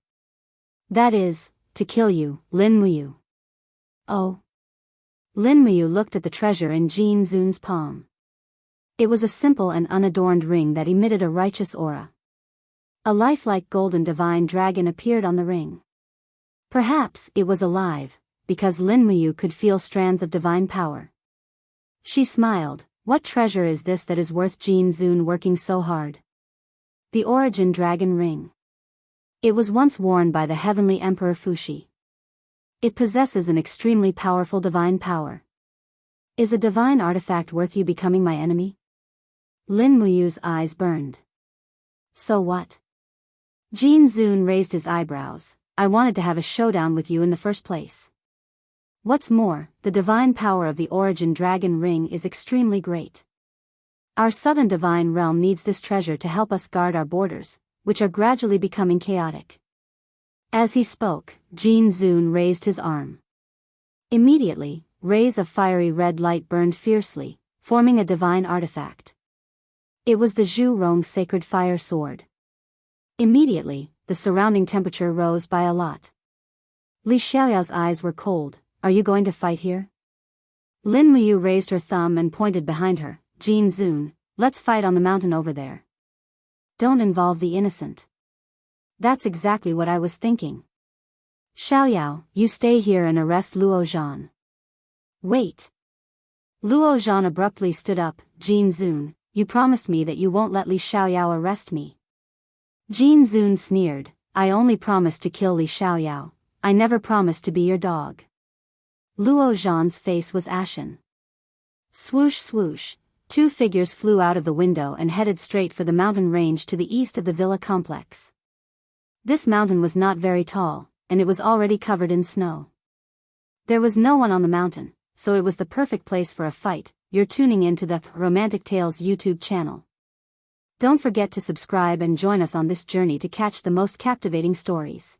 Speaker 1: That is, to kill you, Lin Muyu. Oh. Lin Muyu looked at the treasure in Jin Zun's palm. It was a simple and unadorned ring that emitted a righteous aura. A lifelike golden divine dragon appeared on the ring. Perhaps it was alive, because Lin Muyu could feel strands of divine power. She smiled. What treasure is this that is worth Jin Zun working so hard? The Origin Dragon Ring. It was once worn by the heavenly Emperor Fuxi. It possesses an extremely powerful divine power. Is a divine artifact worth you becoming my enemy? Lin Muyu's eyes burned. So what? Jin Zun raised his eyebrows. I wanted to have a showdown with you in the first place. What's more, the divine power of the Origin Dragon Ring is extremely great. Our southern divine realm needs this treasure to help us guard our borders, which are gradually becoming chaotic. As he spoke, Jin Zun raised his arm. Immediately, rays of fiery red light burned fiercely, forming a divine artifact. It was the Zhu Rong sacred fire sword. Immediately, the surrounding temperature rose by a lot. Li Xiaoyao's eyes were cold. Are you going to fight here? Lin Muyu raised her thumb and pointed behind her. Jin Zun, let's fight on the mountain over there. don't involve the innocent. That's exactly what I was thinking. Xiaoyao, you stay here and arrest Luo Zhan. Wait. Luo Zhan abruptly stood up. Jin Zun, you promised me that you won't let Li Xiaoyao arrest me. Jin Zun sneered, I only promised to kill Li Xiaoyao. I never promised to be your dog. Luo Zhan's face was ashen. Swoosh swoosh, two figures flew out of the window and headed straight for the mountain range to the east of the villa complex. This mountain was not very tall, and it was already covered in snow. There was no one on the mountain, so it was the perfect place for a fight. You're tuning into the Romantic Tales YouTube channel. Don't forget to subscribe and join us on this journey to catch the most captivating stories.